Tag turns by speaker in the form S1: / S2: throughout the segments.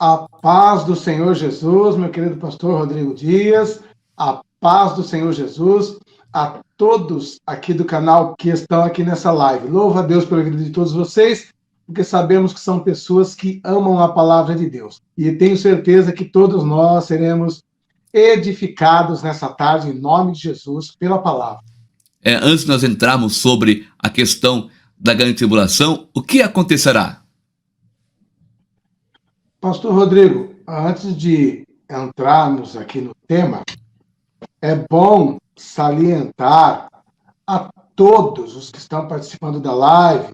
S1: A paz do Senhor Jesus, meu querido pastor Rodrigo Dias, a paz do Senhor Jesus a todos aqui do canal que estão aqui nessa live. Louvo a Deus pela vida de todos vocês, porque sabemos que são pessoas que amam a palavra de Deus. E tenho certeza que todos nós seremos edificados nessa tarde, em nome de Jesus, pela palavra.
S2: Antes de nós entrarmos sobre a questão da grande tribulação, o que acontecerá?
S1: Pastor Rodrigo, antes de entrarmos aqui no tema, é bom salientar a todos os que estão participando da live,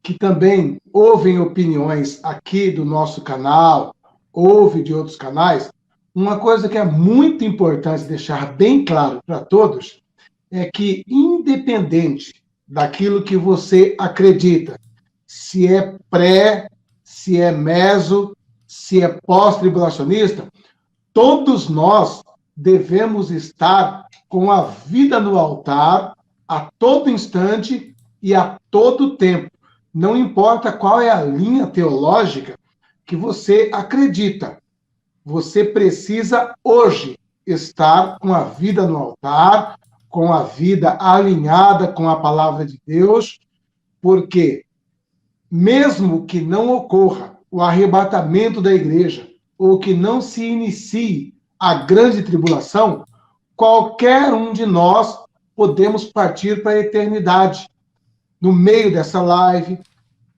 S1: que também ouvem opiniões aqui do nosso canal, ouve de outros canais, uma coisa que é muito importante deixar bem claro para todos é que, independente daquilo que você acredita, se é pré, se é meso, se é pós-tribulacionista, todos nós devemos estar com a vida no altar a todo instante e a todo tempo. Não importa qual é a linha teológica que você acredita. Você precisa hoje estar com a vida no altar, com a vida alinhada com a palavra de Deus, porque mesmo que não ocorra o arrebatamento da igreja, ou que não se inicie a grande tribulação, qualquer um de nós podemos partir para a eternidade. No meio dessa live,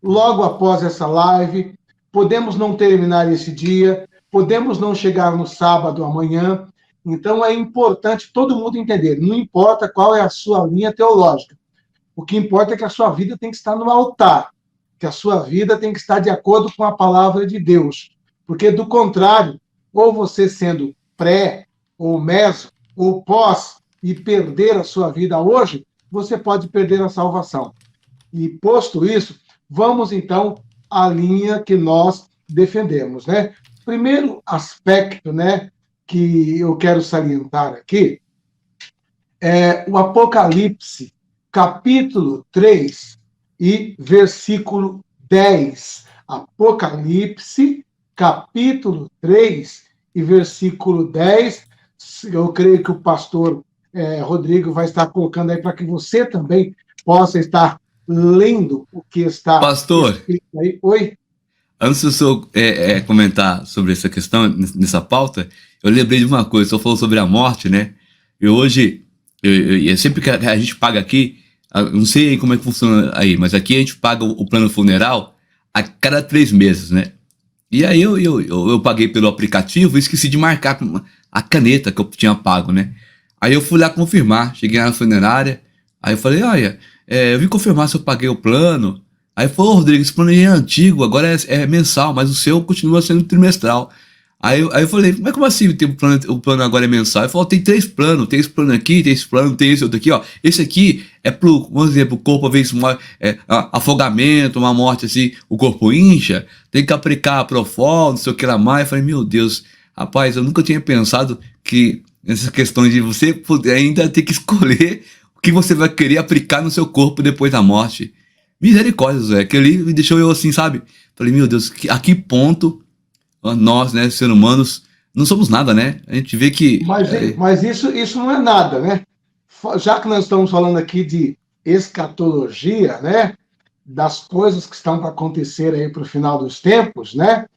S1: logo após essa live, podemos não terminar esse dia, podemos não chegar no sábado amanhã. Então é importante todo mundo entender, não importa qual é a sua linha teológica, o que importa é que a sua vida tem que estar no altar, que a sua vida tem que estar de acordo com a palavra de Deus. Porque, do contrário, ou você sendo pré, ou meso, ou pós, e perder a sua vida hoje, você pode perder a salvação. E, posto isso, vamos, então, à linha que nós defendemos, né? Primeiro aspecto, né, que eu quero salientar aqui é o Apocalipse, capítulo 3, e versículo 10. Apocalipse, capítulo 3 e versículo 10. Eu creio que o pastor Rodrigo vai estar colocando aí para que você também possa estar lendo o que está
S2: Pastor,
S1: escrito aí. Oi?
S2: antes do senhor comentar sobre essa questão, nessa pauta, eu lembrei de uma coisa. O senhor falou sobre a morte, né? E hoje, sempre que a gente paga aqui, não sei como é que funciona aí, mas aqui a gente paga o plano funeral a cada 3 meses, né? E aí eu paguei pelo aplicativo e esqueci de marcar a caneta que eu tinha pago, né? Aí eu fui lá confirmar, cheguei na funerária, aí eu falei, olha, eu vim confirmar se eu paguei o plano. Aí falou, Rodrigo, esse plano aí é antigo, agora é mensal, mas o seu continua sendo trimestral. Aí eu falei, mas como assim o plano agora é mensal? Ele falou, tem 3 planos, tem esse plano aqui, tem esse plano, tem esse outro aqui, ó. Esse aqui é pro, vamos dizer, pro corpo, às vezes, afogamento, uma morte assim, o corpo incha, tem que aplicar Propofol, não sei o que lá mais. Eu falei, meu Deus, rapaz, eu nunca tinha pensado que essas questões de você poder ainda ter que escolher o que você vai querer aplicar no seu corpo depois da morte. Misericórdia, Zé, que ali me deixou eu assim, sabe? Falei, meu Deus, a que ponto nós, né, seres humanos, não somos nada, né? A gente vê que...
S1: Mas isso não é nada, né? Já que nós estamos falando aqui de escatologia, né? Das coisas que estão para acontecer aí para o final dos tempos, né?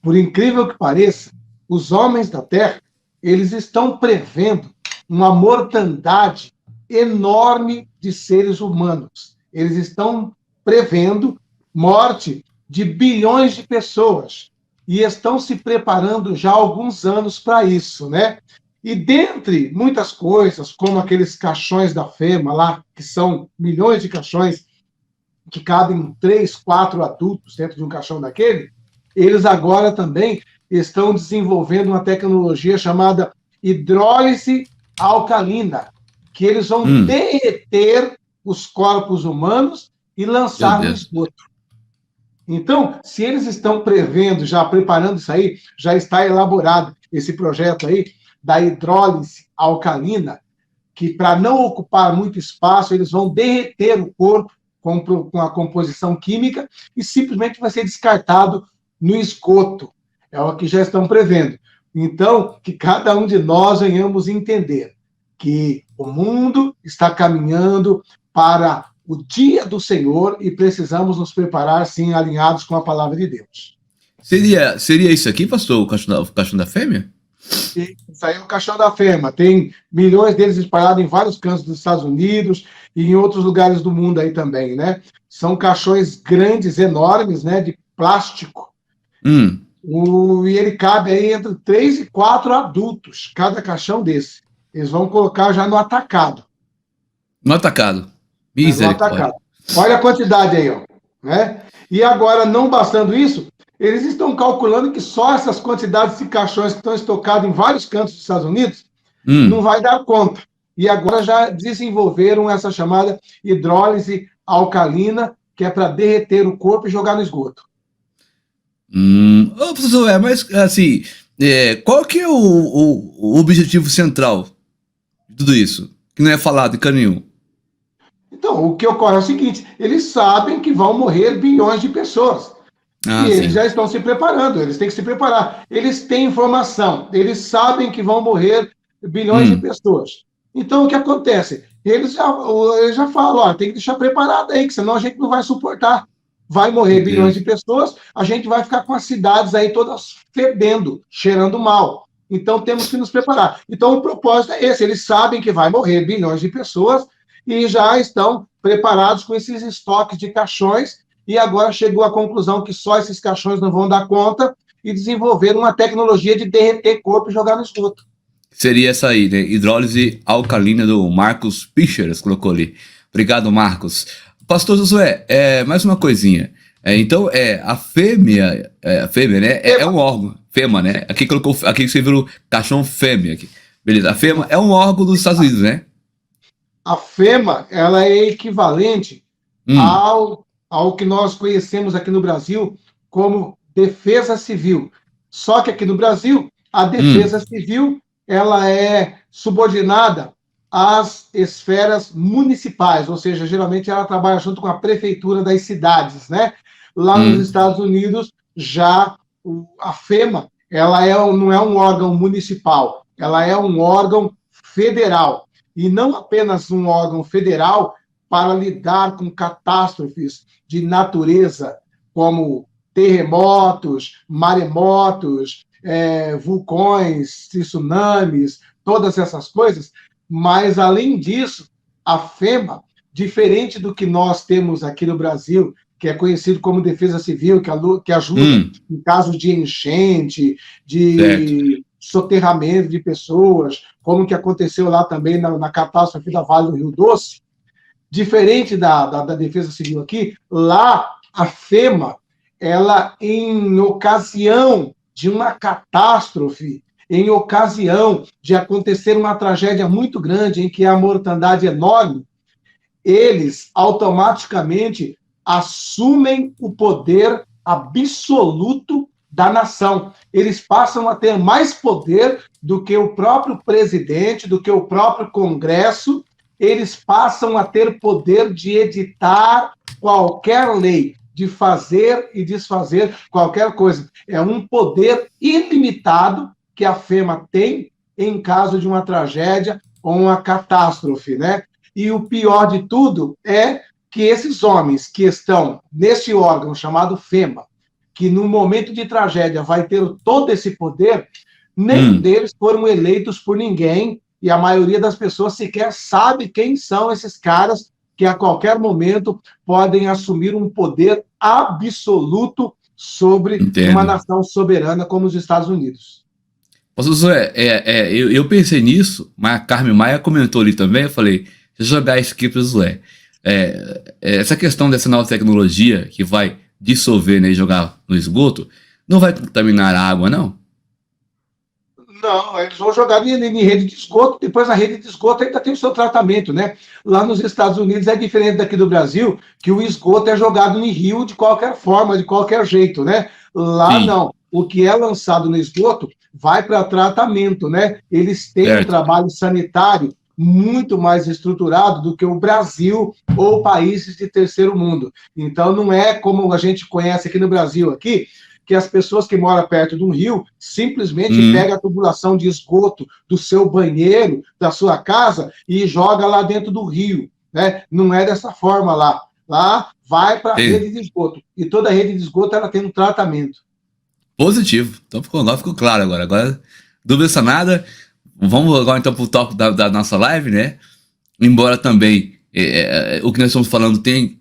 S1: Por incrível que pareça, os homens da Terra, eles estão prevendo uma mortandade enorme de seres humanos. Eles estão prevendo morte de bilhões de pessoas. E estão se preparando já há alguns anos para isso, né? E dentre muitas coisas, como aqueles caixões da FEMA lá, que são milhões de caixões que cabem 3, 4 adultos dentro de um caixão daquele, eles agora também estão desenvolvendo uma tecnologia chamada hidrólise alcalina, que eles vão derreter os corpos humanos e lançar no esgoto. Então, se eles estão prevendo, já preparando isso aí, já está elaborado esse projeto aí da hidrólise alcalina, que para não ocupar muito espaço, eles vão derreter o corpo com a composição química e simplesmente vai ser descartado no esgoto. é o que já estão prevendo. Então, que cada um de nós venhamos entender que o mundo está caminhando para o dia do Senhor e precisamos nos preparar, sim, alinhados com a palavra de Deus.
S2: Seria isso aqui, pastor, o caixão da fêmea?
S1: Isso aí é o caixão da fêmea. Tem milhões deles espalhados em vários cantos dos Estados Unidos e em outros lugares do mundo aí também, né? São caixões grandes, enormes, né? De plástico. E ele cabe aí entre 3 e 4 adultos, cada caixão desse. Eles vão colocar já no atacado.
S2: No atacado.
S1: No atacado. Olha a quantidade aí, ó. Né? E agora, não bastando isso, eles estão calculando que só essas quantidades de caixões que estão estocados em vários cantos dos Estados Unidos não vai dar conta. E agora já desenvolveram essa chamada hidrólise alcalina, que é para derreter o corpo e jogar no esgoto.
S2: Professor, mas assim, qual que é o objetivo central de tudo isso? Que não é falado em canto nenhum.
S1: Então, o que ocorre é o seguinte, eles sabem que vão morrer bilhões de pessoas. E eles já estão se preparando, eles têm que se preparar. Eles têm informação, eles sabem que vão morrer bilhões de pessoas. Então, o que acontece? Eles já falam, ó, tem que deixar preparado aí, que senão a gente não vai suportar. Vai morrer bilhões de pessoas, a gente vai ficar com as cidades aí todas fedendo, cheirando mal. Então, temos que nos preparar. Então, o propósito é esse, eles sabem que vai morrer bilhões de pessoas e já estão preparados com esses estoques de caixões e agora chegou à conclusão que só esses caixões não vão dar conta e desenvolveram uma tecnologia de derreter corpo e jogar no esgoto.
S2: Seria essa aí, né? Hidrólise alcalina do Marcos Pichers, colocou ali. Obrigado, Marcos. Pastor Josué, mais uma coisinha. Então, a fêmea, né? É um órgão. Fêmea, né? Aqui você viu o caixão fêmea. Aqui. Beleza. A fêmea é um órgão dos Estados Unidos, né?
S1: A fêmea, ela é equivalente ao que nós conhecemos aqui no Brasil como defesa civil. Só que aqui no Brasil, a defesa civil, ela é subordinada às esferas municipais, ou seja, geralmente ela trabalha junto com a prefeitura das cidades, né? Lá nos Estados Unidos, já a FEMA, ela não é um órgão municipal, ela é um órgão federal. E não apenas um órgão federal para lidar com catástrofes de natureza, como terremotos, maremotos, vulcões, tsunamis, todas essas coisas, mas, além disso, a FEMA, diferente do que nós temos aqui no Brasil, que é conhecido como Defesa Civil, que ajuda em caso de enchente, de soterramento de pessoas, como que aconteceu lá também na catástrofe da Vale do Rio Doce, diferente da Defesa Civil aqui, lá a FEMA, ela, em ocasião de uma catástrofe, em ocasião de acontecer uma tragédia muito grande, em que há mortandade enorme, eles automaticamente assumem o poder absoluto da nação. Eles passam a ter mais poder do que o próprio presidente, do que o próprio Congresso. Eles passam a ter poder de editar qualquer lei, de fazer e desfazer qualquer coisa. É um poder ilimitado que a FEMA tem em caso de uma tragédia ou uma catástrofe, né? E o pior de tudo é que esses homens que estão nesse órgão chamado FEMA, que no momento de tragédia vai ter todo esse poder, nenhum deles foram eleitos por ninguém e a maioria das pessoas sequer sabe quem são esses caras que a qualquer momento podem assumir um poder absoluto sobre uma nação soberana como os Estados Unidos.
S2: Pastor Josué, eu pensei nisso, mas a Carmen Maia comentou ali também, eu falei, deixa eu jogar isso aqui para o Josué. Essa questão dessa nova tecnologia que vai dissolver, né, e jogar no esgoto, não vai contaminar a água, não?
S1: Não, eles vão jogar em rede de esgoto, depois a rede de esgoto ainda tem o seu tratamento, né? Lá nos Estados Unidos é diferente daqui do Brasil, que o esgoto é jogado em rio de qualquer forma, de qualquer jeito, né? Lá não. O que é lançado no esgoto vai para tratamento, né? Eles têm um trabalho sanitário muito mais estruturado do que o Brasil ou países de terceiro mundo. Então, não é como a gente conhece aqui no Brasil, aqui, que as pessoas que moram perto de um rio simplesmente pegam a tubulação de esgoto do seu banheiro, da sua casa, e joga lá dentro do rio, né? Não é dessa forma lá. Lá vai para a rede de esgoto. E toda rede de esgoto ela tem um tratamento.
S2: Positivo. Então ficou claro agora. Agora, dúvida sanada. Vamos agora então para o tópico da nossa live, né? Embora também o que nós estamos falando tem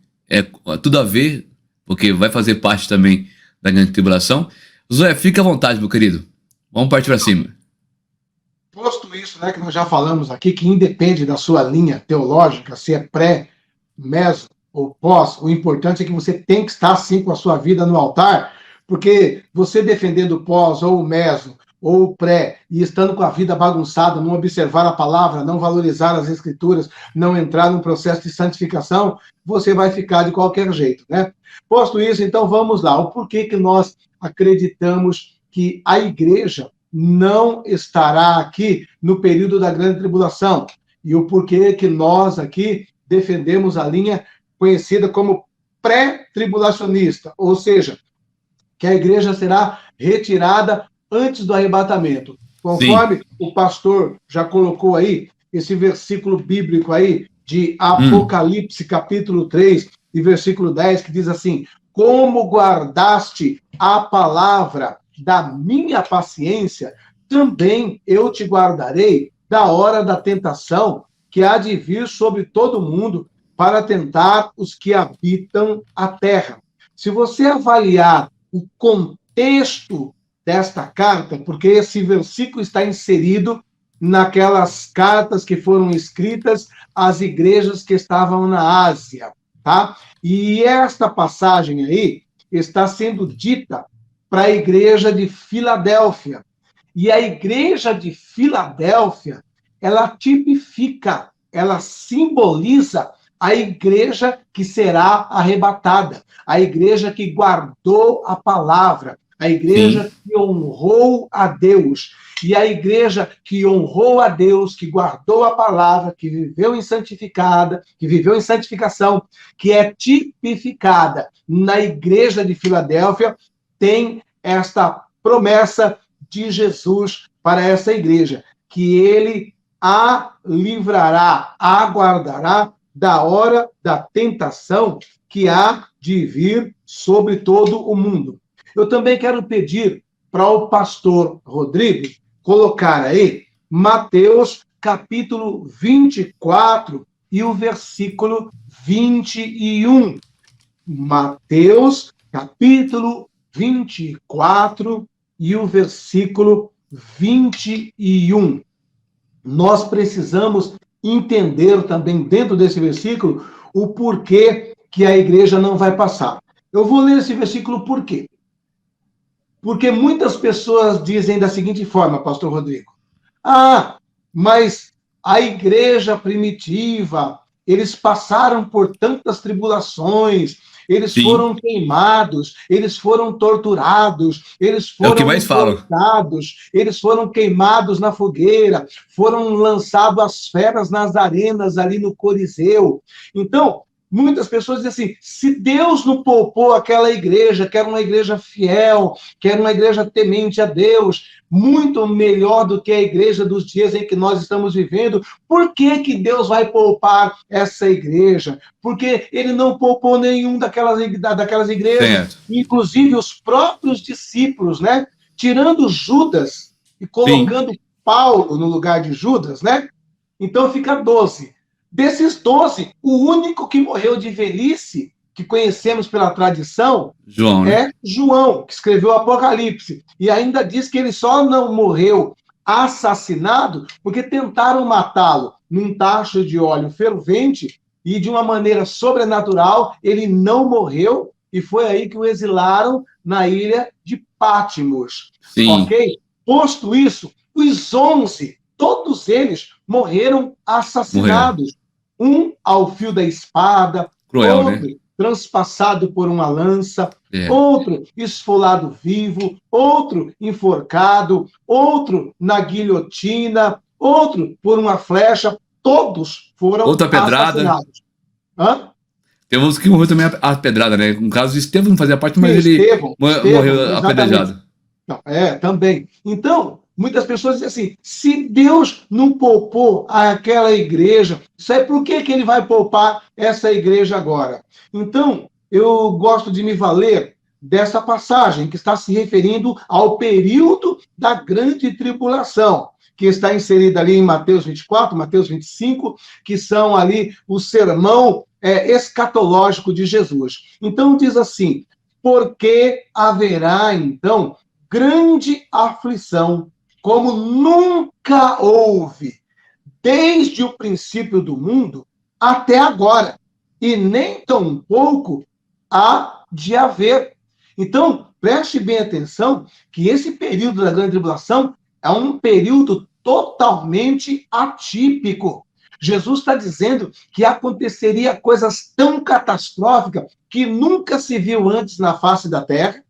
S2: tudo a ver, porque vai fazer parte também da grande tribulação. Zoé, fica à vontade, meu querido. Vamos partir para cima.
S1: Posto isso, né, que nós já falamos aqui, que independe da sua linha teológica, se é pré, meso ou pós, o importante é que você tem que estar, sim, com a sua vida no altar, porque você defendendo o pós ou o meso ou o pré, e estando com a vida bagunçada, não observar a palavra, não valorizar as escrituras, não entrar no processo de santificação, você vai ficar de qualquer jeito, né? Posto isso, então vamos lá. O porquê que nós acreditamos que a igreja não estará aqui no período da grande tribulação, e o porquê que nós aqui defendemos a linha conhecida como pré-tribulacionista, ou seja, que a igreja será retirada antes do arrebatamento. Conforme o pastor já colocou aí, esse versículo bíblico aí, de Apocalipse, capítulo 3, e versículo 10, que diz assim: como guardaste a palavra da minha paciência, também eu te guardarei da hora da tentação, que há de vir sobre todo mundo, para tentar os que habitam a terra. Se você avaliar o contexto desta carta, porque esse versículo está inserido naquelas cartas que foram escritas às igrejas que estavam na Ásia, tá? E esta passagem aí está sendo dita para a igreja de Filadélfia. E a igreja de Filadélfia, ela tipifica, ela simboliza a igreja que será arrebatada, a igreja que guardou a palavra, a igreja que honrou a Deus. E a igreja que honrou a Deus, que guardou a palavra, que viveu em santificação, que é tipificada na igreja de Filadélfia, tem esta promessa de Jesus para essa igreja, que ele a livrará, a guardará da hora da tentação que há de vir sobre todo o mundo. Eu também quero pedir para o pastor Rodrigo colocar aí Mateus capítulo 24 e o versículo 21. Mateus capítulo 24 e o versículo 21. Nós precisamos entender também dentro desse versículo o porquê que a igreja não vai passar. Eu vou ler esse versículo por quê? Porque muitas pessoas dizem da seguinte forma, pastor Rodrigo: mas a igreja primitiva, eles passaram por tantas tribulações, eles foram queimados, eles foram torturados, eles foram enforcados, eles foram queimados na fogueira, foram lançados às feras nas arenas ali no Coliseu. Então, muitas pessoas dizem assim: se Deus não poupou aquela igreja, que era uma igreja fiel, que era uma igreja temente a Deus, muito melhor do que a igreja dos dias em que nós estamos vivendo, por que Deus vai poupar essa igreja? Porque ele não poupou nenhum daquelas igrejas, certo. Inclusive os próprios discípulos, né? Tirando Judas e colocando Paulo no lugar de Judas, né? Então fica 12. Desses 12, o único que morreu de velhice, que conhecemos pela tradição, João, né? É João, que escreveu o Apocalipse. E ainda diz que ele só não morreu assassinado porque tentaram matá-lo num tacho de óleo fervente e, de uma maneira sobrenatural, ele não morreu e foi aí que o exilaram na ilha de Patmos. Ok? Posto isso, os 11, todos eles morreram assassinados. Um ao fio da espada, cruel, outro, né? Transpassado por uma lança, outro esfolado vivo, outro enforcado, outro na guilhotina, outro por uma flecha, todos foram
S2: outra pedrada.
S1: assassinados.
S2: Tem uns que morreu também apedrada, né? No caso, Estevão não fazia parte, mas
S1: Estevão,
S2: morreu
S1: exatamente.
S2: apedrejado.
S1: Não, também. Então, muitas pessoas dizem assim, se Deus não poupou aquela igreja, sabe por que ele vai poupar essa igreja agora? Então, eu gosto de me valer dessa passagem que está se referindo ao período da grande tribulação, que está inserida ali em Mateus 24, Mateus 25, que são ali o sermão escatológico de Jesus. Então, diz assim, porque haverá, então, grande aflição, como nunca houve, desde o princípio do mundo até agora, e nem tampouco há de haver. Então, preste bem atenção que esse período da grande tribulação é um período totalmente atípico. Jesus está dizendo que aconteceria coisas tão catastróficas que nunca se viu antes na face da terra,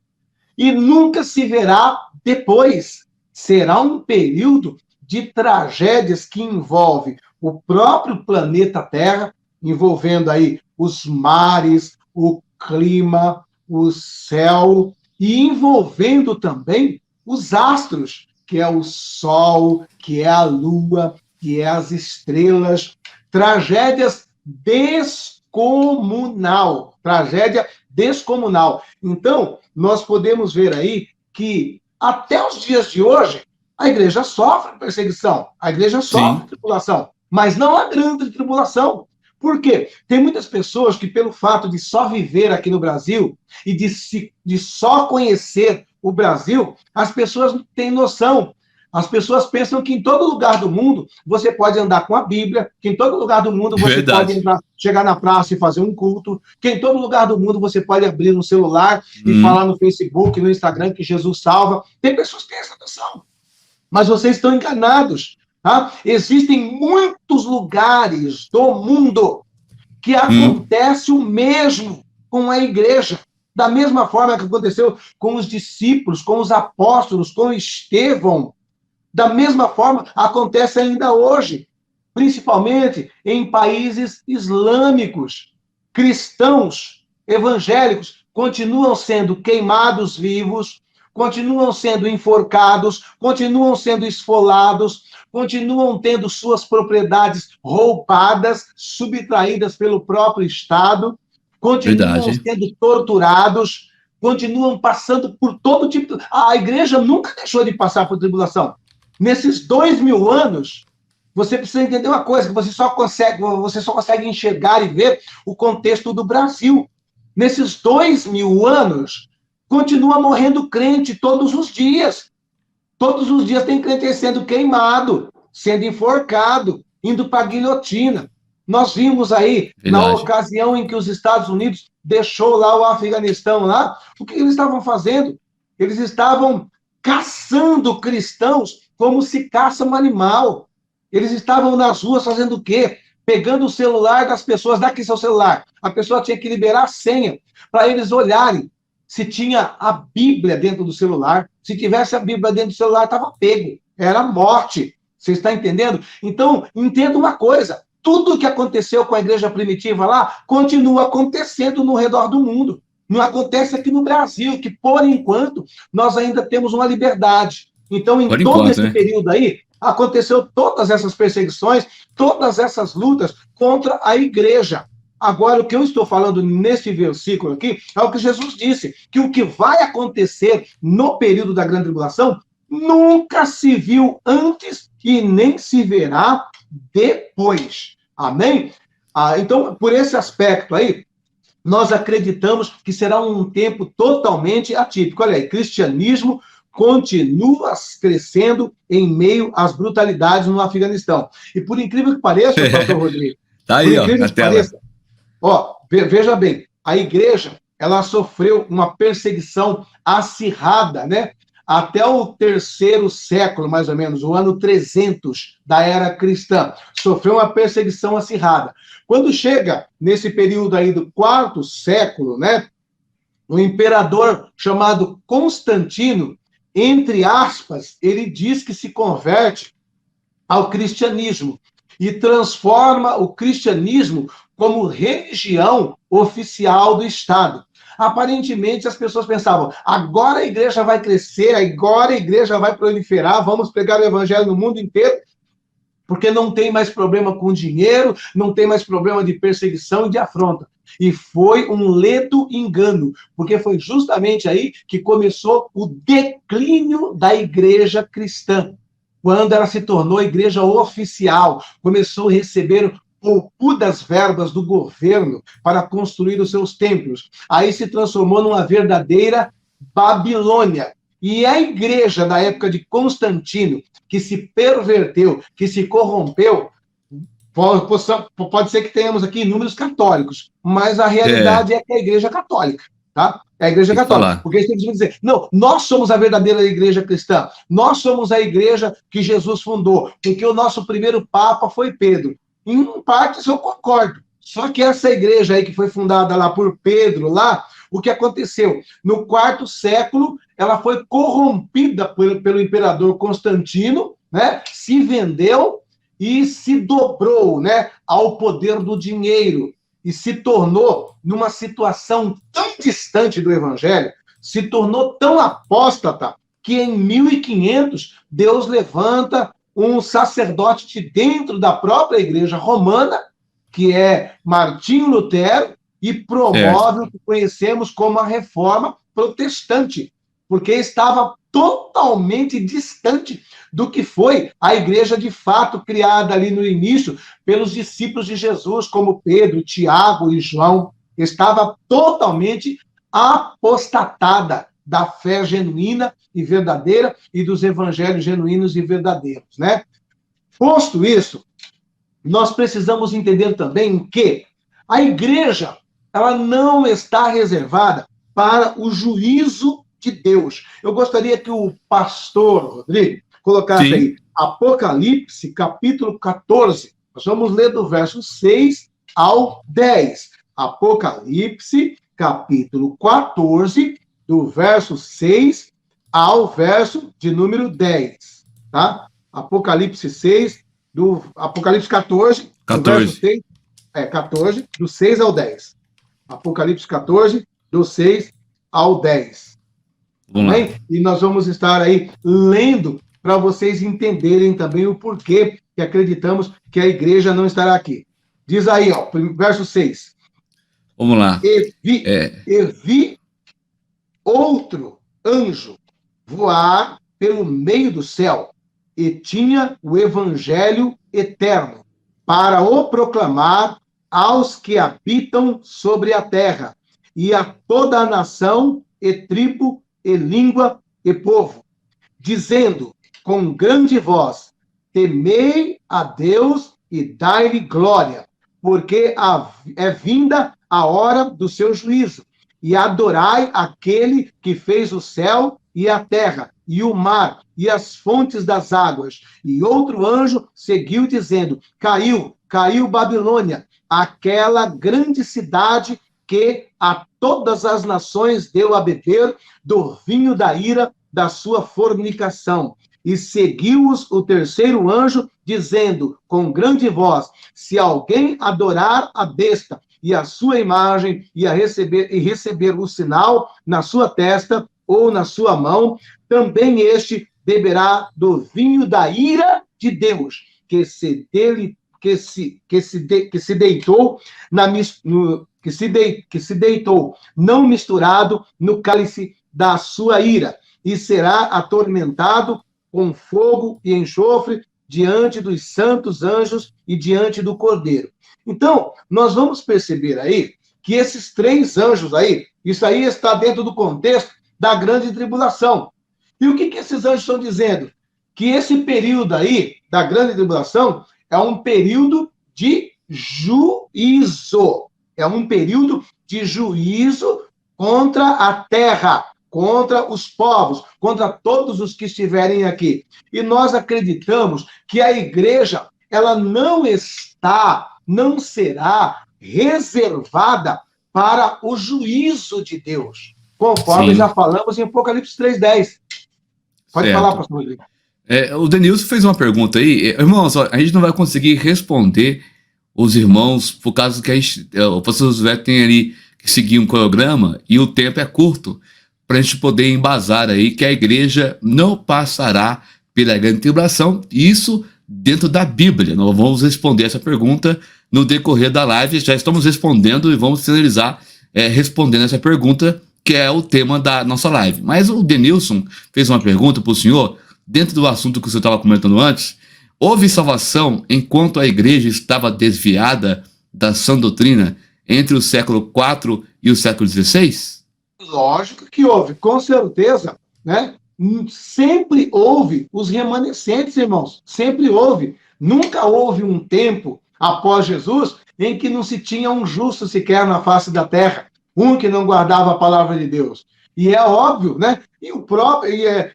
S1: e nunca se verá depois. Será um período de tragédias que envolve o próprio planeta Terra, envolvendo aí os mares, o clima, o céu, e envolvendo também os astros, que é o Sol, que é a Lua, que é as estrelas. Tragédias tragédia descomunal. Então, nós podemos ver aí que até os dias de hoje a igreja sofre perseguição, a igreja sofre tribulação, mas não a grande tribulação. Por quê? Tem muitas pessoas que, pelo fato de só viver aqui no Brasil e de só conhecer o Brasil, as pessoas não têm noção. As pessoas pensam que em todo lugar do mundo você pode andar com a Bíblia, que em todo lugar do mundo você pode chegar na praça e fazer um culto, que em todo lugar do mundo você pode abrir um celular e falar no Facebook, no Instagram que Jesus salva. Tem pessoas que têm essa noção, mas vocês estão enganados. Tá? Existem muitos lugares do mundo que acontece o mesmo com a igreja. Da mesma forma que aconteceu com os discípulos, com os apóstolos, com Estevão. Da mesma forma, acontece ainda hoje, principalmente em países islâmicos. Cristãos evangélicos continuam sendo queimados vivos, continuam sendo enforcados, continuam sendo esfolados, continuam tendo suas propriedades roubadas, subtraídas pelo próprio Estado, continuam sendo torturados, continuam passando por todo tipo... A igreja nunca deixou de passar por tribulação. Nesses 2000 anos, você precisa entender uma coisa, que você só consegue enxergar e ver o contexto do Brasil. Nesses 2000 anos, continua morrendo crente todos os dias. Todos os dias tem crente sendo queimado, sendo enforcado, indo para a guilhotina. Nós vimos aí, na ocasião em que os Estados Unidos deixou lá o Afeganistão, lá, o que eles estavam fazendo? Eles estavam caçando cristãos como se caça um animal. Eles estavam nas ruas fazendo o quê? Pegando o celular das pessoas, dá aqui seu celular. A pessoa tinha que liberar a senha para eles olharem se tinha a Bíblia dentro do celular. Se tivesse a Bíblia dentro do celular, estava pego. Era morte. Você está entendendo? Então, entenda uma coisa. Tudo o que aconteceu com a igreja primitiva lá, continua acontecendo no redor do mundo. Não acontece aqui no Brasil, que, por enquanto, nós ainda temos uma liberdade. Então, em todo esse período aí, aconteceu todas essas perseguições, todas essas lutas contra a igreja. Agora, o que eu estou falando nesse versículo aqui é o que Jesus disse, que o que vai acontecer no período da grande tribulação nunca se viu antes e nem se verá depois. Amém? Então, por esse aspecto aí, nós acreditamos que será um tempo totalmente atípico. Olha aí, cristianismo continua crescendo em meio às brutalidades no Afeganistão. E por incrível que pareça, pastor Rodrigo,
S2: tá aí, ó, na tela.
S1: Veja bem, a igreja, ela sofreu uma perseguição acirrada, né? Até o 3º século, mais ou menos, o ano 300 da era cristã, sofreu uma perseguição acirrada. Quando chega nesse período aí do 4º século, né? Um imperador chamado Constantino, entre aspas, ele diz que se converte ao cristianismo. e transforma o cristianismo como religião oficial do Estado. Aparentemente, as pessoas pensavam, agora a igreja vai crescer, agora a igreja vai proliferar, vamos pregar o evangelho no mundo inteiro, porque não tem mais problema com dinheiro, não tem mais problema de perseguição e de afronta. E foi um ledo engano, porque foi justamente aí que começou o declínio da igreja cristã, quando ela se tornou igreja oficial, começou a receber poucas verbas do governo para construir os seus templos. Aí se transformou numa verdadeira Babilônia. E a igreja da época de Constantino, que se perverteu, que se corrompeu, pode ser que tenhamos aqui números católicos, mas a realidade é que é a igreja católica, tá? É a igreja católica. Porque eles têm que dizer, não, nós somos a verdadeira igreja cristã, nós somos a igreja que Jesus fundou, porque o nosso primeiro papa foi Pedro. Em partes eu concordo, só que essa igreja aí que foi fundada lá por Pedro, lá, o que aconteceu? No quarto século, ela foi corrompida pelo imperador Constantino, né? Se vendeu e se dobrou, né, ao poder do dinheiro e se tornou numa situação tão distante do evangelho, se tornou tão apóstata que em 1500 Deus levanta um sacerdote de dentro da própria igreja romana, que é Martinho Lutero, e promove o que conhecemos como a Reforma Protestante, porque estava totalmente distante do que foi a igreja de fato criada ali no início pelos discípulos de Jesus, como Pedro, Tiago e João. Estava totalmente apostatada da fé genuína e verdadeira e dos evangelhos genuínos e verdadeiros, né? Posto isso, nós precisamos entender também que a igreja, ela não está reservada para o juízo de Deus. Eu gostaria que o pastor Rodrigo colocasse aí Apocalipse, capítulo 14. Nós vamos ler do verso 6 ao 10. Apocalipse, capítulo 14, do verso 6 ao verso de número 10. Tá? Apocalipse 6, Apocalipse 14, do verso 6, 14, do 6 ao 10. Apocalipse 14, do 6 ao 10. Bem? E nós vamos estar aí lendo para vocês entenderem também o porquê que acreditamos que a igreja não estará aqui. Diz aí, ó, verso 6.
S2: Vamos lá.
S1: E vi outro anjo voar pelo meio do céu, e tinha o evangelho eterno, para o proclamar aos que habitam sobre a terra, e a toda a nação, e tribo, e língua, e povo, dizendo com grande voz: temei a Deus e dai-lhe glória, porque é vinda a hora do seu juízo, e adorai aquele que fez o céu e a terra, e o mar, e as fontes das águas. E outro anjo seguiu dizendo: caiu Babilônia, aquela grande cidade que a todas as nações deu a beber do vinho da ira da sua fornicação. E seguiu-os o terceiro anjo, dizendo com grande voz: se alguém adorar a besta e a sua imagem, e receber o sinal na sua testa ou na sua mão, também este beberá do vinho da ira de Deus, que se deitou, não misturado no cálice da sua ira, e será atormentado com fogo e enxofre diante dos santos anjos e diante do Cordeiro. Então, nós vamos perceber aí que esses três anjos aí, isso aí está dentro do contexto da grande tribulação. E o que esses anjos estão dizendo? Que esse período aí, da grande tribulação, é um período de juízo. É um período de juízo contra a terra, contra os povos, contra todos os que estiverem aqui. E nós acreditamos que a igreja, ela não será reservada para o juízo de Deus, conforme já falamos em Apocalipse 3:10. Pode falar, pastor Rodrigo.
S2: O Denilson fez uma pergunta aí. Irmãos, ó, a gente não vai conseguir responder os irmãos por causa que o pastor Josué tem ali que seguir um cronograma e o tempo é curto para a gente poder embasar aí que a igreja não passará pela grande tribulação, isso dentro da Bíblia. Nós vamos responder essa pergunta no decorrer da live, já estamos respondendo e vamos finalizar respondendo essa pergunta, que é o tema da nossa live. Mas o Denilson fez uma pergunta para o senhor, dentro do assunto que o senhor estava comentando antes. Houve salvação enquanto a igreja estava desviada da sã doutrina entre o século IV e o século XVI?
S1: Lógico que houve, com certeza, né? Sempre houve os remanescentes, irmãos, sempre houve. Nunca houve um tempo após Jesus em que não se tinha um justo sequer na face da terra, um que não guardava a palavra de Deus. E é óbvio, né?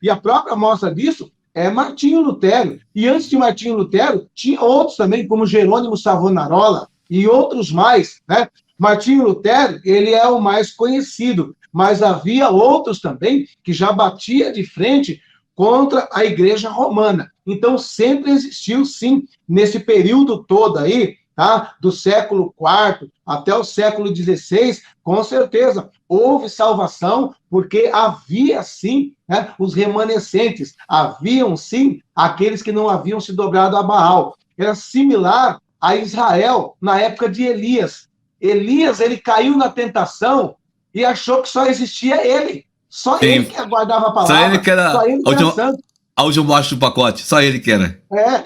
S1: E a própria mostra disso é Martinho Lutero. E antes de Martinho Lutero, tinha outros também, como Jerônimo Savonarola e outros mais, né? Martinho Lutero, ele é o mais conhecido, mas havia outros também que já batia de frente contra a Igreja Romana. Então, sempre existiu, sim, nesse período todo aí, tá? Do século IV até o século XVI, com certeza, houve salvação, porque havia, sim, né, os remanescentes, haviam, sim, aqueles que não haviam se dobrado a Baal. Era similar a Israel na época de Elias. Elias, ele caiu na tentação e achou que só existia ele. Só ele que aguardava a palavra.
S2: Só ele que era,
S1: só ele que era santo.
S2: A última bolacha do pacote, só ele que era.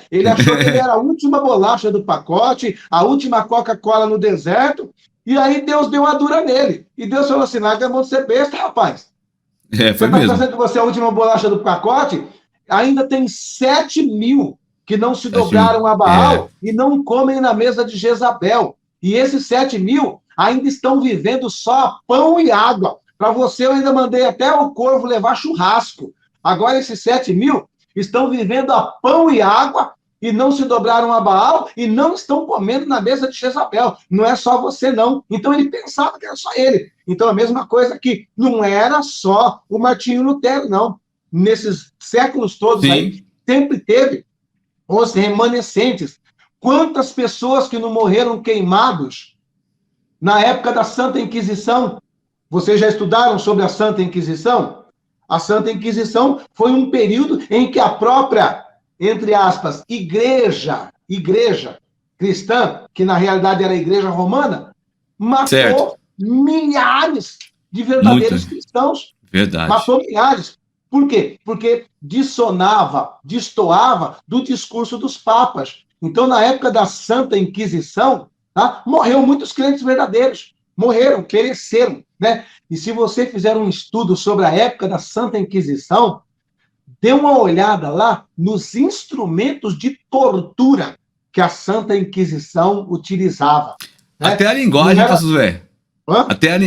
S1: Ele achou que ele era a última bolacha do pacote, a última Coca-Cola no deserto, e aí Deus deu uma dura nele. E Deus falou assim, larga a mão de ser besta, rapaz.
S2: Foi
S1: você
S2: mesmo.
S1: Está pensando que você é a última bolacha do pacote? Ainda tem 7.000 que não se dobraram a Baal e não comem na mesa de Jezabel. E esses 7.000 ainda estão vivendo só pão e água. Para você, eu ainda mandei até o corvo levar churrasco. Agora, esses 7.000 estão vivendo a pão e água e não se dobraram a Baal e não estão comendo na mesa de Jezabel. Não é só você, não. Então, ele pensava que era só ele. Então, a mesma coisa que não era só o Martinho Lutero, não. Nesses séculos todos aí, sempre teve os remanescentes. Quantas pessoas que não morreram queimados na época da Santa Inquisição? Vocês já estudaram sobre a Santa Inquisição? A Santa Inquisição foi um período em que a própria, entre aspas, igreja cristã, que na realidade era a igreja romana, matou milhares de verdadeiros cristãos.
S2: Verdade.
S1: Matou milhares. Por quê? Porque destoava do discurso dos papas. Então, na época da Santa Inquisição, tá, morreu muitos crentes verdadeiros. Morreram, pereceram, né? E se você fizer um estudo sobre a época da Santa Inquisição, dê uma olhada lá nos instrumentos de tortura que a Santa Inquisição utilizava.
S2: Né? Até a linguagem, pastor Zé.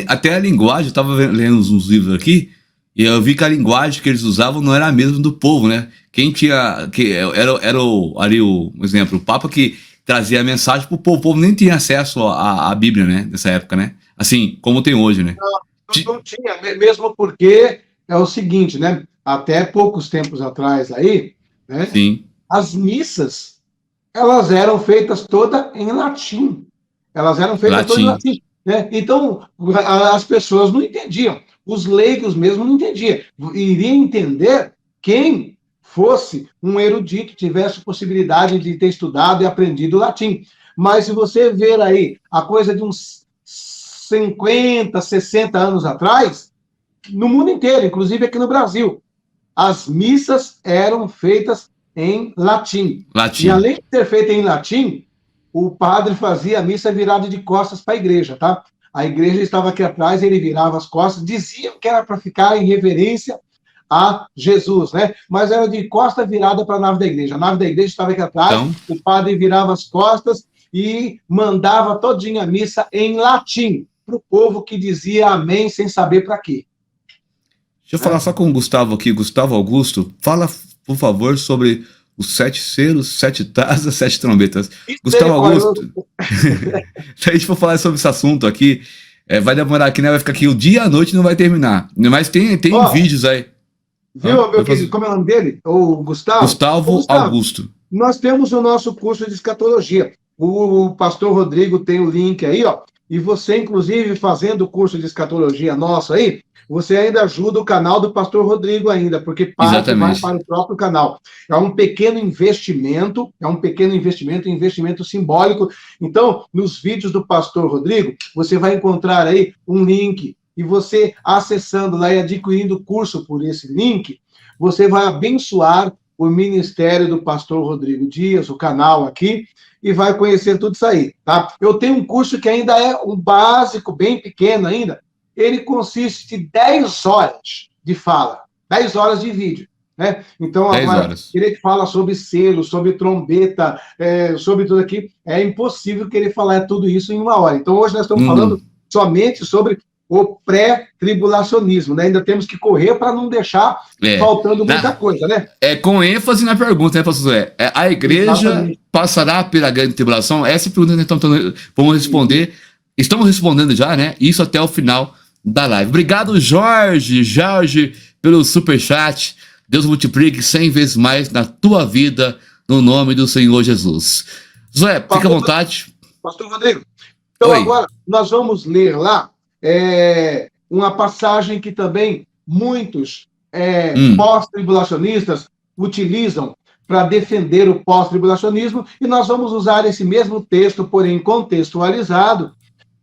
S2: Até a linguagem, eu estava lendo uns livros aqui, e eu vi que a linguagem que eles usavam não era a mesma do povo, né? Quem tinha... Era o exemplo, o Papa que trazia a mensagem para o povo. O povo nem tinha acesso à Bíblia, né? Nessa época, né? Assim, como tem hoje, né?
S1: Não tinha, mesmo porque é o seguinte, né? Até poucos tempos atrás aí, né?
S2: Sim.
S1: As missas, elas eram feitas todas em latim. Elas eram feitas todas em latim. Né? Então, as pessoas não entendiam. Os leigos mesmo não entendiam. Iria entender quem fosse um erudito, tivesse possibilidade de ter estudado e aprendido latim. Mas se você ver aí a coisa de uns 50, 60 anos atrás, no mundo inteiro, inclusive aqui no Brasil, as missas eram feitas em latim. E além de ser feita em latim, o padre fazia a missa virada de costas para a igreja, tá? A igreja estava aqui atrás, ele virava as costas, diziam que era para ficar em reverência a Jesus, né? Mas era de costa virada para a nave da igreja. A nave da igreja estava aqui atrás, então, o padre virava as costas e mandava todinha a missa em latim, para o povo que dizia amém sem saber para quê.
S2: Deixa eu falar só com o Gustavo aqui. Gustavo Augusto, fala, por favor, sobre os 7 selos, 7 taças, 7 trombetas. Gustavo Augusto, se a gente for falar sobre esse assunto aqui, vai demorar aqui, né? Vai ficar aqui o dia e a noite e não vai terminar. Mas tem vídeos aí.
S1: Viu, meu querido? Como é o nome dele? O Gustavo?
S2: Gustavo Augusto.
S1: Nós temos o nosso curso de escatologia. O pastor Rodrigo tem o link aí, ó. E você, inclusive, fazendo o curso de escatologia nosso aí, você ainda ajuda o canal do pastor Rodrigo ainda, porque parte vai para o próprio canal. É um pequeno investimento, investimento simbólico. Então, nos vídeos do pastor Rodrigo, você vai encontrar aí um link, e você acessando lá e adquirindo o curso por esse link, você vai abençoar o ministério do pastor Rodrigo Dias, o canal aqui, e vai conhecer tudo isso aí, tá? Eu tenho um curso que ainda é um básico, bem pequeno ainda. Ele consiste de 10 horas de fala, 10 horas de vídeo, né? Então, agora, ele fala sobre selo, sobre trombeta, sobre tudo aqui. É impossível querer falar tudo isso em uma hora. Então, hoje nós estamos falando somente sobre o pré-tribulacionismo, né? Ainda temos que correr para não deixar faltando muita coisa, né?
S2: Com ênfase na pergunta, né, pastor? A igreja passará pela grande tribulação? Essa pergunta nós vamos responder. Estamos respondendo já, né? Isso até o final da live. Obrigado, Jorge, pelo superchat. Deus multiplique 100 vezes mais na tua vida, no nome do Senhor Jesus. Zoé, fica à vontade.
S1: Pastor Rodrigo, então agora nós vamos ler lá uma passagem que também muitos pós-tribulacionistas utilizam para defender o pós-tribulacionismo, e nós vamos usar esse mesmo texto, porém contextualizado,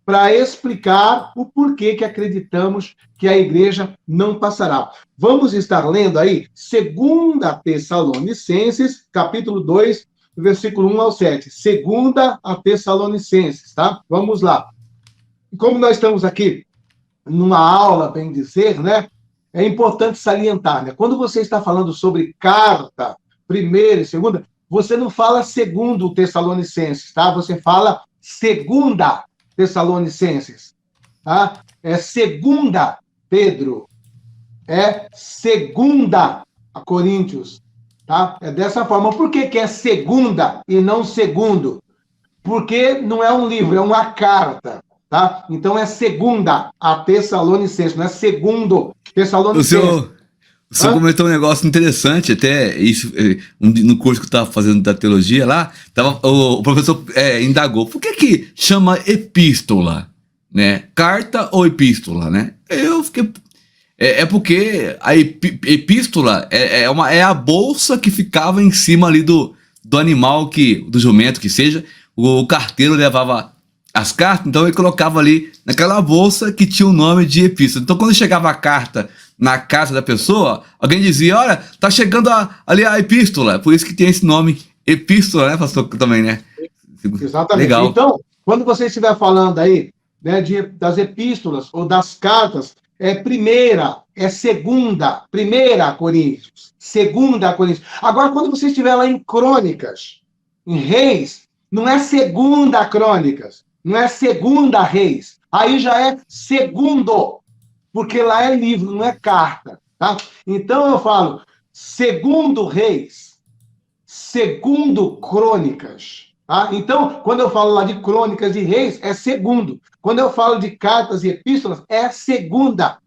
S1: para explicar o porquê que acreditamos que a igreja não passará. Vamos estar lendo aí 2 Tessalonicenses, capítulo 2, versículo 1 ao 7. 2 Tessalonicenses, tá? Vamos lá. Como nós estamos aqui numa aula, bem dizer, né? É importante salientar, né? Quando você está falando sobre carta, primeira e segunda, você não fala segundo Tessalonicenses, tá? Você fala 2 Tessalonicenses, tá? É 2 Pedro, é 2 Coríntios, tá? É dessa forma. Por que é segunda e não segundo? Porque não é um livro, é uma carta, tá? Então é 2 Tessalonicenses, não é 2 Tessalonicenses.
S2: O senhor comentou um negócio interessante, até isso, no curso que eu estava fazendo da teologia lá, o professor indagou, por que chama epístola, né? Carta ou epístola, né? Eu fiquei... porque a epístola é a bolsa que ficava em cima ali do animal, do jumento que seja, o carteiro levava as cartas, então ele colocava ali naquela bolsa que tinha o nome de epístola. Então quando chegava a carta na casa da pessoa, alguém dizia, olha, tá chegando ali a epístola. Por isso que tem esse nome, epístola, né, pastor, também, né?
S1: Exatamente. Legal. Então, quando você estiver falando aí, né, das epístolas ou das cartas, primeira Coríntios, 2 Coríntios. Agora, quando você estiver lá em Crônicas, em Reis, não é 2 Crônicas, não é 2 Reis, aí já é segundo, porque lá é livro, não é carta, tá? Então eu falo 2 Reis, 2 Crônicas, tá? Então, quando eu falo lá de Crônicas e Reis, é segundo. Quando eu falo de cartas e epístolas, é segunda.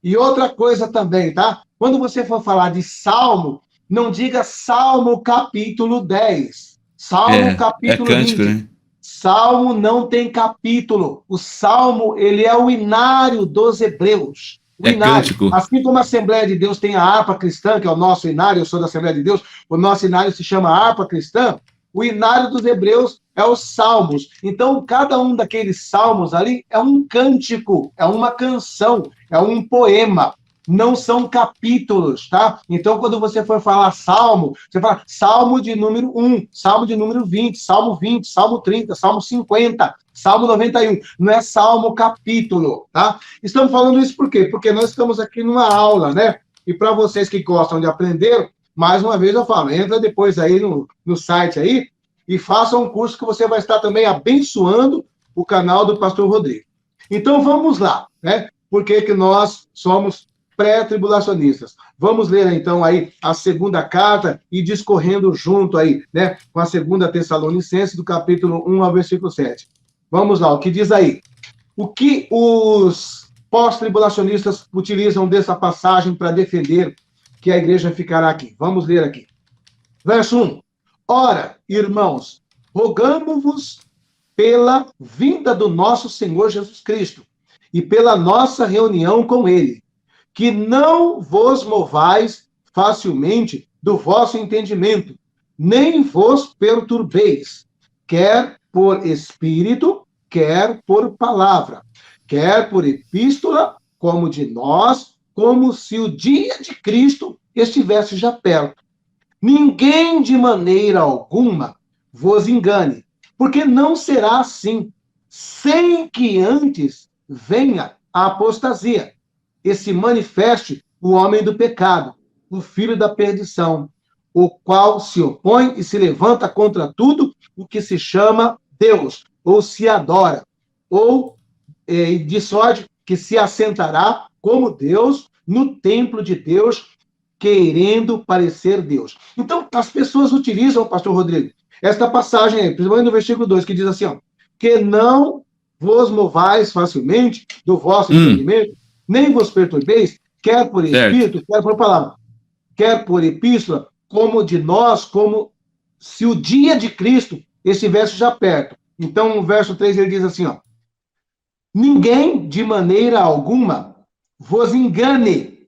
S1: E outra coisa também, tá? Quando você for falar de Salmo, não diga Salmo capítulo 10. Salmo capítulo 20. Cântico, né? Salmo não tem capítulo. O Salmo, ele é o inário dos hebreus. O inário. Cântico. Assim como a Assembleia de Deus tem a harpa cristã, que é o nosso inário, eu sou da Assembleia de Deus, o nosso inário se chama harpa cristã, o inário dos hebreus é os salmos. Então, cada um daqueles salmos ali é um cântico, é uma canção, é um poema. Não são capítulos, tá? Então, quando você for falar salmo, você fala salmo de número 1, salmo de número 20, salmo 20, salmo 30, salmo 50, salmo 91. Não é salmo capítulo, tá? Estamos falando isso por quê? Porque nós estamos aqui numa aula, né? E para vocês que gostam de aprender, mais uma vez eu falo, entra depois aí no site aí e faça um curso que você vai estar também abençoando o canal do Pastor Rodrigo. Então, vamos lá, né? Por que nós somos pré-tribulacionistas? Vamos ler, então, aí a segunda carta e discorrendo junto aí, né? Com a 2 Tessalonicenses, do capítulo 1 ao versículo 7. Vamos lá, o que diz aí? O que os pós-tribulacionistas utilizam dessa passagem para defender que a igreja ficará aqui. Vamos ler aqui. Verso 1. Ora, irmãos, rogamo-vos pela vinda do nosso Senhor Jesus Cristo e pela nossa reunião com ele, que não vos movais facilmente do vosso entendimento, nem vos perturbeis, quer por espírito, quer por palavra, quer por epístola, como de nós, como se o dia de Cristo estivesse já perto. Ninguém de maneira alguma vos engane, porque não será assim, sem que antes venha a apostasia e se manifeste o homem do pecado, o filho da perdição, o qual se opõe e se levanta contra tudo o que se chama Deus, ou se adora, ou de sorte que se assentará como Deus no templo de Deus, querendo parecer Deus. Então, as pessoas utilizam, pastor Rodrigo, esta passagem aí, principalmente no versículo 2, que diz assim, ó, que não vos movais facilmente do vosso entendimento, nem vos perturbeis, quer por espírito, quer por palavra, quer por epístola, como de nós, como se o dia de Cristo estivesse já perto. Então, no verso 3, ele diz assim, ó, ninguém de maneira alguma vos engane,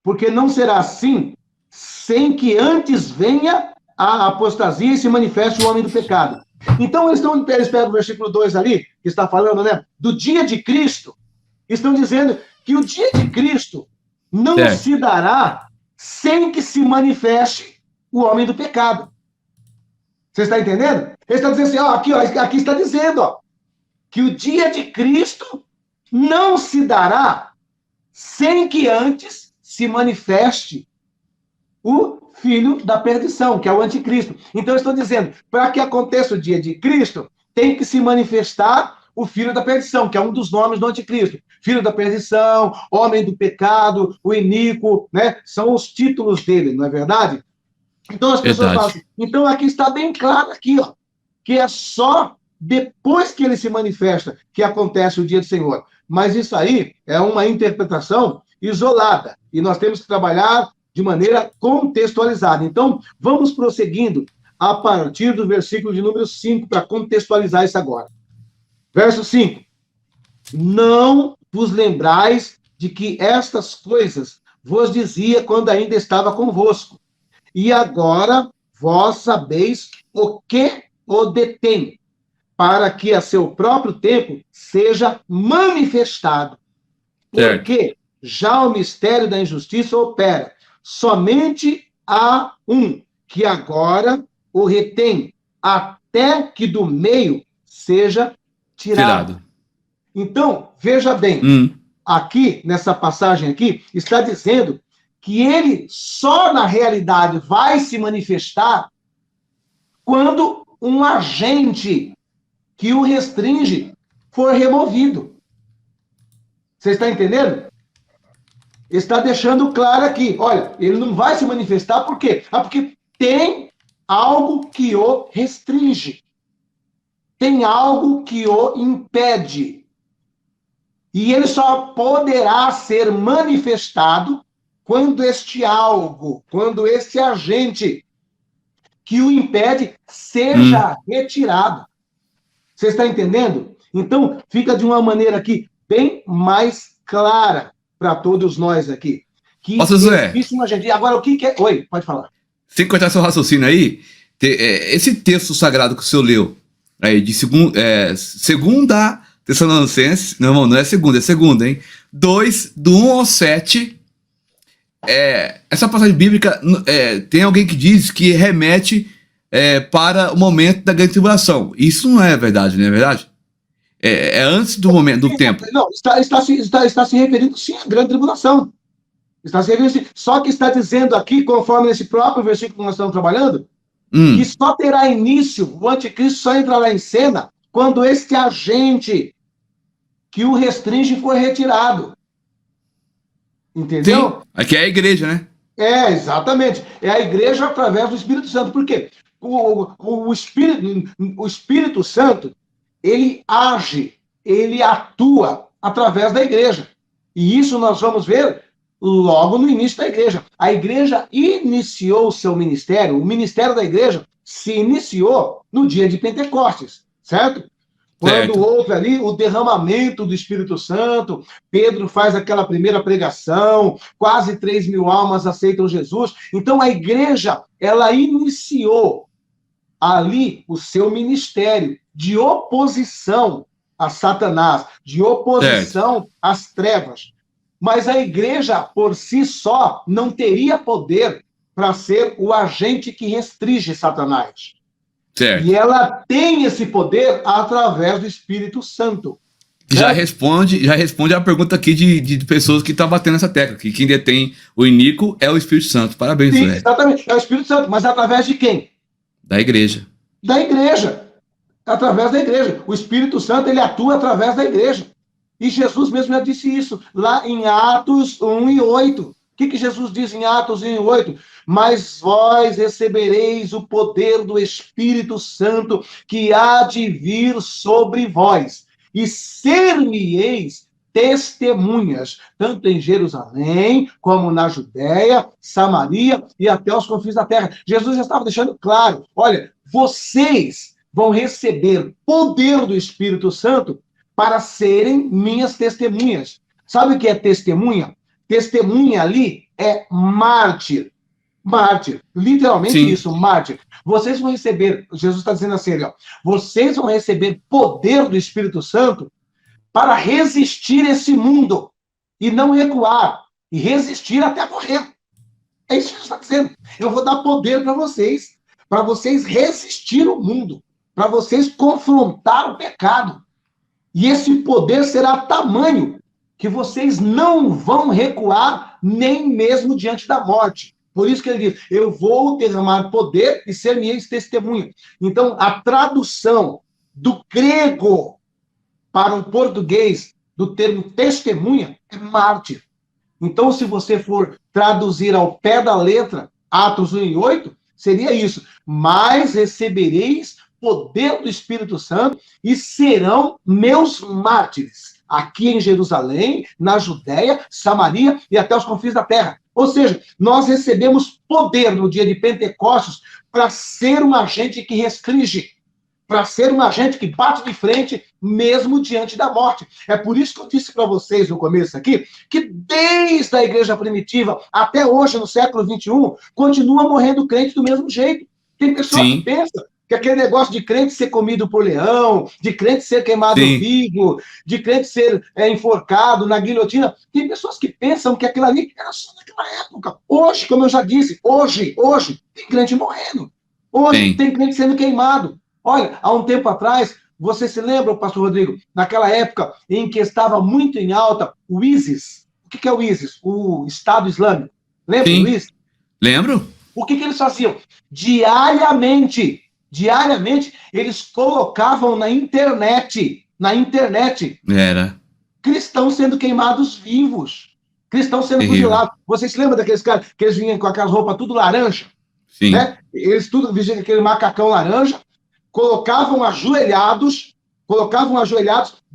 S1: porque não será assim, sem que antes venha a apostasia e se manifeste o homem do pecado. Então, eles pegam o versículo 2 ali, que está falando, né, do dia de Cristo, estão dizendo que o dia de Cristo não se dará sem que se manifeste o homem do pecado. Você está entendendo? Ele está dizendo assim, aqui está dizendo, ó, que o dia de Cristo não se dará sem que antes se manifeste o filho da perdição, que é o anticristo. Então, eu estou dizendo, para que aconteça o dia de Cristo, tem que se manifestar o filho da perdição, que é um dos nomes do anticristo. Filho da perdição, homem do pecado, o iníquo, né? São os títulos dele, não é verdade? Então, as pessoas falam assim, então aqui está bem claro aqui, ó, que é só depois que ele se manifesta que acontece o dia do Senhor. Mas isso aí é uma interpretação isolada, e nós temos que trabalhar de maneira contextualizada. Então, vamos prosseguindo a partir do versículo de número 5, para contextualizar isso agora. Verso 5. Não vos lembrais de que estas coisas vos dizia quando ainda estava convosco, e agora vós sabeis o que o detém, para que a seu próprio tempo seja manifestado. Porque já o mistério da injustiça opera. Somente há um que agora o retém, até que do meio seja tirado. Então, veja bem, aqui, nessa passagem aqui, está dizendo que ele só, na realidade, vai se manifestar quando um agente que o restringe for removido. Você está entendendo? Está deixando claro aqui, olha, ele não vai se manifestar por quê? Porque tem algo que o restringe. Tem algo que o impede. E ele só poderá ser manifestado quando este algo, quando esse agente que o impede seja retirado. Você está entendendo? Então, fica de uma maneira aqui bem mais clara para todos nós aqui. Que existe um agente. Agora, o que é... Oi, pode falar.
S2: Sem cortar seu raciocínio aí, esse texto sagrado que o senhor leu, aí, de segunda Tessalonicenses, não é segunda, hein? 2, do 1 ao 7, essa passagem bíblica, tem alguém que diz que remete para o momento da grande tribulação. Isso não é verdade, não é verdade? É antes do momento, do tempo.
S1: Não, está se referindo, sim, à grande tribulação. Está se referindo, só que está dizendo aqui, conforme nesse próprio versículo que nós estamos trabalhando, que só terá início, o anticristo só entrará em cena quando este agente que o restringe for retirado. Entendeu?
S2: Sim, aqui é a igreja, né?
S1: Exatamente. É a igreja através do Espírito Santo. Por quê? O Espírito Santo, ele age, ele atua através da igreja. E isso nós vamos ver logo no início da igreja. A igreja iniciou o seu ministério, o ministério da igreja se iniciou no dia de Pentecostes, certo? Quando
S2: Certo.
S1: houve ali o derramamento do Espírito Santo, Pedro faz aquela primeira pregação, quase 3.000 almas aceitam Jesus. Então, a igreja, ela iniciou ali o seu ministério de oposição a Satanás, de
S2: Certo.
S1: oposição às trevas. Mas a igreja, por si só, não teria poder para ser o agente que restringe Satanás.
S2: Certo.
S1: E ela tem esse poder através do Espírito Santo.
S2: Já
S1: Certo?
S2: responde a pergunta aqui de pessoas que estão batendo essa tecla, que quem detém o Inico é o Espírito Santo. Parabéns,
S1: Sim,
S2: Zé.
S1: exatamente. É o Espírito Santo, mas através de quem?
S2: Da igreja.
S1: Da igreja. Através da igreja. O Espírito Santo, ele atua através da igreja. E Jesus mesmo já disse isso lá em Atos 1:8. O que Jesus diz em Atos 1:8? Mas vós recebereis o poder do Espírito Santo que há de vir sobre vós, e ser-me-eis testemunhas, tanto em Jerusalém, como na Judéia, Samaria e até os confins da terra. Jesus já estava deixando claro, olha, vocês vão receber poder do Espírito Santo para serem minhas testemunhas. Sabe o que é testemunha? Testemunha ali é mártir. Mártir. Literalmente
S2: Sim.
S1: isso, mártir. Vocês vão receber, Jesus está dizendo assim, ó, vocês vão receber poder do Espírito Santo para resistir esse mundo e não recuar, e resistir até morrer. É isso que Jesus está dizendo. Eu vou dar poder para vocês resistir o mundo, para vocês confrontar o pecado. E esse poder será tamanho que vocês não vão recuar nem mesmo diante da morte. Por isso que ele diz, eu vou derramar poder e ser-me-eis testemunha. Então, a tradução do grego para o português do termo testemunha é mártir. Então, se você for traduzir ao pé da letra, Atos 1:8, seria isso. Mas recebereis poder do Espírito Santo e serão meus mártires, aqui em Jerusalém, na Judéia, Samaria e até os confins da terra. Ou seja, nós recebemos poder no dia de Pentecostes para ser um agente que restringe, para ser um agente que bate de frente mesmo diante da morte. É por isso que eu disse para vocês no começo aqui, que desde a igreja primitiva até hoje, no século XXI, continua morrendo crente do mesmo jeito. Tem pessoa que
S2: Sim.
S1: pensa que aquele negócio de crente ser comido por leão, de crente ser queimado vivo, de crente ser enforcado na guilhotina, tem pessoas que pensam que aquilo ali era só naquela época. Hoje, como eu já disse, hoje, tem crente morrendo. Hoje tem crente sendo queimado. Olha, há um tempo atrás, você se lembra, pastor Rodrigo, naquela época em que estava muito em alta o ISIS. O que é o ISIS? O Estado Islâmico. Lembra do ISIS?
S2: Lembro.
S1: O que eles faziam? Diariamente, eles colocavam na internet,
S2: Era.
S1: cristãos sendo queimados vivos, cristãos sendo fuzilados. Vocês se lembram daqueles caras que eles vinham com aquelas roupas tudo laranja?
S2: Sim.
S1: Né? Eles tudo vestiam com aquele macacão laranja, colocavam ajoelhados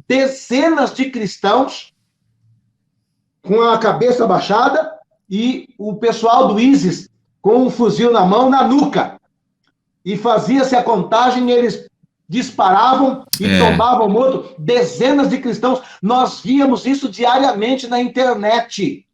S1: dezenas de cristãos com a cabeça baixada e o pessoal do ISIS com um fuzil na mão, na nuca. E fazia-se a contagem, eles disparavam e tombavam morto dezenas de cristãos. Nós víamos isso diariamente na internet.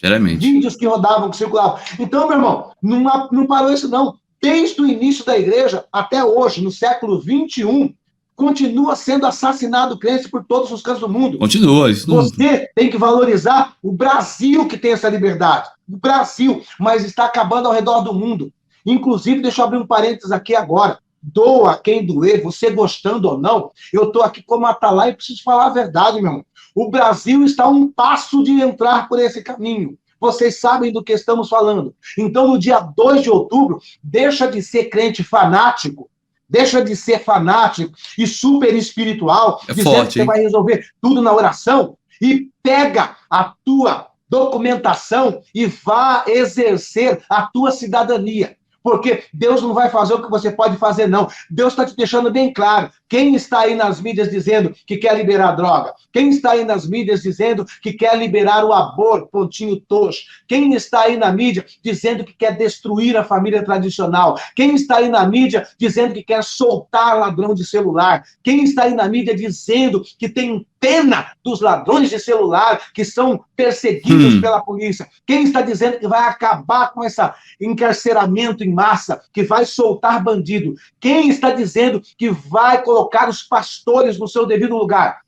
S2: Geralmente.
S1: Vídeos que rodavam, que circulavam. Então, meu irmão, não parou isso não. Desde o início da igreja até hoje, no século XXI, continua sendo assassinado crente por todos os cantos do mundo.
S2: Continua. Isso não...
S1: Você tem que valorizar o Brasil que tem essa liberdade. O Brasil, mas está acabando ao redor do mundo. Inclusive, deixa eu abrir um parênteses aqui agora. Doa quem doer, você gostando ou não, eu estou aqui como atalaia e preciso falar a verdade, meu irmão. O Brasil está a um passo de entrar por esse caminho. Vocês sabem do que estamos falando. Então, no dia 2 de outubro, deixa de ser crente fanático, deixa de ser fanático e super espiritual, dizendo
S2: forte,
S1: que você vai resolver tudo na oração, e pega a tua documentação e vá exercer a tua cidadania. porque Deus não vai fazer o que você pode fazer, não. Deus está te deixando bem claro. Quem está aí nas mídias dizendo que quer liberar droga? Quem está aí nas mídias dizendo que quer liberar o aborto, pontinho tocho? Quem está aí na mídia dizendo que quer destruir a família tradicional? Quem está aí na mídia dizendo que quer soltar ladrão de celular? Quem está aí na mídia dizendo que tem pena dos ladrões de celular que são perseguidos pela polícia? Quem está dizendo que vai acabar com esse encarceramento em massa, que vai soltar bandido? Quem está dizendo que vai colocar os pastores no seu devido lugar?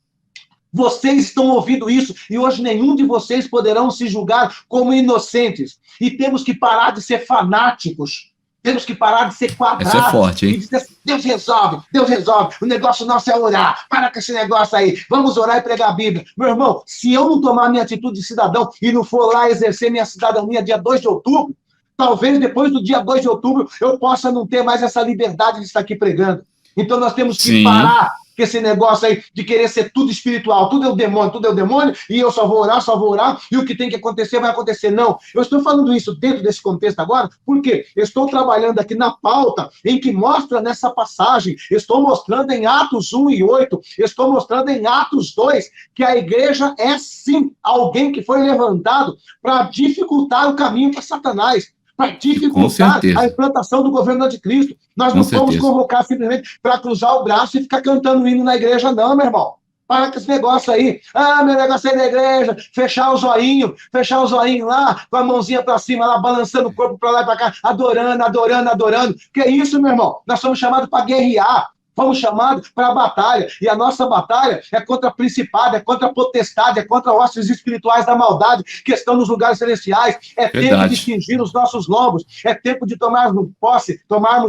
S1: Vocês estão ouvindo isso e hoje nenhum de vocês poderão se julgar como inocentes. E temos que parar de ser fanáticos. Temos que parar de ser quadrados.
S2: Essa é forte, hein?
S1: E dizer, Deus resolve. O negócio nosso é orar. Para com esse negócio aí. Vamos orar e pregar a Bíblia. Meu irmão, se eu não tomar minha atitude de cidadão e não for lá exercer minha cidadania dia 2 de outubro, talvez depois do dia 2 de outubro eu possa não ter mais essa liberdade de estar aqui pregando. Então nós temos que parar com esse negócio aí de querer ser tudo espiritual, tudo é o demônio, e eu só vou orar, e o que tem que acontecer vai acontecer. Não, eu estou falando isso dentro desse contexto agora, porque eu estou trabalhando aqui na pauta em que mostra nessa passagem, estou mostrando em Atos 1 e 8, estou mostrando em Atos 2, que a igreja é sim alguém que foi levantado para dificultar o caminho para Satanás, para dificultar a implantação do governo anticristo. Nós não vamos convocar simplesmente para cruzar o braço e ficar cantando hino na igreja, não, meu irmão. Para com esse negócio aí. Meu negócio aí na igreja, fechar o zoinho lá, com a mãozinha para cima, lá, balançando o corpo para lá e para cá, adorando. Que isso, meu irmão? Nós somos chamados para guerrear. Fomos chamados para a batalha, e a nossa batalha é contra principado, é contra potestade, é contra hostes espirituais da maldade que estão nos lugares celestiais. É tempo de cingir os nossos lombos, é tempo de tomarmos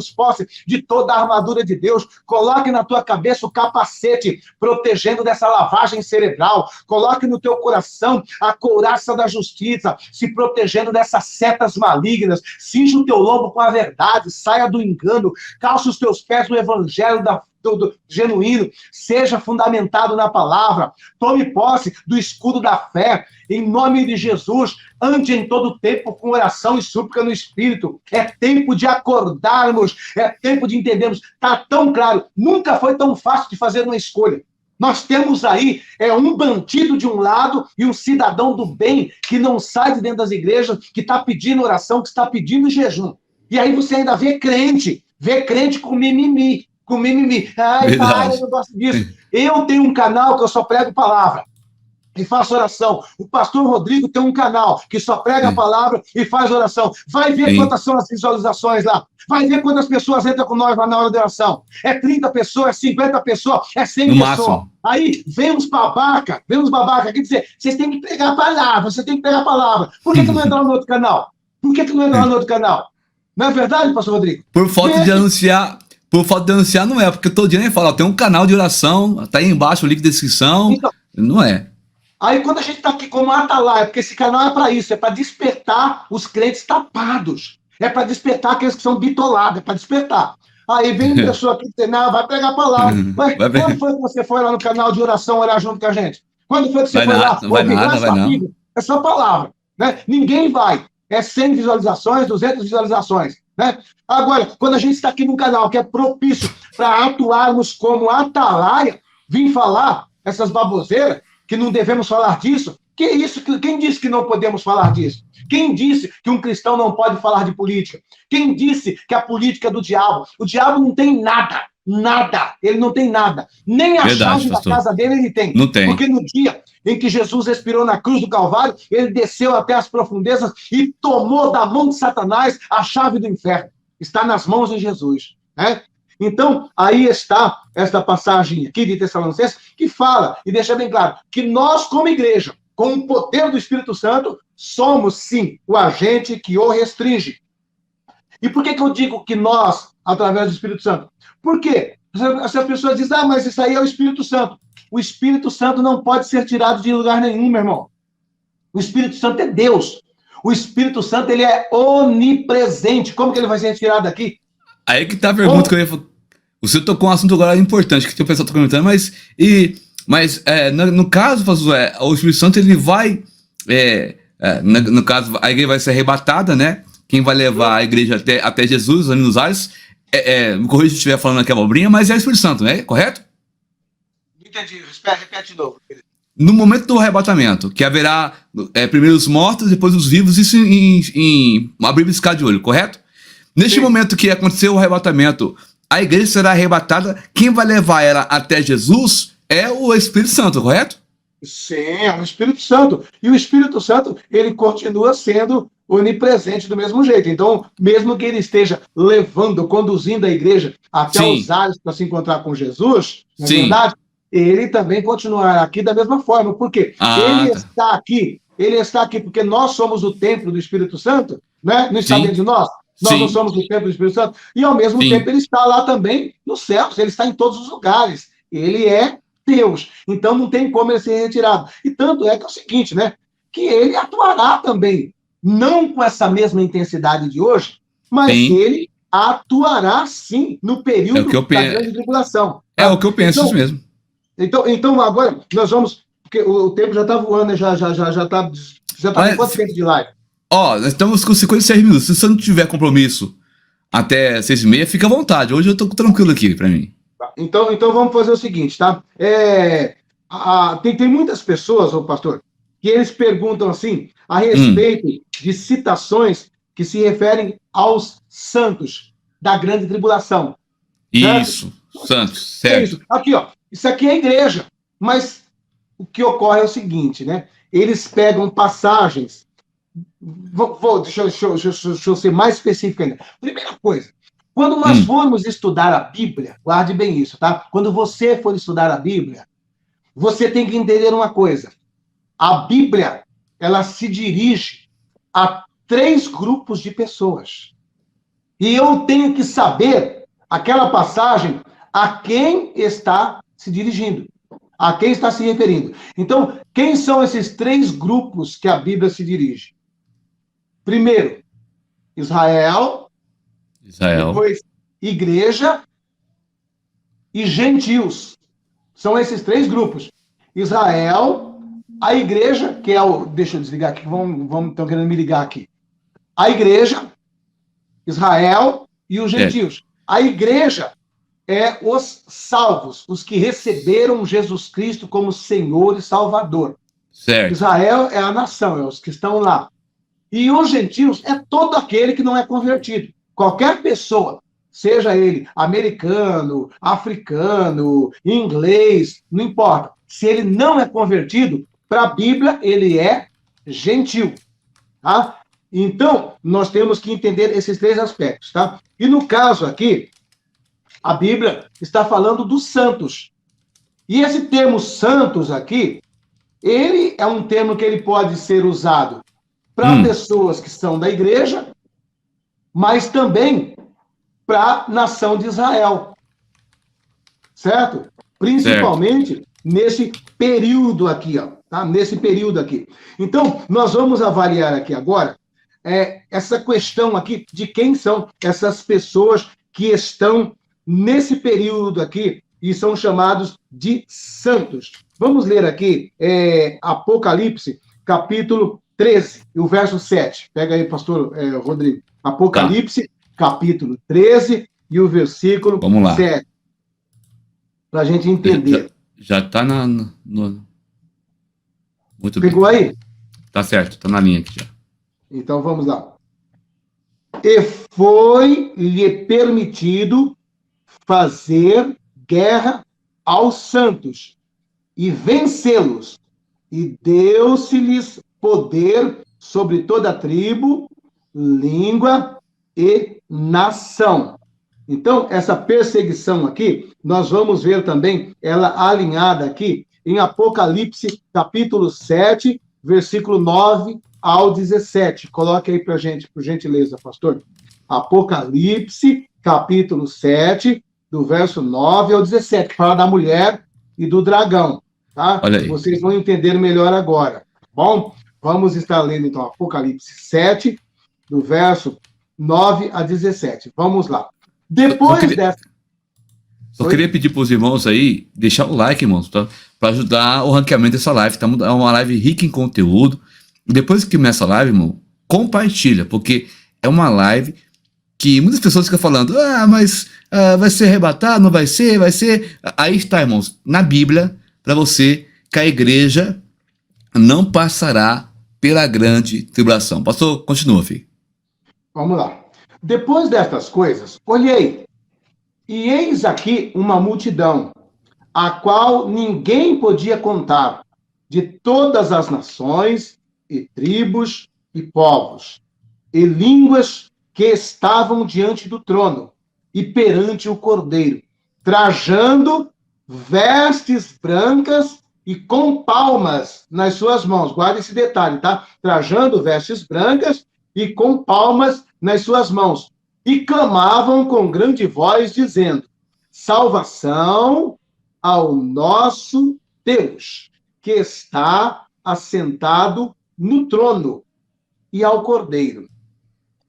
S1: posse de toda a armadura de Deus. Coloque na tua cabeça o capacete, protegendo dessa lavagem cerebral. Coloque no teu coração a couraça da justiça, se protegendo dessas setas malignas. Cinja o teu lombo com a verdade, saia do engano, calça os teus pés no evangelho do genuíno, seja fundamentado na palavra, tome posse do escudo da fé, em nome de Jesus, ande em todo tempo com oração e súplica no Espírito. É tempo de acordarmos, é tempo de entendermos, está tão claro, nunca foi tão fácil de fazer uma escolha. Nós temos aí um bandido de um lado e um cidadão do bem que não sai de dentro das igrejas, que está pedindo oração, que está pedindo jejum. E aí você ainda vê crente com mimimi. Ai, pai, eu não gosto disso. Eu tenho um canal que eu só prego palavra e faço oração. O pastor Rodrigo tem um canal que só prega a palavra e faz oração. Vai ver quantas são as visualizações lá. Vai ver quantas pessoas entram com nós lá na hora da oração. É 30 pessoas, é 50 pessoas, é 100 pessoas. Máximo. Aí vem uns babaca aqui dizer, vocês têm que pregar a palavra, Por que não entra no outro canal? Não é verdade, pastor Rodrigo?
S2: Por falta de anunciar não é, porque todo dia nem fala, tem um canal de oração, tá aí embaixo o link de descrição, então, não é.
S1: Aí quando a gente tá aqui como atalaia, porque esse canal é para isso, é para despertar os crentes tapados, é para despertar aqueles que são bitolados, é para despertar. Aí vem uma pessoa aqui dizer, não, vai pregar a palavra. Mas quando foi que você foi lá no canal de oração orar junto com a gente? Quando foi que você foi lá?
S2: Não vai nada.
S1: É só palavra, né? Ninguém vai. É 100 visualizações, 200 visualizações, né? Agora, quando a gente está aqui num canal que é propício para atuarmos como atalaia, vim falar essas baboseiras, que não devemos falar disso, que isso? Quem disse que não podemos falar disso? Quem disse que um cristão não pode falar de política? Quem disse que a política é do diabo? O diabo não tem nada. Ele não tem nada. Nem a chave da casa dele ele tem.
S2: Não tem.
S1: Porque no dia em que Jesus expirou na cruz do Calvário, ele desceu até as profundezas e tomou da mão de Satanás a chave do inferno. Está nas mãos de Jesus, né? Então, aí está esta passagem aqui de Tessalonicenses que fala e deixa bem claro que nós, como igreja, com o poder do Espírito Santo, somos, sim, o agente que o restringe. E por que eu digo que nós, através do Espírito Santo? Por quê? As pessoas dizem, mas isso aí é o Espírito Santo. O Espírito Santo não pode ser tirado de lugar nenhum, meu irmão. O Espírito Santo é Deus. O Espírito Santo, ele é onipresente. Como que ele vai ser tirado daqui?
S2: Aí que tá a pergunta que eu ia falar. O senhor tocou um assunto agora importante, que o pessoal tá comentando, mas no caso, o Espírito Santo, ele vai, no caso, a igreja vai ser arrebatada, né? quem vai levar a igreja até Jesus, ali nos ares, me corrija se estiver falando aqui abobrinha, mas é o Espírito Santo, né? Correto?
S1: Entendi. Repete de novo.
S2: No momento do arrebatamento, que haverá primeiro os mortos, depois os vivos, isso em abrir e piscar de olho, correto? Neste momento que aconteceu o arrebatamento, a igreja será arrebatada, quem vai levar ela até Jesus é o Espírito Santo, correto?
S1: Sim, é o Espírito Santo. E o Espírito Santo, ele continua sendo onipresente do mesmo jeito. Então, mesmo que ele esteja conduzindo a igreja até os ares para se encontrar com Jesus, na verdade, ele também continuará aqui da mesma forma. Por quê? Ele está aqui porque nós somos o templo do Espírito Santo, né? Não está dentro de nós? Nós não somos o templo do Espírito Santo. E, ao mesmo tempo, ele está lá também nos céus. Ele está em todos os lugares. Ele é Deus. Então, não tem como ele ser retirado. E tanto é que é o seguinte, né? Que ele atuará também, não com essa mesma intensidade de hoje, mas ele atuará, sim, no período da grande tribulação.
S2: Tá? É o que eu penso, isso mesmo.
S1: Então, agora, nós vamos... Porque o tempo já está voando, né? Já está com quanto tempo de live?
S2: Nós estamos com 56 minutos. Se você não tiver compromisso até 6h30, fica à vontade. Hoje eu estou tranquilo aqui para mim.
S1: Então vamos fazer o seguinte, tá? Tem muitas pessoas, pastor, que eles perguntam assim, a respeito de citações que se referem aos santos da grande tribulação.
S2: Isso, santos, certo.
S1: Isso. Aqui, isso aqui é a igreja, mas o que ocorre é o seguinte, né? Eles pegam passagens. Deixa eu ser mais específico ainda. Primeira coisa, quando nós formos estudar a Bíblia, guarde bem isso, tá? Quando você for estudar a Bíblia, você tem que entender uma coisa. A Bíblia, ela se dirige a 3 grupos de pessoas. E eu tenho que saber, aquela passagem, a quem está se dirigindo, a quem está se referindo. Então, quem são esses 3 grupos que a Bíblia se dirige? Primeiro, Israel. Depois, igreja e gentios. São esses 3 grupos. Israel, a igreja, que é o... Deixa eu desligar aqui, estão querendo me ligar aqui. A igreja, Israel e os gentios. A igreja é os salvos, os que receberam Jesus Cristo como Senhor e Salvador.
S2: Certo.
S1: Israel é a nação, é os que estão lá. E os gentios é todo aquele que não é convertido. Qualquer pessoa, seja ele americano, africano, inglês, não importa. Se ele não é convertido, para a Bíblia, ele é gentil. Tá? Então, nós temos que entender esses 3 aspectos. Tá? E no caso aqui, a Bíblia está falando dos santos. E esse termo santos aqui, ele é um termo que ele pode ser usado para pessoas que são da igreja, mas também para a nação de Israel. Certo? Principalmente nesse período aqui, tá? Nesse período aqui. Então, nós vamos avaliar aqui agora essa questão aqui de quem são essas pessoas que estão nesse período aqui e são chamados de santos. Vamos ler aqui Apocalipse, capítulo 13, e o verso 7. Pega aí, pastor Rodrigo. Apocalipse, capítulo 13, e o versículo 7. Para a gente entender.
S2: Já está no... Muito
S1: Pegou
S2: bem.
S1: aí?
S2: Tá certo, está na linha aqui já.
S1: Então, vamos lá. E foi-lhe permitido fazer guerra aos santos e vencê-los, e deu-se-lhes poder sobre toda tribo, língua e nação. Então, essa perseguição aqui, nós vamos ver também ela alinhada aqui em Apocalipse, capítulo 7, versículo 9 ao 17. Coloque aí para gente, por gentileza, pastor. Apocalipse, capítulo 7, do verso 9 ao 17, que fala da mulher e do dragão. Tá?
S2: Olha aí.
S1: Vocês vão entender melhor agora. Bom, vamos estar lendo, então, Apocalipse 7, do verso 9 a 17. Vamos lá. Depois dessa...
S2: Só queria pedir para os irmãos aí, deixar o like, irmãos, tá? Para ajudar o ranqueamento dessa live. Tá? É uma live rica em conteúdo. Depois que começa a live, irmão, compartilha, porque é uma live que muitas pessoas ficam falando, mas vai ser arrebatado, não vai ser, vai ser. Aí está, irmãos, na Bíblia, para você, que a igreja não passará pela grande tribulação. Pastor, continua, filho.
S1: Vamos lá. Depois destas coisas, olhei, e eis aqui uma multidão, a qual ninguém podia contar, de todas as nações, e tribos, e povos, e línguas que estavam diante do trono, e perante o Cordeiro, trajando vestes brancas e com palmas nas suas mãos. Guarde esse detalhe, tá? Trajando vestes brancas e com palmas nas suas mãos. E clamavam com grande voz, dizendo: salvação ao nosso Deus, que está assentado no trono, e ao Cordeiro.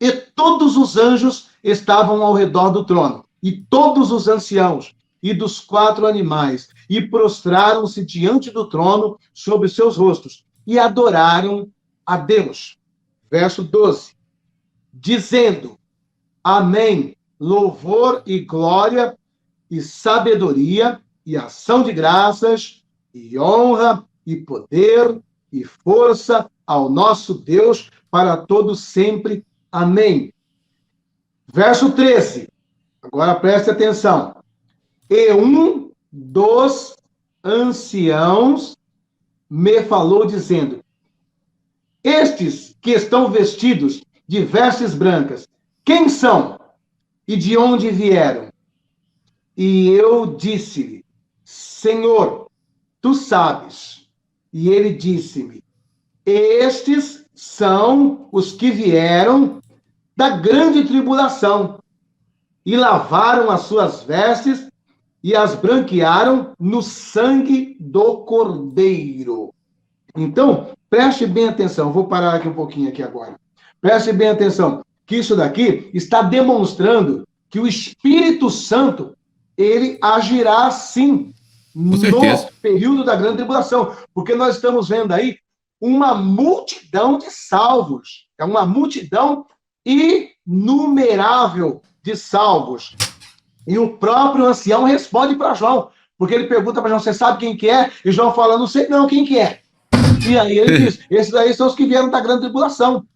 S1: E todos os anjos estavam ao redor do trono, e todos os anciãos, e dos 4 animais, e prostraram-se diante do trono sobre seus rostos, e adoraram a Deus. Verso 12. Dizendo: Amém, louvor e glória, e sabedoria, e ação de graças, e honra, e poder, e força ao nosso Deus, para todos sempre. Amém. Verso 13. Agora preste atenção. E um dos anciãos me falou, dizendo: estes que estão vestidos de vestes brancas, quem são e de onde vieram? E eu disse-lhe: Senhor, tu sabes. E ele disse-me: estes são os que vieram da grande tribulação e lavaram as suas vestes e as branquearam no sangue do Cordeiro. Então, preste bem atenção. Vou parar aqui um pouquinho aqui agora. Preste bem atenção, que isso daqui está demonstrando que o Espírito Santo, ele agirá sim no período da grande tribulação, porque nós estamos vendo aí uma multidão de salvos, é uma multidão inumerável de salvos. E o próprio ancião responde para João, porque ele pergunta para João: você sabe quem que é? E João fala: não sei não, quem que é? E aí ele diz: esses aí são os que vieram da grande tribulação.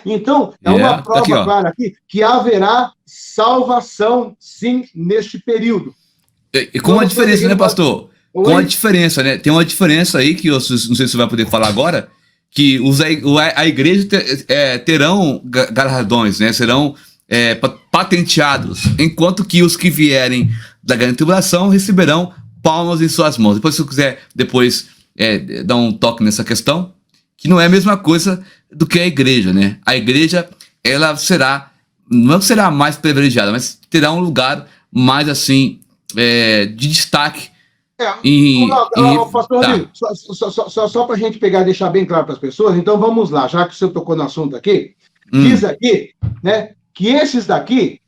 S1: Então, é uma prova aqui, clara aqui que haverá salvação, sim, neste período.
S2: E com a diferença, né, pastor? Oi? Com a diferença, né? Tem uma diferença aí que eu não sei se você vai poder falar agora, que a igreja terão galardões, né? Serão patenteados, enquanto que os que vierem da grande tribulação receberão palmas em suas mãos. Depois, se você quiser dar um toque nessa questão, que não é a mesma coisa do que a igreja, né? A igreja, ela não será mais privilegiada, mas terá um lugar mais assim, de destaque.
S1: Pastor Rodrigo, só para a gente pegar e deixar bem claro para as pessoas, então vamos lá, já que o senhor tocou no assunto aqui, diz aqui, né, que esses daqui,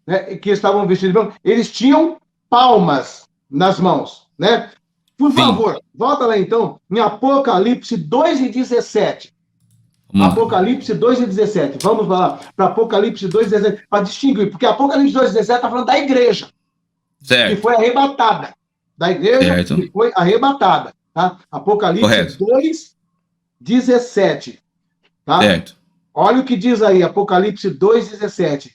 S1: né, que estavam vestidos de branco, eles tinham palmas nas mãos, né? Por favor, volta lá então, em Apocalipse 2:17. Apocalipse 2:17. Vamos lá para Apocalipse 2:17, para distinguir, porque Apocalipse 2:17 está falando da igreja,
S2: certo,
S1: que foi arrebatada. Da igreja, certo, que foi arrebatada. Tá? Apocalipse 2:17. Tá?
S2: Certo.
S1: Olha o que diz aí, Apocalipse 2:17.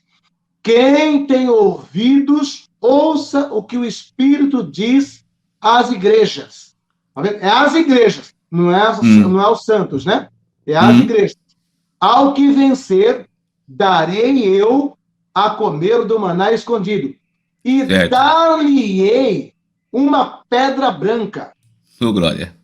S1: Quem tem ouvidos, ouça o que o Espírito diz às igrejas. Tá vendo? É as igrejas, não é os santos, né? É as igrejas. Ao que vencer, darei eu a comer do maná escondido. E dar-lhe-ei uma pedra branca.
S2: Oh, glória.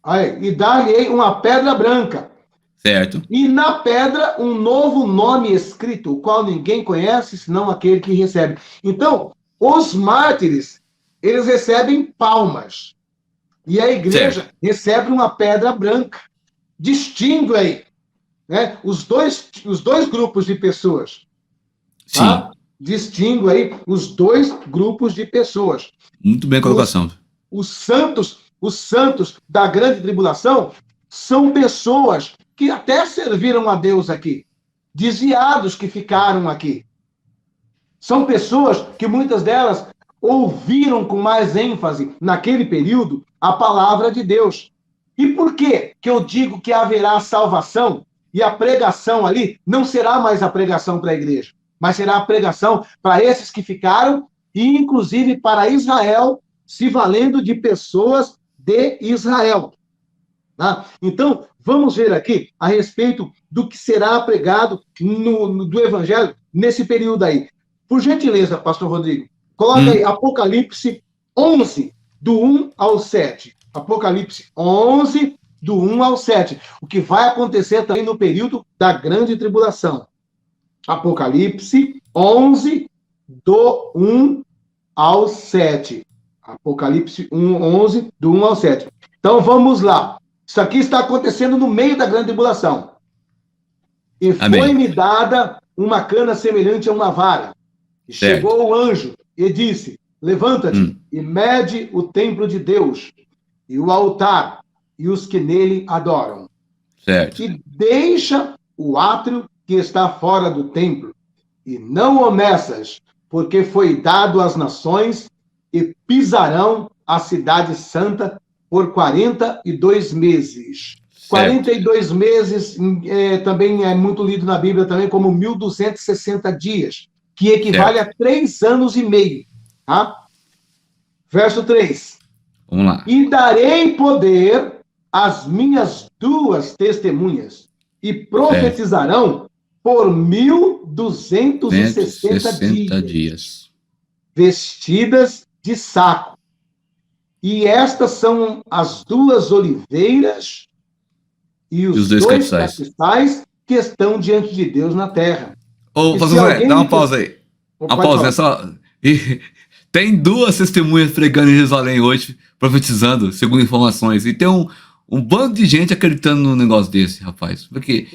S1: Aí, e dar-lhe-ei uma pedra branca.
S2: Certo.
S1: E na pedra um novo nome escrito, o qual ninguém conhece, senão aquele que recebe. Então, os mártires, eles recebem palmas. E a igreja recebe uma pedra branca. Distingue aí, né, os dois grupos de pessoas. Tá? Distingue aí os dois grupos de pessoas.
S2: Muito bem a colocação.
S1: Os santos da grande tribulação são pessoas que até serviram a Deus aqui, desviados que ficaram aqui. São pessoas que muitas delas ouviram com mais ênfase, naquele período, a palavra de Deus. E por que eu digo que haverá salvação e a pregação ali não será mais a pregação para a igreja, mas será a pregação para esses que ficaram e, inclusive, para Israel, se valendo de pessoas de Israel. Tá? Então, vamos ver aqui a respeito do que será pregado do Evangelho nesse período aí. Por gentileza, pastor Rodrigo, coloca aí Apocalipse 11, do 1 ao 7. Apocalipse 11, do 1 ao 7. O que vai acontecer também no período da grande tribulação. Apocalipse 11, do 1 ao 7. Apocalipse 11, do 1 ao 7. Então, vamos lá. Isso aqui está acontecendo no meio da grande tribulação. E foi-me dada uma cana semelhante a uma vara. E chegou o anjo e disse, levanta-te e mede o templo de Deus, e o altar, e os que nele adoram.
S2: Certo.
S1: E deixa o átrio que está fora do templo, e não o meças, porque foi dado às nações, e pisarão a cidade santa por 42 meses. Certo. 42 meses também é muito lido na Bíblia também como 1.260 dias, que equivale a 3 anos e meio. Tá? Verso 3.
S2: Vamos lá.
S1: E darei poder às minhas 2 testemunhas, e profetizarão por 1.260 dias, vestidas de saco. E estas são as 2 oliveiras e os 2 castiçais que estão diante de Deus na terra.
S2: Ô, pastor, dá uma pausa aí. Uma pausa, só. Tem 2 testemunhas pregando em Jerusalém hoje, profetizando, segundo informações. E tem um bando de gente acreditando num negócio desse, rapaz. Porque,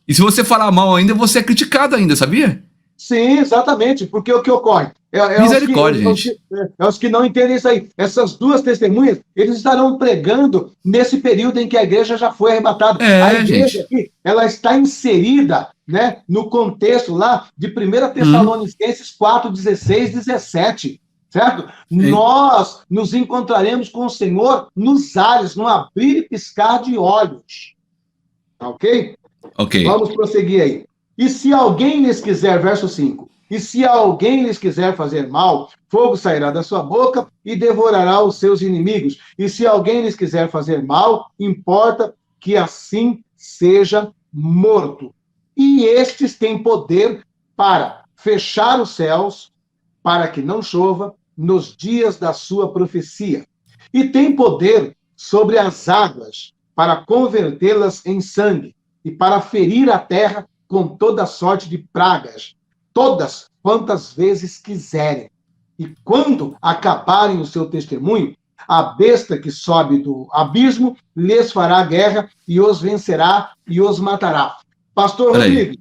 S2: e se você falar mal ainda, você é criticado ainda, sabia?
S1: Sim, exatamente. Porque o que ocorre?
S2: Misericórdia, gente.
S1: Os que não entendem isso aí. Essas 2 testemunhas, eles estarão pregando nesse período em que a igreja já foi arrebatada. A igreja aqui, ela está inserida, né, no contexto lá de 1 Tessalonicenses 4, 16, 17. Certo? Sim. Nós nos encontraremos com o Senhor nos ares, no abrir e piscar de olhos. Ok?
S2: Ok.
S1: Vamos prosseguir aí. E se alguém lhes quiser, verso 5, e se alguém lhes quiser fazer mal, fogo sairá da sua boca e devorará os seus inimigos. E se alguém lhes quiser fazer mal, importa que assim seja morto. E estes têm poder para fechar os céus, para que não chova, nos dias da sua profecia. E tem poder sobre as águas, para convertê-las em sangue, e para ferir a terra com toda sorte de pragas, todas quantas vezes quiserem. E quando acabarem o seu testemunho, a besta que sobe do abismo lhes fará guerra e os vencerá e os matará. Pastor Rodrigo,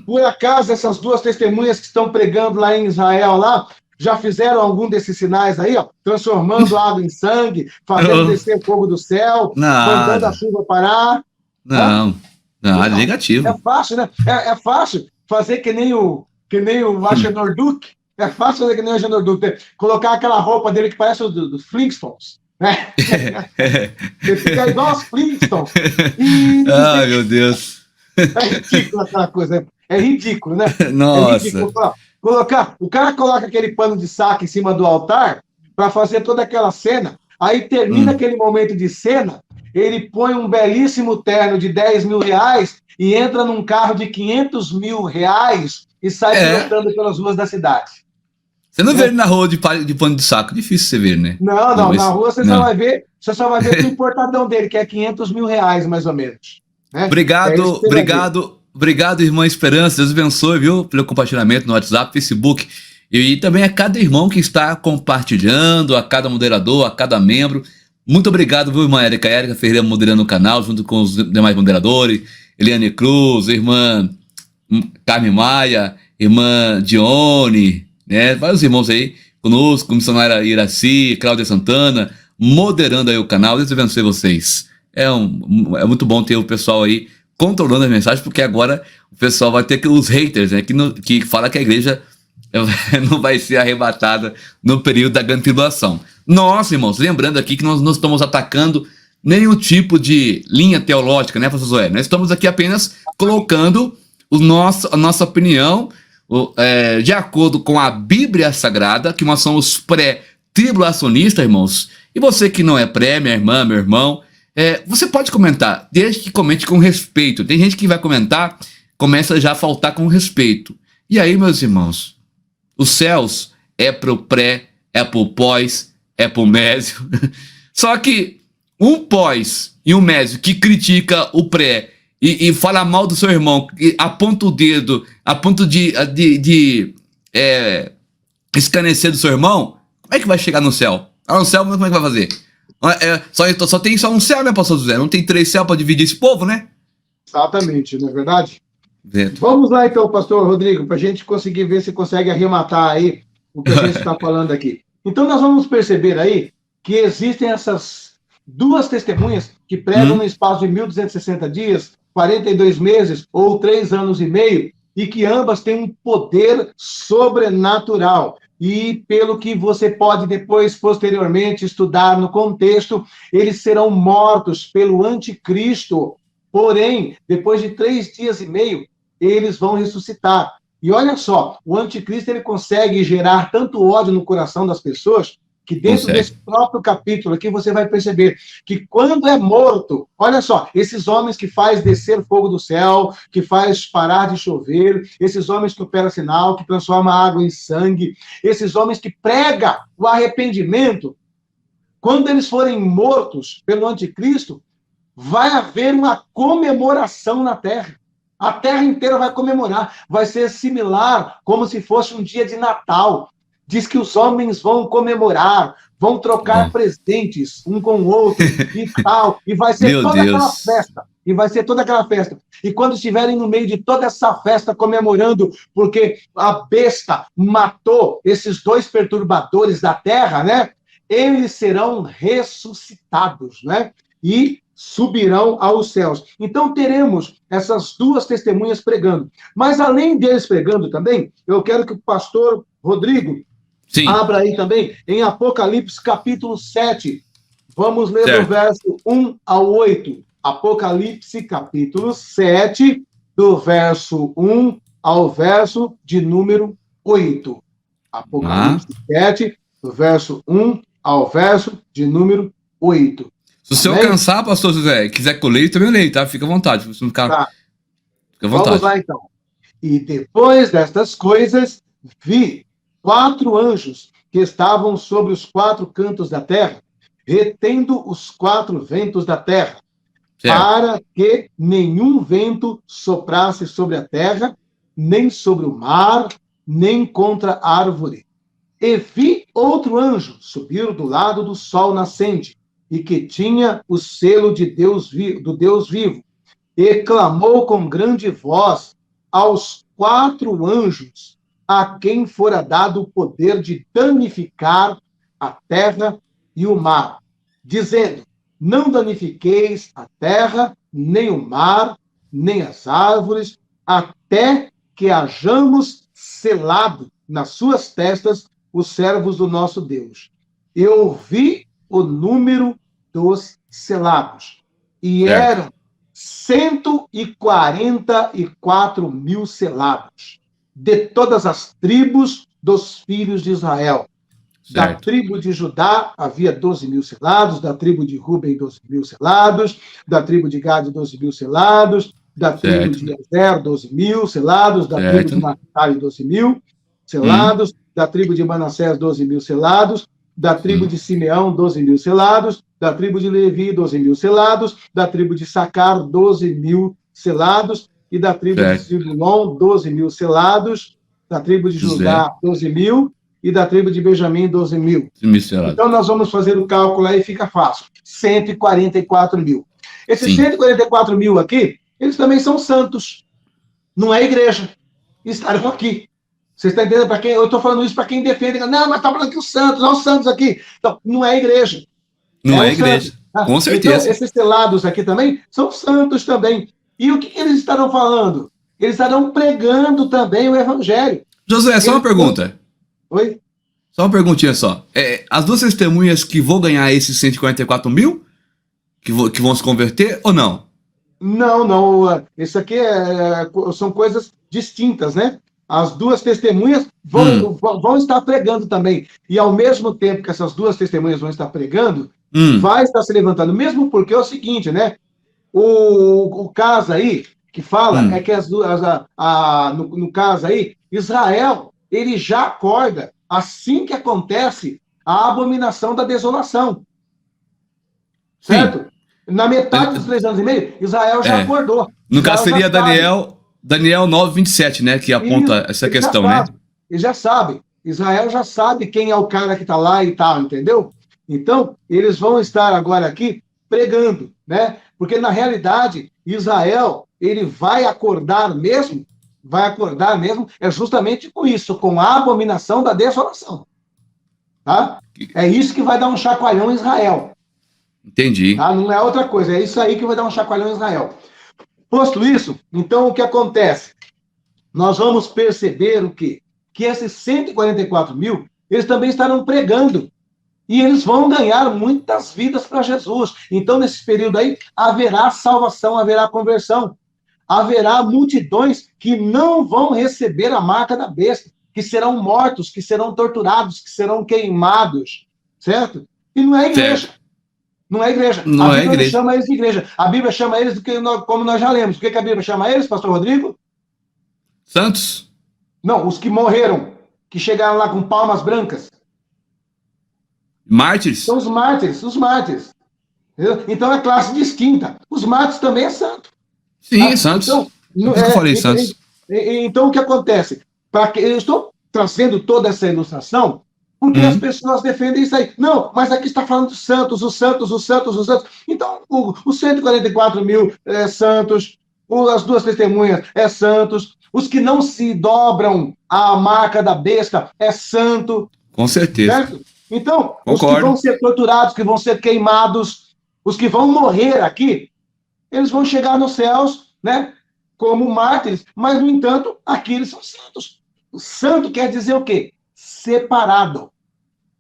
S1: por acaso essas 2 testemunhas que estão pregando lá em Israel, lá, já fizeram algum desses sinais aí, ó, transformando água em sangue, fazendo descer fogo do céu, mandando a chuva parar?
S2: Não, é negativo.
S1: É fácil, né? É fácil fazer que nem o Agenor Duque. É fácil fazer que nem o Agenor Duque. Colocar aquela roupa dele que parece do Flintstones. Né? Ele fica igual aos Flintstones.
S2: Ai, meu Deus.
S1: É ridículo aquela coisa. É ridículo, né?
S2: Nossa.
S1: É ridículo. O cara coloca aquele pano de saco em cima do altar para fazer toda aquela cena. Aí termina aquele momento de cena, ele põe um belíssimo terno de 10 mil reais e entra num carro de 500 mil reais e sai pilotando pelas ruas da cidade.
S2: Você não vê ele na rua de pano de saco, difícil você ver, né?
S1: Não, na rua você só vai ver o importadão dele, que é 500 mil reais, mais ou menos. Né?
S2: Obrigado, irmã Esperança, Deus abençoe, viu, pelo compartilhamento no WhatsApp, Facebook, e também a cada irmão que está compartilhando, a cada moderador, a cada membro. Muito obrigado, viu, irmã Érica Ferreira moderando o canal, junto com os demais moderadores, Eliane Cruz, irmã Carmen Maia, irmã Dione, né, vários irmãos aí conosco, missionária Iraci, Cláudia Santana, moderando aí o canal. Deus abençoe vocês. É muito bom ter o pessoal aí controlando as mensagens, porque agora o pessoal vai ter os haters, né? Que fala que a igreja não vai ser arrebatada no período da grande tribulação. Nós, irmãos, lembrando aqui que nós não estamos atacando nenhum tipo de linha teológica, né, pastor Zoé? Nós estamos aqui apenas colocando a nossa opinião de acordo com a Bíblia Sagrada, que nós somos pré-tribulacionistas, irmãos. E você que não é pré, minha irmã, meu irmão, você pode comentar, desde que comente com respeito. Tem gente que vai comentar, começa já a faltar com respeito. E aí, meus irmãos, os céus é pro pré, é pro pós, é pro mésio. Só que um pós e um mésio que critica o pré e fala mal do seu irmão, aponta o dedo, a ponto de escarnecer do seu irmão, como é que vai chegar no céu? Lá no céu, como é que vai fazer? Só tem um céu, né, pastor José? Não tem 3 céus para dividir esse povo, né?
S1: Exatamente, não é verdade?
S2: Dentro.
S1: Vamos lá, então, pastor Rodrigo, para a gente conseguir ver se consegue arrematar aí o que a gente está falando aqui. Então, nós vamos perceber aí que existem essas 2 testemunhas que pregam no espaço de 1.260 dias, 42 meses ou 3 anos e meio, e que ambas têm um poder sobrenatural. E pelo que você pode depois, posteriormente, estudar no contexto, eles serão mortos pelo anticristo. Porém, depois de 3 dias e meio, eles vão ressuscitar. E olha só, o anticristo ele consegue gerar tanto ódio no coração das pessoas, que dentro desse próprio capítulo aqui você vai perceber que quando é morto, olha só, esses homens que faz descer fogo do céu, que faz parar de chover, esses homens que operam sinal, que transforma água em sangue, esses homens que pregam o arrependimento, quando eles forem mortos pelo anticristo, vai haver uma comemoração na terra. A terra inteira vai comemorar, vai ser similar, como se fosse um dia de Natal. Diz que os homens vão comemorar, vão trocar presentes um com o outro e tal, e vai ser aquela festa. E vai ser toda aquela festa. E quando estiverem no meio de toda essa festa comemorando, porque a besta matou esses 2 perturbadores da terra, né? Eles serão ressuscitados, né? E subirão aos céus. Então teremos essas 2 testemunhas pregando. Mas além deles pregando também, eu quero que o pastor Rodrigo abra aí também em Apocalipse capítulo 7. Vamos ler do verso 1 ao 8. Apocalipse capítulo 7, do verso 1 ao verso de número 8. Apocalipse 7, do verso 1 ao verso de número 8.
S2: Se o senhor cansar, pastor José, quiser que eu leio, também eu leio, tá? Fica à vontade. Fica à vontade.
S1: Vamos lá, então. E depois destas coisas, vi 4 anjos que estavam sobre os 4 cantos da terra, retendo os 4 ventos da terra, para que nenhum vento soprasse sobre a terra, nem sobre o mar, nem contra a árvore. E vi outro anjo subir do lado do sol nascente, e que tinha o selo de do Deus vivo, e clamou com grande voz aos 4 anjos, a quem fora dado o poder de danificar a terra e o mar, dizendo: não danifiqueis a terra, nem o mar, nem as árvores, até que hajamos selado nas suas testas os servos do nosso Deus. Eu vi o número dos selados, e eram 144 mil selados, de todas as tribos dos filhos de Israel. Da tribo de Judá havia 12 mil selados, da tribo de Ruben 12 mil selados, da tribo de Gade 12 mil selados, da tribo de Azer 12 mil selados, da tribo de Naphtali 12 mil selados, da tribo de Manassés 12 mil selados, da tribo de Simeão 12 mil selados, da tribo de Levi 12 mil selados, da tribo de Sacar 12 mil selados, e da tribo de Zebulon 12 mil selados, da tribo de Judá 12 mil, e da tribo de Benjamim 12 mil. Então nós vamos fazer o cálculo aí, fica fácil. 144 mil. Esses 144 mil aqui, eles também são santos. Não é igreja. Estarão aqui. Vocês estão entendendo para quem? Eu estou falando isso para quem defende. Não, mas está falando que os santos, olha os santos aqui. Então, não é igreja.
S2: Não é igreja. Com certeza.
S1: Então, esses selados aqui também são santos também. E o que eles estarão falando? Eles estarão pregando também o evangelho.
S2: Josué, só uma pergunta.
S1: Oi?
S2: Só uma perguntinha só. As duas testemunhas que vão ganhar esses 144 mil, que vão se converter, ou não?
S1: Não. Isso aqui são coisas distintas, né? As duas testemunhas vão estar pregando também. E ao mesmo tempo que essas duas testemunhas vão estar pregando, vai estar se levantando. Mesmo porque é o seguinte, né? O caso aí que fala é que no caso aí, Israel, ele já acorda assim que acontece a abominação da desolação. Certo? Sim. Na metade dos 3 anos e meio, Israel já acordou.
S2: No caso seria Daniel 9:27, né? Que aponta essa questão, né?
S1: Ele já sabe. Israel já sabe quem é o cara que está lá e tal, entendeu? Então, eles vão estar agora aqui pregando, né? Porque, na realidade, Israel, ele vai acordar mesmo, é justamente com isso, com a abominação da desolação. Tá? É isso que vai dar um chacoalhão em Israel.
S2: Entendi.
S1: Tá? Não é outra coisa, é isso aí que vai dar um chacoalhão em Israel. Posto isso, então o que acontece? Nós vamos perceber o quê? Que esses 144 mil, eles também estarão pregando. E eles vão ganhar muitas vidas para Jesus. Então, nesse período aí, haverá salvação, haverá conversão. Haverá multidões que não vão receber a marca da besta, que serão mortos, que serão torturados, que serão queimados. Certo? E não é igreja. Certo. Não é igreja.
S2: Não
S1: a Bíblia
S2: é igreja.
S1: Não chama eles de igreja. A Bíblia chama eles como nós já lemos. O que a Bíblia chama eles, pastor Rodrigo?
S2: Santos?
S1: Não, os que morreram, que chegaram lá com palmas brancas.
S2: Mártires?
S1: São os mártires. Entendeu? Então é classe distinta. Os mártires também é santo.
S2: Sim, tá? Santos. Então,
S1: eu falei santos. Então, o que acontece? Eu estou trazendo toda essa ilustração porque as pessoas defendem isso aí. Não, mas aqui está falando dos santos, os santos. Então, os 144 mil santos, as duas testemunhas santos, os que não se dobram à marca da besta santo.
S2: Com certeza.
S1: Certo? Então,
S2: concordo.
S1: Os que vão ser torturados, que vão ser queimados, os que vão morrer aqui, eles vão chegar nos céus, né, como mártires, mas, no entanto, aqui eles são santos. O santo quer dizer o quê? Separado.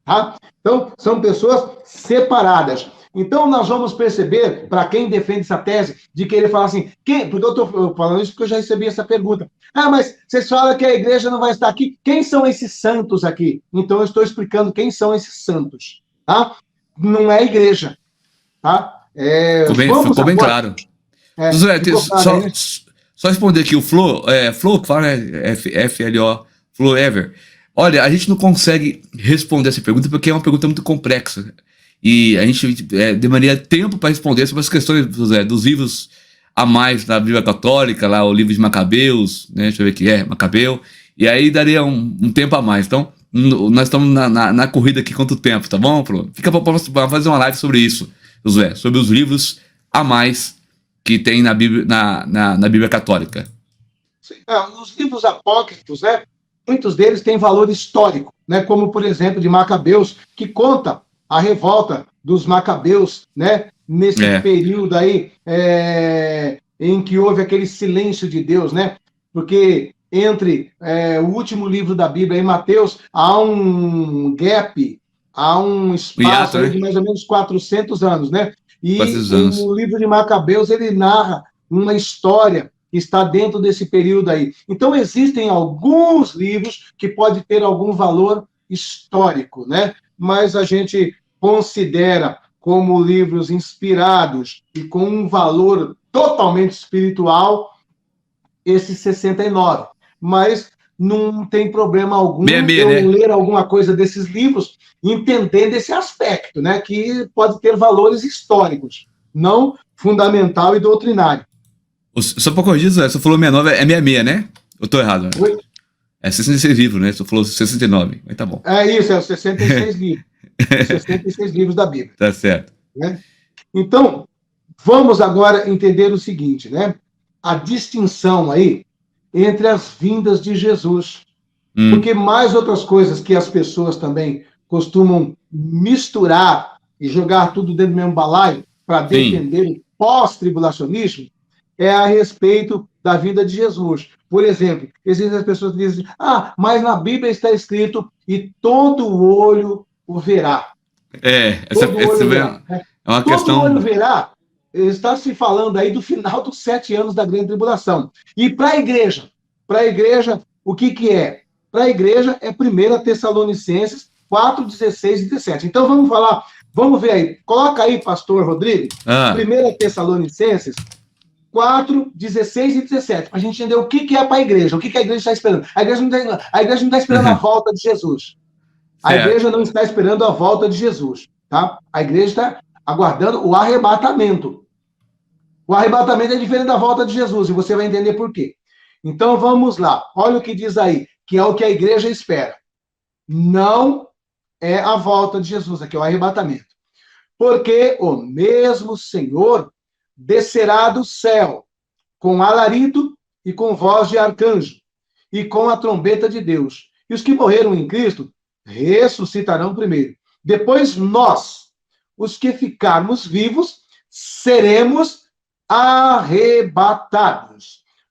S1: Tá? Então, são pessoas separadas. Então, nós vamos perceber, para quem defende essa tese, de querer falar assim, porque eu estou falando isso porque eu já recebi essa pergunta. Ah, mas vocês falam que a igreja não vai estar aqui. Quem são esses santos aqui? Então, eu estou explicando quem são esses santos. Tá? Não é a igreja. Tá?
S2: Ficou bem claro. José, só responder aqui o Flo que fala, né? FLO, Flo Ever. Olha, a gente não consegue responder essa pergunta porque é uma pergunta muito complexa. E a gente demandaria tempo para responder sobre as questões dos livros a mais da Bíblia Católica, lá o livro de Macabeus, né? Deixa eu ver o que é, Macabeu. E aí daria um tempo a mais. Então, nós estamos na corrida aqui quanto tempo, tá bom, Flo? Fica para fazer uma live sobre isso, Josué, sobre os livros a mais que tem na Bíblia Católica.
S1: Sim, os livros apócrifos, né? Muitos deles têm valor histórico, né? Como, por exemplo, de Macabeus, que conta a revolta dos Macabeus, né? Nesse período aí em que houve aquele silêncio de Deus, né? Porque entre o último livro da Bíblia, em Mateus, há um gap, há um espaço aí de mais ou menos 400 anos, né? E o livro de Macabeus, ele narra uma história que está dentro desse período aí. Então, existem alguns livros que podem ter algum valor histórico, né? Mas a gente considera como livros inspirados e com um valor totalmente espiritual esses 69. Mas não tem problema algum eu ler alguma coisa desses livros entendendo esse aspecto, né? Que pode ter valores históricos, não fundamental e doutrinário.
S2: Só para corrigir, você falou 69, é 66, né? Eu tô errado. Né?
S1: Oi?
S2: É 66 livros, né? Você falou 69, mas tá bom.
S1: É isso, é os 66 livros. Os 66 livros da Bíblia.
S2: Tá certo.
S1: Né? Então, vamos agora entender o seguinte, né? A distinção aí entre as vindas de Jesus. Porque mais outras coisas que as pessoas também costumam misturar e jogar tudo dentro do mesmo balaio para defender o pós-tribulacionismo, é a respeito da vida de Jesus. Por exemplo, existem as pessoas que dizem, mas na Bíblia está escrito, e todo olho o verá. Todo olho verá.
S2: É uma
S1: Todo olho
S2: questão.
S1: verá, está se falando aí do final dos 7 anos da grande tribulação. E para a igreja, o que é? Para a igreja é 1 Tessalonicenses 4, 16 e 17. Então vamos ver aí. Coloca aí, pastor Rodrigo, 1 Tessalonicenses 4, 16 e 17, para a gente entender o que é para a igreja, o que a igreja está esperando. A igreja não está esperando a volta de Jesus. A igreja não está esperando a volta de Jesus, tá? A igreja está aguardando o arrebatamento. O arrebatamento é diferente da volta de Jesus, e você vai entender por quê. Então vamos lá. Olha o que diz aí, que é o que a igreja espera. Não é a volta de Jesus, aqui é o arrebatamento. Porque o mesmo Senhor descerá do céu com alarido e com voz de arcanjo e com a trombeta de Deus. E os que morreram em Cristo ressuscitarão primeiro. Depois nós, os que ficarmos vivos, seremos arrebatados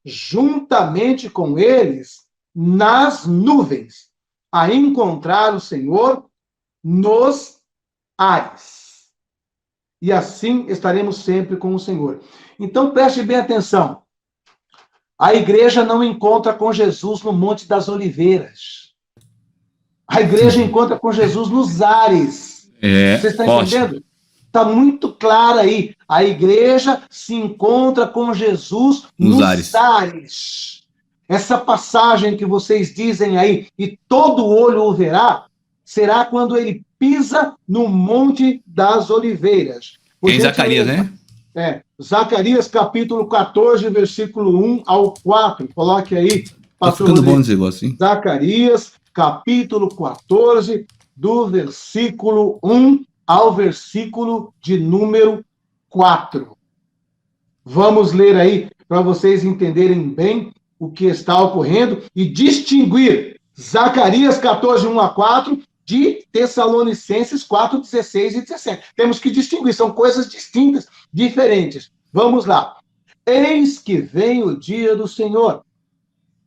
S1: juntamente com eles nas nuvens, a encontrar o Senhor nos ares. E assim estaremos sempre com o Senhor. Então preste bem atenção. A igreja não encontra com Jesus no Monte das Oliveiras. A igreja encontra com Jesus nos ares. Você está entendendo? Está muito claro aí. A igreja se encontra com Jesus nos ares. Essa passagem que vocês dizem aí, e todo olho o verá, será quando ele pisa no Monte das Oliveiras.
S2: Em Zacarias, né?
S1: Zacarias capítulo 14, versículo 1 ao 4. Coloque aí.
S2: Tá ficando bom esse negócio, hein?
S1: Zacarias capítulo 14, do versículo 1 ao versículo de número 4. Vamos ler aí para vocês entenderem bem o que está ocorrendo e distinguir Zacarias 14, 1 a 4 de Tessalonicenses 4, 16 e 17. Temos que distinguir, são coisas distintas, diferentes. Vamos lá. Eis que vem o dia do Senhor,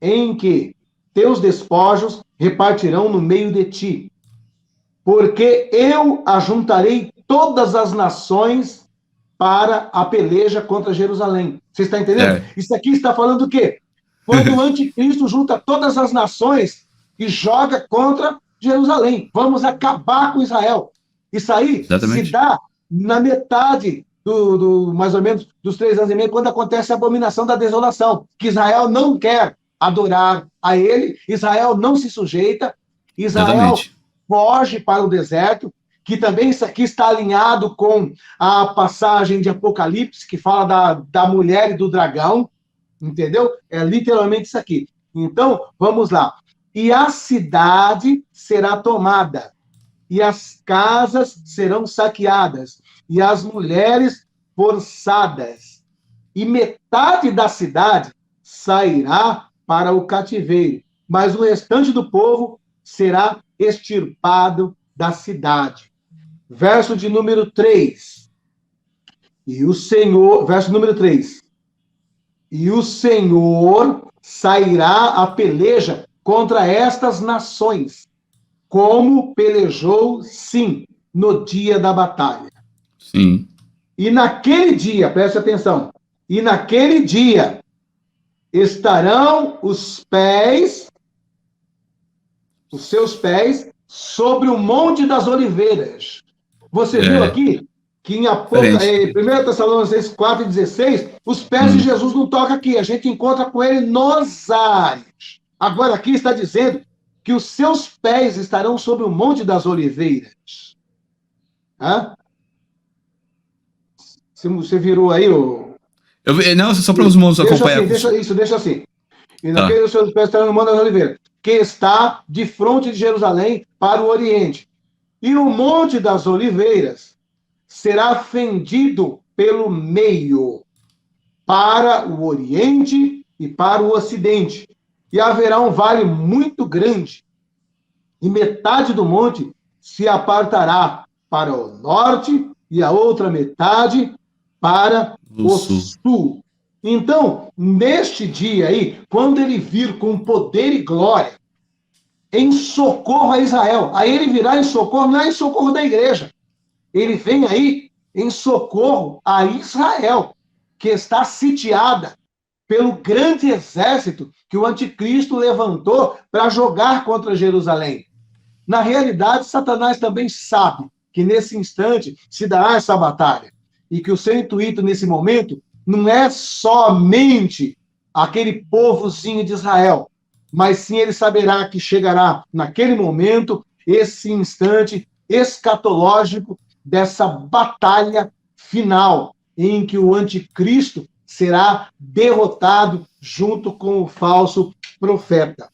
S1: em que teus despojos repartirão no meio de ti, porque eu ajuntarei todas as nações para a peleja contra Jerusalém. Você está entendendo? Isso aqui está falando do quê? Quando o anticristo junta todas as nações e joga contra Jerusalém. Vamos acabar com Israel. Isso aí se dá na metade mais ou menos, dos 3 anos e meio, quando acontece a abominação da desolação, que Israel não quer adorar a ele, Israel não se sujeita, Israel foge para o deserto, que também isso aqui está alinhado com a passagem de Apocalipse, que fala da mulher e do dragão, entendeu? É literalmente isso aqui. Então, vamos lá. E a cidade será tomada, e as casas serão saqueadas, e as mulheres forçadas, e metade da cidade sairá para o cativeiro, mas o restante do povo será extirpado da cidade. Verso de número 3. E o Senhor, verso número 3. E o Senhor sairá a peleja contra estas nações, como pelejou, sim, no dia da batalha.
S2: Sim.
S1: E naquele dia, preste atenção, e naquele dia estarão os seus pés, sobre o Monte das Oliveiras. Você viu aqui que em 1 Tessalonicenses 4,16, os pés de Jesus não tocam aqui, a gente encontra com ele nos ares. Agora aqui está dizendo que os seus pés estarão sobre o Monte das Oliveiras. Hã? Você virou aí o...
S2: Não, só para os irmãos acompanhar.
S1: Deixa assim. E naquele os seus pés estarão no Monte das Oliveiras, que está de frente de Jerusalém para o Oriente. E o Monte das Oliveiras será fendido pelo meio, para o Oriente e para o Ocidente. E haverá um vale muito grande, e metade do monte se apartará para o norte, e a outra metade para o sul. Então, neste dia aí, quando ele vir com poder e glória, em socorro a Israel, aí ele virá em socorro, não é em socorro da igreja, ele vem aí em socorro a Israel, que está sitiada pelo grande exército que o anticristo levantou para jogar contra Jerusalém. Na realidade, Satanás também sabe que nesse instante se dará essa batalha e que o seu intuito nesse momento não é somente aquele povozinho de Israel, mas sim ele saberá que chegará naquele momento esse instante escatológico dessa batalha final em que o anticristo será derrotado junto com o falso profeta.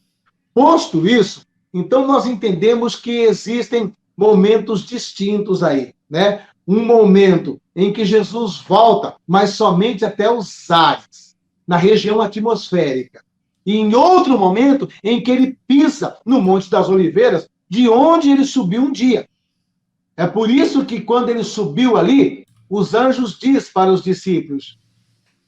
S1: Posto isso, então nós entendemos que existem momentos distintos aí, né? Um momento em que Jesus volta, mas somente até os ares, na região atmosférica. E em outro momento em que ele pisa no Monte das Oliveiras, de onde ele subiu um dia. É por isso que quando ele subiu ali, os anjos diz para os discípulos: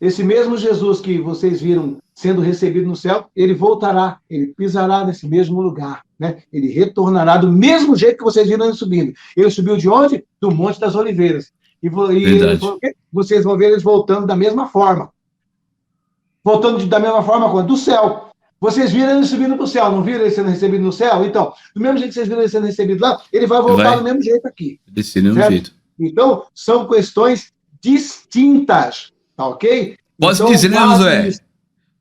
S1: esse mesmo Jesus que vocês viram sendo recebido no céu, ele voltará, ele pisará nesse mesmo lugar, né? Ele retornará do mesmo jeito que vocês viram ele subindo. Ele subiu de onde? Do Monte das Oliveiras. E ele falou, vocês vão ver eles voltando da mesma forma. Voltando da mesma forma quando? Do céu. Vocês viram ele subindo para o céu, não viram ele sendo recebido no céu? Então, do mesmo jeito que vocês viram ele sendo recebido lá, ele vai voltar do mesmo jeito aqui.
S2: Descer do mesmo jeito.
S1: Então, são questões distintas, tá ok?
S2: Pode-se
S1: então,
S2: dizer, né, Josué?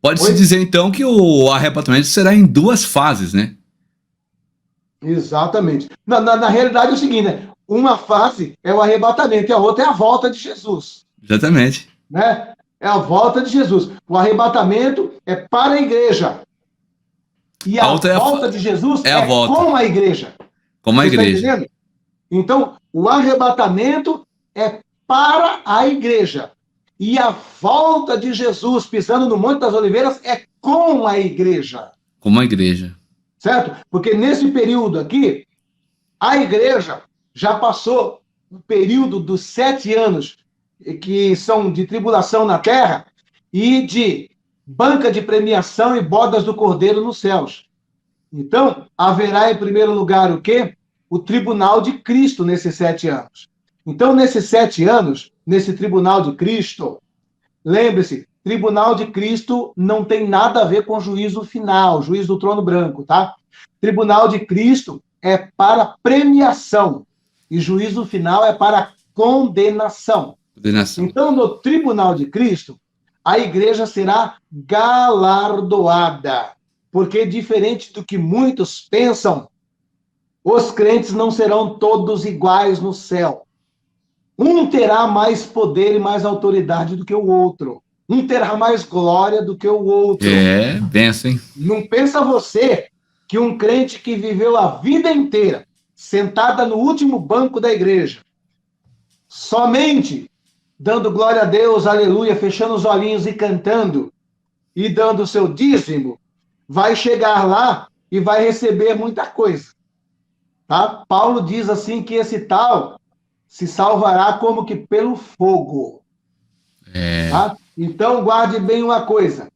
S2: Pode-se dizer, então, que o arrebatamento será em duas fases, né?
S1: Exatamente. Na realidade é o seguinte, né? Uma fase é o arrebatamento e a outra é a volta de Jesus.
S2: Exatamente.
S1: Né? É a volta de Jesus. O arrebatamento é para a igreja. E a volta de Jesus é com a igreja.
S2: Com a igreja.
S1: Tá entendendo? Então, o arrebatamento é para a igreja. E a volta de Jesus pisando no Monte das Oliveiras é com a igreja.
S2: Com a igreja.
S1: Certo? Porque nesse período aqui, a igreja já passou o período dos 7 anos que são de tribulação na terra e de banca de premiação e bodas do Cordeiro nos céus. Então, haverá em primeiro lugar o quê? O tribunal de Cristo nesses 7 anos. Então, nesses 7 anos, nesse tribunal de Cristo, lembre-se, tribunal de Cristo não tem nada a ver com juízo final, juízo do trono branco, tá? Tribunal de Cristo é para premiação e juízo final é para condenação. Então, no tribunal de Cristo, a igreja será galardoada, porque diferente do que muitos pensam, os crentes não serão todos iguais no céu. Um terá mais poder e mais autoridade do que o outro. Um terá mais glória do que o outro.
S2: Benção, hein?
S1: Não pensa você que um crente que viveu a vida inteira sentada no último banco da igreja, somente dando glória a Deus, aleluia, fechando os olhinhos e cantando, e dando o seu dízimo, vai chegar lá e vai receber muita coisa. Tá? Paulo diz assim que esse tal se salvará como que pelo fogo. Tá? Então, guarde bem uma coisa.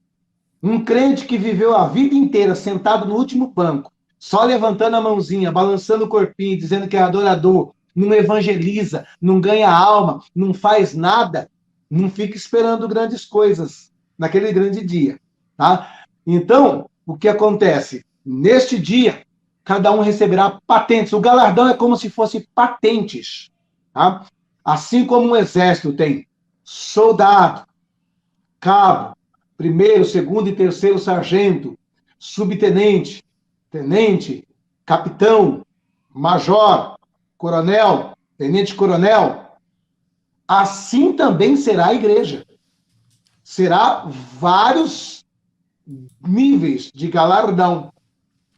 S1: Um crente que viveu a vida inteira sentado no último banco, só levantando a mãozinha, balançando o corpinho, dizendo que é adorador, não evangeliza, não ganha alma, não faz nada, não fica esperando grandes coisas naquele grande dia. Tá? Então, o que acontece? Neste dia, cada um receberá patentes. O galardão é como se fosse patentes. Tá? Assim como um exército tem soldado, cabo, primeiro, segundo e terceiro sargento, subtenente, tenente, capitão, major, coronel, tenente-coronel, assim também será a igreja. Será vários níveis de galardão,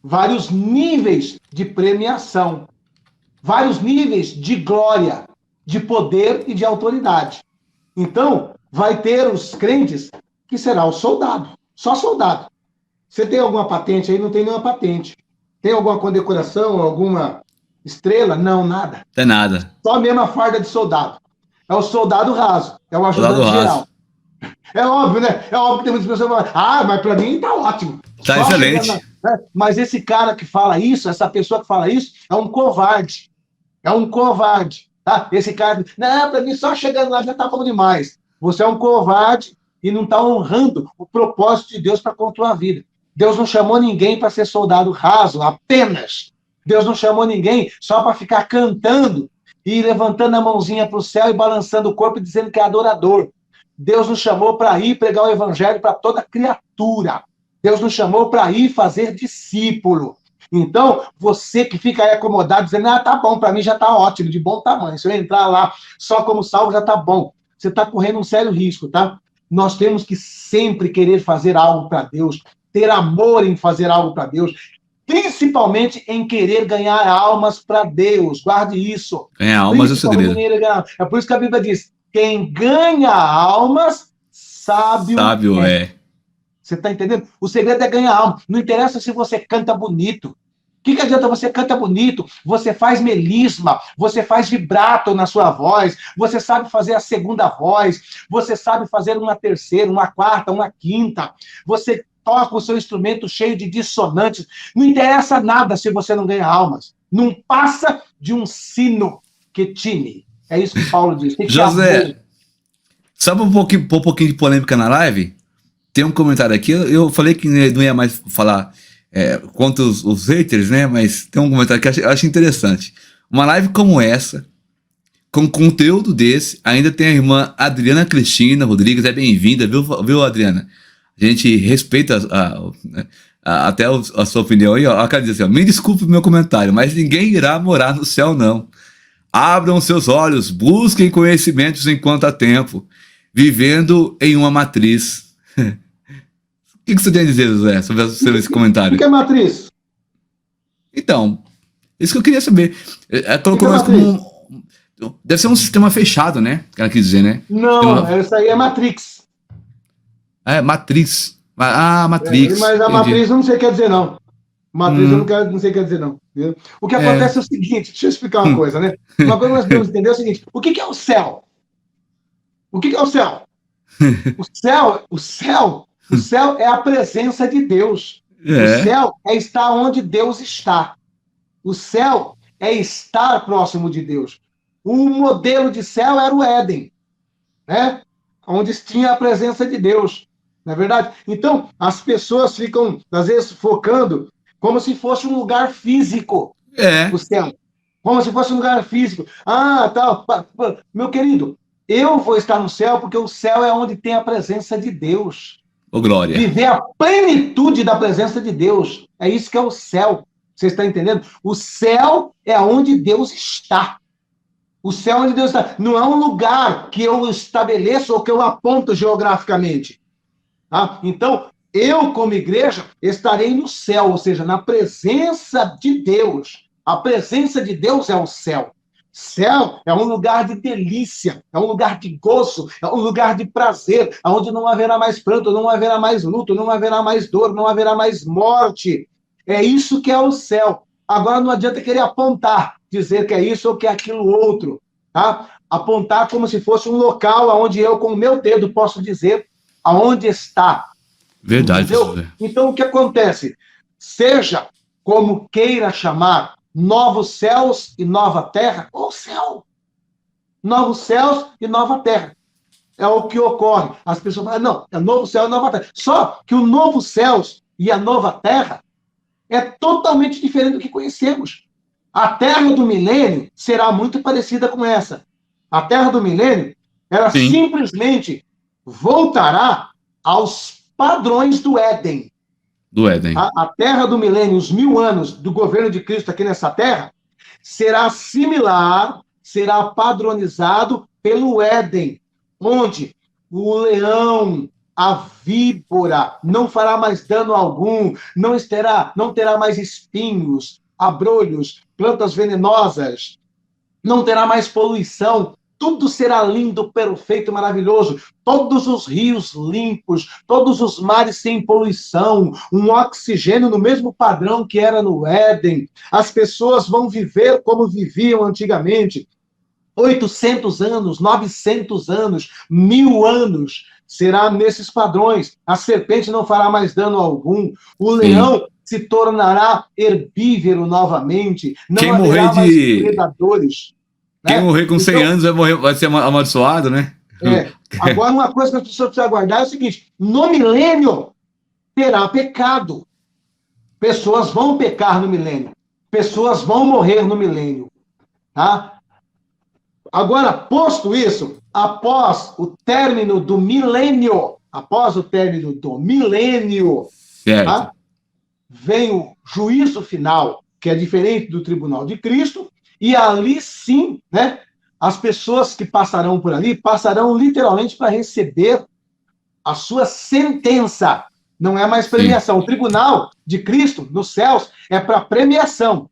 S1: vários níveis de premiação, vários níveis de glória, de poder e de autoridade. Então, vai ter os crentes que será o soldado, só soldado. Você tem alguma patente aí? Não tem nenhuma patente. Tem alguma condecoração, alguma estrela? Não, nada.
S2: Tem nada.
S1: Só a mesma farda de soldado. É o soldado raso, é o ajudante geral. É óbvio, né? É óbvio que tem muitas pessoas que falam, mas para mim tá ótimo.
S2: Tá
S1: Só
S2: excelente.
S1: né? Mas esse cara que fala isso, essa pessoa que fala isso, é um covarde. É um covarde. Tá? Esse cara, não, para mim só chegando lá já tá bom demais. Você é um covarde e não está honrando o propósito de Deus para com a tua vida. Deus não chamou ninguém para ser soldado raso, apenas. Deus não chamou ninguém só para ficar cantando e levantando a mãozinha para o céu e balançando o corpo e dizendo que é adorador. Deus nos chamou para ir pregar o evangelho para toda criatura. Deus nos chamou para ir fazer discípulo. Então, você que fica aí acomodado, dizendo, tá bom, para mim já tá ótimo, de bom tamanho. Se eu entrar lá só como salvo, já tá bom. Você está correndo um sério risco, tá? Nós temos que sempre querer fazer algo para Deus, ter amor em fazer algo para Deus, principalmente em querer ganhar almas para Deus. Guarde isso.
S2: Ganhar almas é o segredo.
S1: É por isso que a Bíblia diz, quem ganha almas, sábio
S2: é.
S1: Você está entendendo? O segredo é ganhar alma. Não interessa se você canta bonito. O que adianta você canta bonito? Você faz melisma, você faz vibrato na sua voz, você sabe fazer a segunda voz, você sabe fazer uma terceira, uma quarta, uma quinta, você toca o seu instrumento cheio de dissonantes. Não interessa nada se você não ganha almas. Não passa de um sino que time. É isso que Paulo diz.
S2: José, sabe um pouquinho de polêmica na live? Tem um comentário aqui, eu falei que não ia mais falar contra os haters, né? Mas tem um comentário que eu acho interessante. Uma live como essa, com conteúdo desse, ainda tem a irmã Adriana Cristina Rodrigues, é bem-vinda, viu, Adriana? A gente respeita até a sua opinião aí, ó. Ela quer dizer assim, ó, me desculpe o meu comentário, mas ninguém irá morar no céu, não. Abram seus olhos, busquem conhecimentos enquanto há tempo, vivendo em uma matriz. O que você tem a dizer, José, sobre esse comentário?
S1: O que é matriz?
S2: Então, isso que eu queria saber. Colocou nós como deve ser um sistema fechado, né? Que ela quis dizer, né?
S1: Não, essa aí é Matrix.
S2: Matriz. Matrix.
S1: Mas a entendi. Matriz eu não sei o que quer dizer, não. Matriz eu não sei o que quer dizer, não. Entendeu? O que acontece é o seguinte, deixa eu explicar uma coisa, né? Uma coisa que nós devemos entender é o seguinte, o que é o céu? O que é o céu? O céu é a presença de Deus. O céu é estar onde Deus está. O céu é estar próximo de Deus. O modelo de céu era o Éden, né? Onde tinha a presença de Deus. Não é verdade? Então, as pessoas ficam, às vezes, focando como se fosse um lugar físico. O céu. Como se fosse um lugar físico. Tal. Meu querido, eu vou estar no céu porque o céu é onde tem a presença de Deus.
S2: Glória.
S1: Viver a plenitude da presença de Deus. É isso que é o céu. Você está entendendo? O céu é onde Deus está. O céu é onde Deus está. Não é um lugar que eu estabeleço ou que eu aponto geograficamente. Tá? Então, eu, como igreja, estarei no céu, ou seja, na presença de Deus. A presença de Deus é o céu. Céu é um lugar de delícia, é um lugar de gozo, é um lugar de prazer, onde não haverá mais pranto, não haverá mais luto, não haverá mais dor, não haverá mais morte. É isso que é o céu. Agora não adianta querer apontar, dizer que é isso ou que é aquilo outro. Tá? Apontar como se fosse um local onde eu, com o meu dedo, posso dizer aonde está.
S2: Verdade.
S1: Então, o que acontece? Seja como queira chamar, novos céus e nova terra, ou céu. Novos céus e nova terra. É o que ocorre. As pessoas falam, não, é novo céu e nova terra. Só que o novo céus e a nova terra é totalmente diferente do que conhecemos. A terra do milênio será muito parecida com essa. A terra do milênio, ela simplesmente voltará aos padrões do Éden. A terra do milênio, os 1000 anos do governo de Cristo aqui nessa terra, será similar, será padronizado pelo Éden, onde o leão, a víbora, não fará mais dano algum, não terá mais espinhos, abrolhos, plantas venenosas, não terá mais poluição, tudo será lindo, perfeito, maravilhoso. Todos os rios limpos, todos os mares sem poluição, um oxigênio no mesmo padrão que era no Éden. As pessoas vão viver como viviam antigamente. 800 anos, 900 anos, 1000 anos, será nesses padrões. A serpente não fará mais dano algum. O leão se tornará herbívoro novamente. Não haverá mais predadores.
S2: Quem morrer com 100 anos vai ser amaldiçoado, né?
S1: Agora, uma coisa que as pessoas precisam guardar é o seguinte: no milênio terá pecado. Pessoas vão pecar no milênio. Pessoas vão morrer no milênio. Tá? Agora, posto isso, após o término do milênio, tá? Vem o juízo final, que é diferente do tribunal de Cristo, e ali sim, né, as pessoas que passarão por ali, passarão literalmente para receber a sua sentença. Não é mais premiação. Sim. O tribunal de Cristo, nos céus, é para premiação.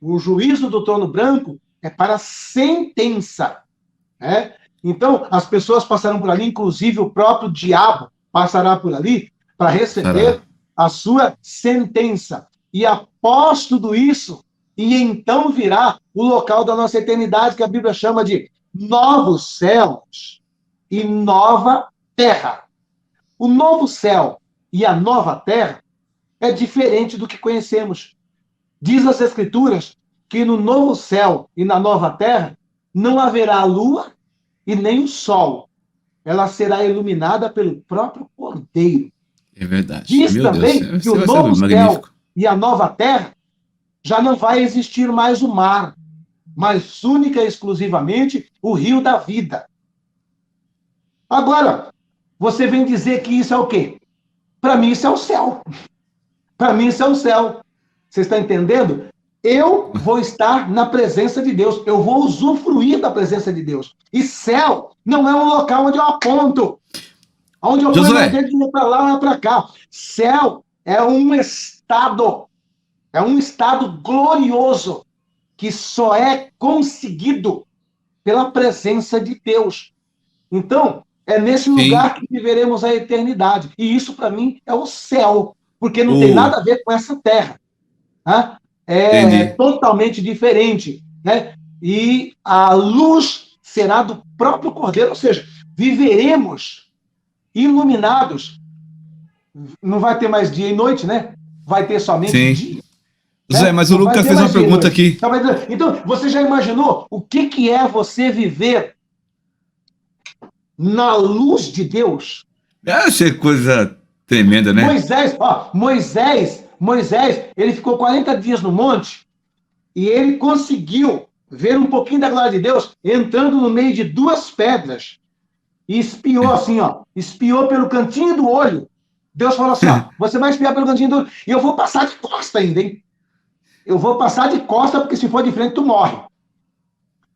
S1: O juízo do trono branco é para sentença. Né? Então, as pessoas passarão por ali, inclusive o próprio diabo passará por ali para receber a sua sentença. E após tudo isso, e então virá o local da nossa eternidade, que a Bíblia chama de novos céus e nova terra. O novo céu e a nova terra é diferente do que conhecemos. Diz as Escrituras que no novo céu e na nova terra não haverá lua e nem o sol. Ela será iluminada pelo próprio Cordeiro.
S2: É verdade.
S1: Diz também que o novo céu e a nova terra já não vai existir mais o mar, mas única e exclusivamente o rio da vida. Agora, você vem dizer que isso é o quê? Para mim isso é o céu. Para mim isso é o céu. Você está entendendo? Eu vou estar na presença de Deus. Eu vou usufruir da presença de Deus. E céu não é um local onde eu aponto. Onde eu ponho meu dedo de ir para lá ou para cá. Céu é um estado. É um estado glorioso que só é conseguido pela presença de Deus. Então, é nesse lugar que viveremos a eternidade. E isso, para mim, é o céu. Porque não tem nada a ver com essa terra. Né? É totalmente diferente. Né? E a luz será do próprio Cordeiro. Ou seja, viveremos iluminados. Não vai ter mais dia e noite, né? Vai ter somente dia.
S2: Zé, mas o Lucas fez uma pergunta aqui.
S1: Então, você já imaginou o que é você viver na luz de Deus?
S2: Achei coisa tremenda, né?
S1: Moisés, ele ficou 40 dias no monte e ele conseguiu ver um pouquinho da glória de Deus entrando no meio de duas pedras e espiou assim, espiou pelo cantinho do olho. Deus falou assim, você vai espiar pelo cantinho do olho e eu vou passar de costa ainda, hein? Eu vou passar de costa porque se for de frente tu morre.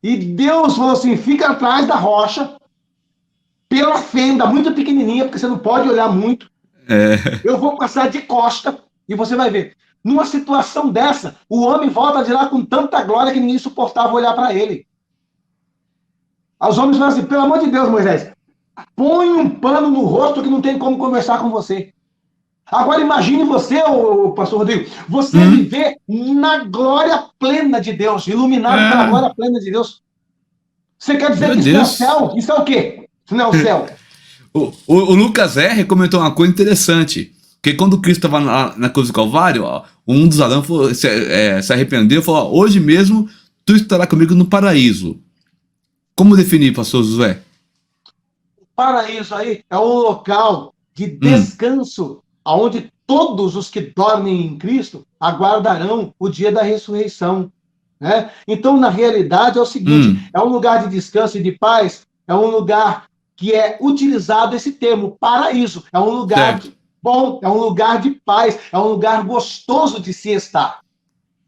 S1: E Deus falou assim, fica atrás da rocha, pela fenda, muito pequenininha, porque você não pode olhar muito. Eu vou passar de costa e você vai ver. Numa situação dessa, o homem volta de lá com tanta glória que ninguém suportava olhar para ele. Os homens falam assim, pelo amor de Deus, Moisés, põe um pano no rosto que não tem como conversar com você. Agora imagine você, pastor Rodrigo, você viver na glória plena de Deus, iluminado pela glória plena de Deus. Você quer dizer que isso não é o céu? Isso é o quê? Isso não é o céu.
S2: O Lucas R. comentou uma coisa interessante, que quando Cristo estava na cruz do Calvário, um dos Adão se arrependeu e falou, hoje mesmo tu estarás comigo no paraíso. Como definir, pastor Josué?
S1: O paraíso aí é um local de descanso, onde todos os que dormem em Cristo aguardarão o dia da ressurreição. Né? Então, na realidade, é o seguinte, é um lugar de descanso e de paz, é um lugar que é utilizado esse termo, paraíso, é um lugar bom, é um lugar de paz, é um lugar gostoso de se estar.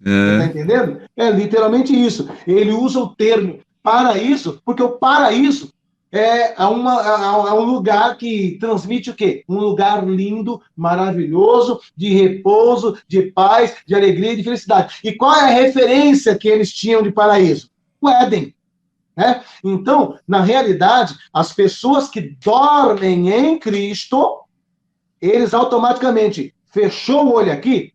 S1: Você está entendendo? É literalmente isso. Ele usa o termo paraíso, porque o paraíso é um lugar que transmite o quê? Um lugar lindo, maravilhoso, de repouso, de paz, de alegria e de felicidade. E qual é a referência que eles tinham de paraíso? O Éden. Né? Então, na realidade, as pessoas que dormem em Cristo, eles automaticamente, fechou o olho aqui,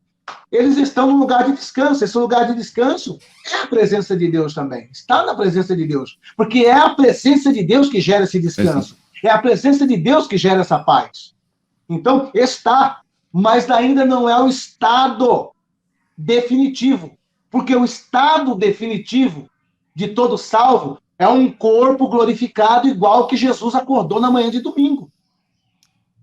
S1: eles estão num lugar de descanso. Esse lugar de descanso é a presença de Deus também. Está na presença de Deus. Porque é a presença de Deus que gera esse descanso. É a presença de Deus que gera essa paz. Então, está, mas ainda não é o estado definitivo. Porque o estado definitivo de todo salvo é um corpo glorificado igual que Jesus acordou na manhã de domingo.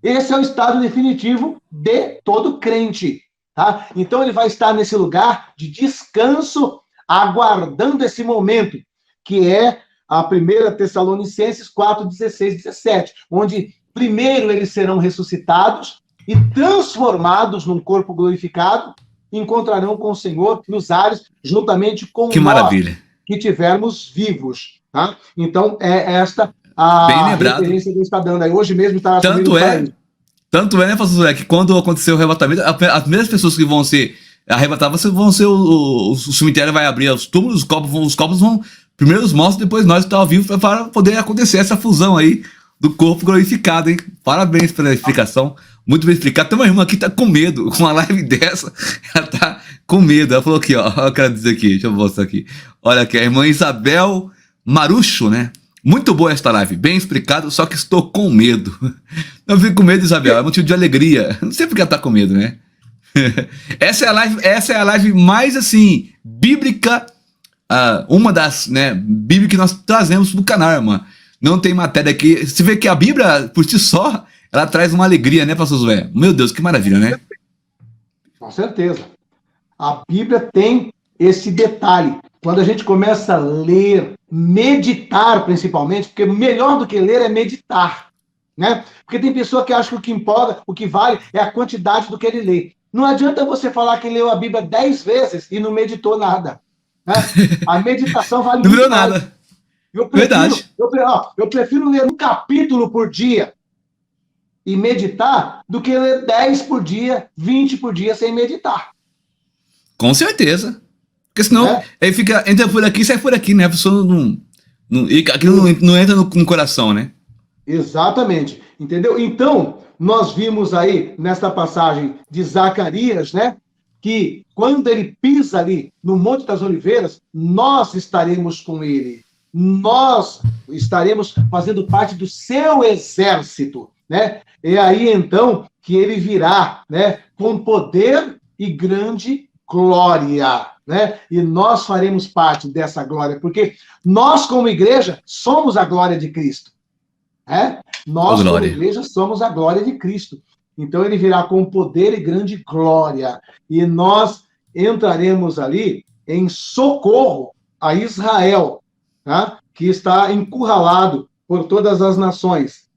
S1: Esse é o estado definitivo de todo crente. Tá? Então ele vai estar nesse lugar de descanso, aguardando esse momento, que é a 1 Tessalonicenses 4, 16, 17, onde primeiro eles serão ressuscitados e transformados num corpo glorificado, e encontrarão com o Senhor nos ares, juntamente com
S2: Que
S1: nós,
S2: maravilha.
S1: que tivermos vivos. Tá? Então é esta
S2: Bem
S1: a
S2: lembrado.
S1: referência que ele está dando aí. Hoje mesmo está
S2: Tanto né, pastor Zé, que quando acontecer o arrebatamento, as primeiras pessoas que vão ser arrebatadas vão ser o cemitério vai abrir os túmulos, os corpos vão primeiro os mortos, depois nós que estamos vivos, para poder acontecer essa fusão aí do corpo glorificado, hein? Parabéns pela explicação, muito bem explicado. Tem uma irmã aqui que tá com medo, com uma live dessa, ela tá com medo. Ela falou aqui, ó, eu quero dizer aqui, deixa eu mostrar aqui. Olha aqui, a irmã Isabel Marucho, né? Muito boa esta live, bem explicado, só que estou com medo. Eu fico com medo, Isabel, é motivo de alegria. Não sei porque ela tá com medo, né? Essa é a live mais, assim, bíblica, uma das, né, bíblia que nós trazemos pro canal, irmã. Não tem matéria aqui. Você vê que a Bíblia, por si só, ela traz uma alegria, né, pastor Zé? Meu Deus, que maravilha, né?
S1: Com certeza. A Bíblia tem esse detalhe. Quando a gente começa a ler, meditar principalmente, porque melhor do que ler é meditar, né? Porque tem pessoa que acha que o que importa, o que vale é a quantidade do que ele lê. Não adianta você falar que leu a Bíblia 10 vezes e não meditou nada, né? A meditação vale
S2: não
S1: muito
S2: virou
S1: mais.
S2: nada.
S1: Verdade. Eu prefiro ler um capítulo por dia e meditar do que ler 10 por dia, 20 por dia sem meditar.
S2: Com certeza. Porque senão aí entra por aqui e sai por aqui, né? A pessoa aquilo não entra no coração, né?
S1: Exatamente. Entendeu? Então, nós vimos aí, nesta passagem de Zacarias, né? Que quando ele pisa ali no Monte das Oliveiras, nós estaremos com ele. Nós estaremos fazendo parte do seu exército, né? É aí, então, que ele virá, né? Com poder e grande glória, né? E nós faremos parte dessa glória, porque nós, como igreja, somos a glória de Cristo. Né? Nós, como igreja, somos a glória de Cristo. Então, ele virá com poder e grande glória. E nós entraremos ali em socorro a Israel, tá? Que está encurralado por todas as nações.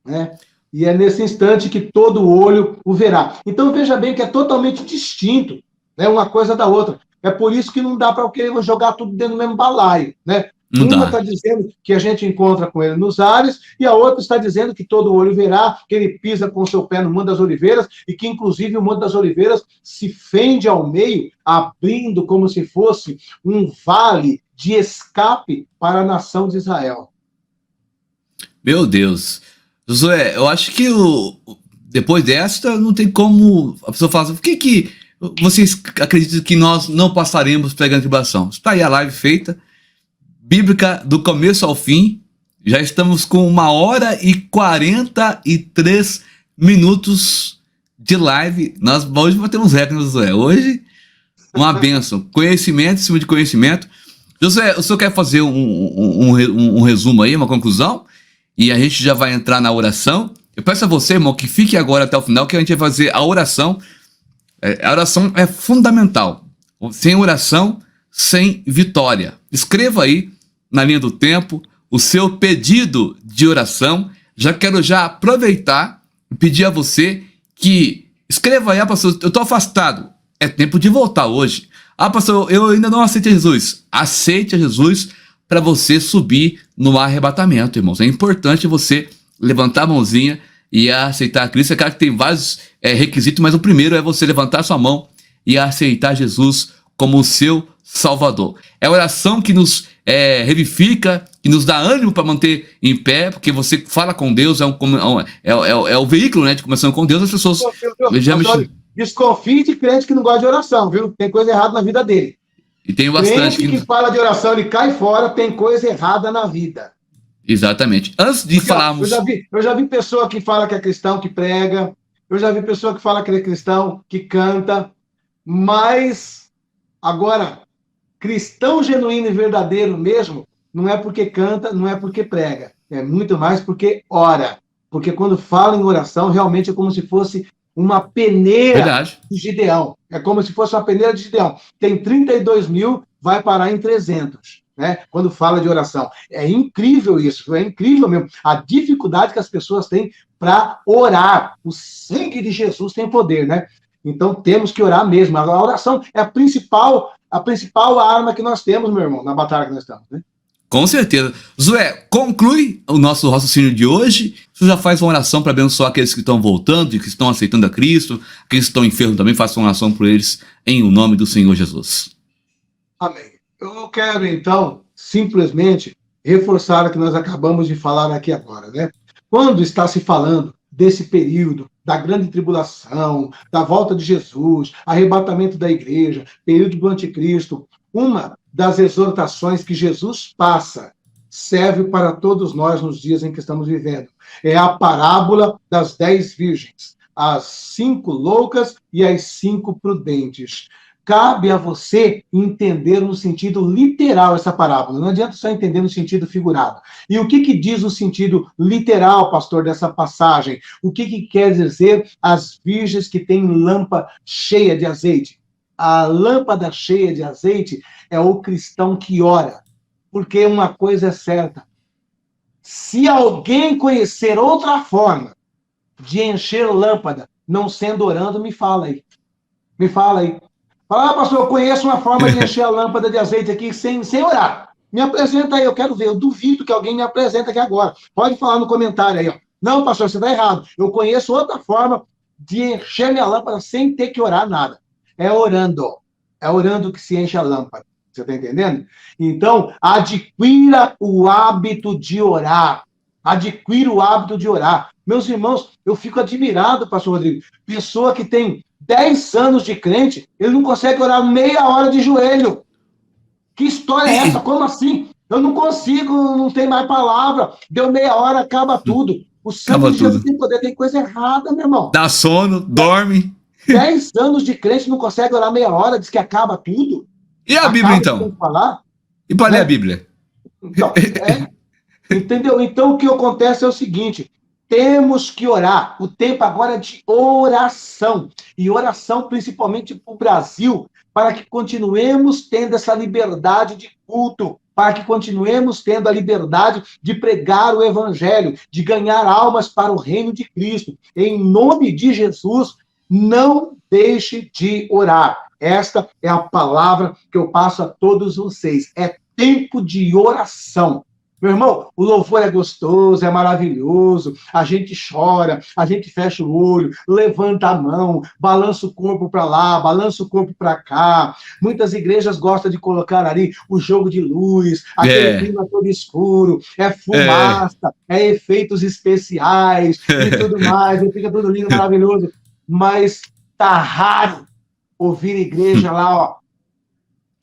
S1: Né? E é nesse instante que todo olho o verá. Então, veja bem que é totalmente distinto, né, uma coisa da outra. É por isso que não dá para querer jogar tudo dentro do mesmo balaio, né? Uma está dizendo que a gente encontra com ele nos ares, e a outra está dizendo que todo olho verá, que ele pisa com seu pé no Monte das Oliveiras, e que, inclusive, o Monte das Oliveiras se fende ao meio, abrindo como se fosse um vale de escape para a nação de Israel.
S2: Meu Deus. Josué, eu acho que depois desta, não tem como a pessoa falar, por que vocês acreditam que nós não passaremos pregando tribulação? Está aí a live feita, bíblica do começo ao fim. Já estamos com 1h43 de live. Nós hoje batemos recordes, Josué. Hoje, uma bênção. Conhecimento em cima de conhecimento. Josué, o senhor quer fazer um resumo aí, uma conclusão? E a gente já vai entrar na oração. Eu peço a você, irmão, que fique agora até o final, que a gente vai fazer a oração. A oração é fundamental. Sem oração, sem vitória. Escreva aí, na linha do tempo, o seu pedido de oração. Já quero aproveitar e pedir a você que escreva aí, pastor, eu estou afastado. É tempo de voltar hoje. Pastor, eu ainda não aceitei Jesus. Aceite a Jesus para você subir no arrebatamento, irmãos. É importante você levantar a mãozinha e aceitar a Cristo. É claro que tem vários requisitos, mas o primeiro é você levantar a sua mão e aceitar Jesus como o seu Salvador. É a oração que nos revifica, que nos dá ânimo para manter em pé, porque você fala com Deus, é o veículo, né, de conversão com Deus. As pessoas...
S1: Desconfie de crente que não gosta de oração, viu? Tem coisa errada na vida dele.
S2: E tem bastante.
S1: Crente que fala de oração, ele cai fora, tem coisa errada na vida.
S2: Exatamente. Antes de
S1: Porque, ó,
S2: falarmos.
S1: eu já vi pessoa que fala que é cristão, que prega, eu já vi pessoa que fala que é cristão, que canta, mas agora, cristão genuíno e verdadeiro mesmo, não é porque canta, não é porque prega, é muito mais porque ora. Porque quando fala em oração, realmente é como se fosse uma peneira
S2: Verdade.
S1: de Gideão. É como se fosse uma peneira de Gideão. Tem 32 mil, vai parar em 300. Né? Quando fala de oração. É incrível isso, é incrível mesmo. A dificuldade que as pessoas têm para orar. O sangue de Jesus tem poder, né? Então temos que orar mesmo. A oração é a principal arma que nós temos, meu irmão, na batalha que nós estamos, né?
S2: Com certeza. Zoé, conclui o nosso raciocínio de hoje. Você já faz uma oração para abençoar aqueles que estão voltando e que estão aceitando a Cristo, aqueles que estão enfermos também, faça uma oração por eles em o nome do Senhor Jesus.
S1: Amém. Eu quero, então, simplesmente reforçar o que nós acabamos de falar aqui agora, né? Quando está se falando desse período da grande tribulação, da volta de Jesus, arrebatamento da igreja, período do anticristo, uma das exortações que Jesus passa serve para todos nós nos dias em que estamos vivendo. É a parábola das 10 virgens, as 5 loucas e as 5 prudentes. Cabe a você entender no sentido literal essa parábola. Não adianta só entender no sentido figurado. E o que diz o sentido literal, pastor, dessa passagem? O que quer dizer as virgens que têm lâmpada cheia de azeite? A lâmpada cheia de azeite é o cristão que ora. Porque uma coisa é certa. Se alguém conhecer outra forma de encher lâmpada, não sendo orando, me fala aí. Me fala aí. Fala, pastor, eu conheço uma forma de encher a lâmpada de azeite aqui sem orar. Me apresenta aí, eu quero ver. Eu duvido que alguém me apresente aqui agora. Pode falar no comentário aí, ó. Não, pastor, você está errado. Eu conheço outra forma de encher minha lâmpada sem ter que orar nada. É orando. É orando que se enche a lâmpada. Você está entendendo? Então, adquira o hábito de orar. Adquira o hábito de orar. Meus irmãos, eu fico admirado, pastor Rodrigo. Pessoa que tem 10 anos de crente, ele não consegue orar meia hora de joelho. Que história é essa? Como assim? Eu não consigo, não tem mais palavra. Deu meia hora, acaba tudo. O sangue
S2: Acaba
S1: de Jesus
S2: tudo.
S1: tem poder, tem coisa errada, meu irmão.
S2: Dá sono, dorme.
S1: 10 anos de crente não consegue orar meia hora, diz que acaba tudo.
S2: E a Bíblia,
S1: Acaba o que tem
S2: então?
S1: que falar.
S2: E para ler a
S1: Né?
S2: Bíblia?
S1: Então, entendeu? Então, o que acontece é o seguinte: temos que orar. O tempo agora é de oração. E oração principalmente para o Brasil, para que continuemos tendo essa liberdade de culto, para que continuemos tendo a liberdade de pregar o evangelho, de ganhar almas para o reino de Cristo. Em nome de Jesus, não deixe de orar. Esta é a palavra que eu passo a todos vocês. É tempo de oração. Meu irmão, o louvor é gostoso, é maravilhoso, a gente chora, a gente fecha o olho, levanta a mão, balança o corpo para lá, balança o corpo para cá. Muitas igrejas gostam de colocar ali o jogo de luz, aquele clima todo escuro, é fumaça, é efeitos especiais e tudo mais, e fica tudo lindo, maravilhoso. Mas tá raro ouvir igreja lá, ó,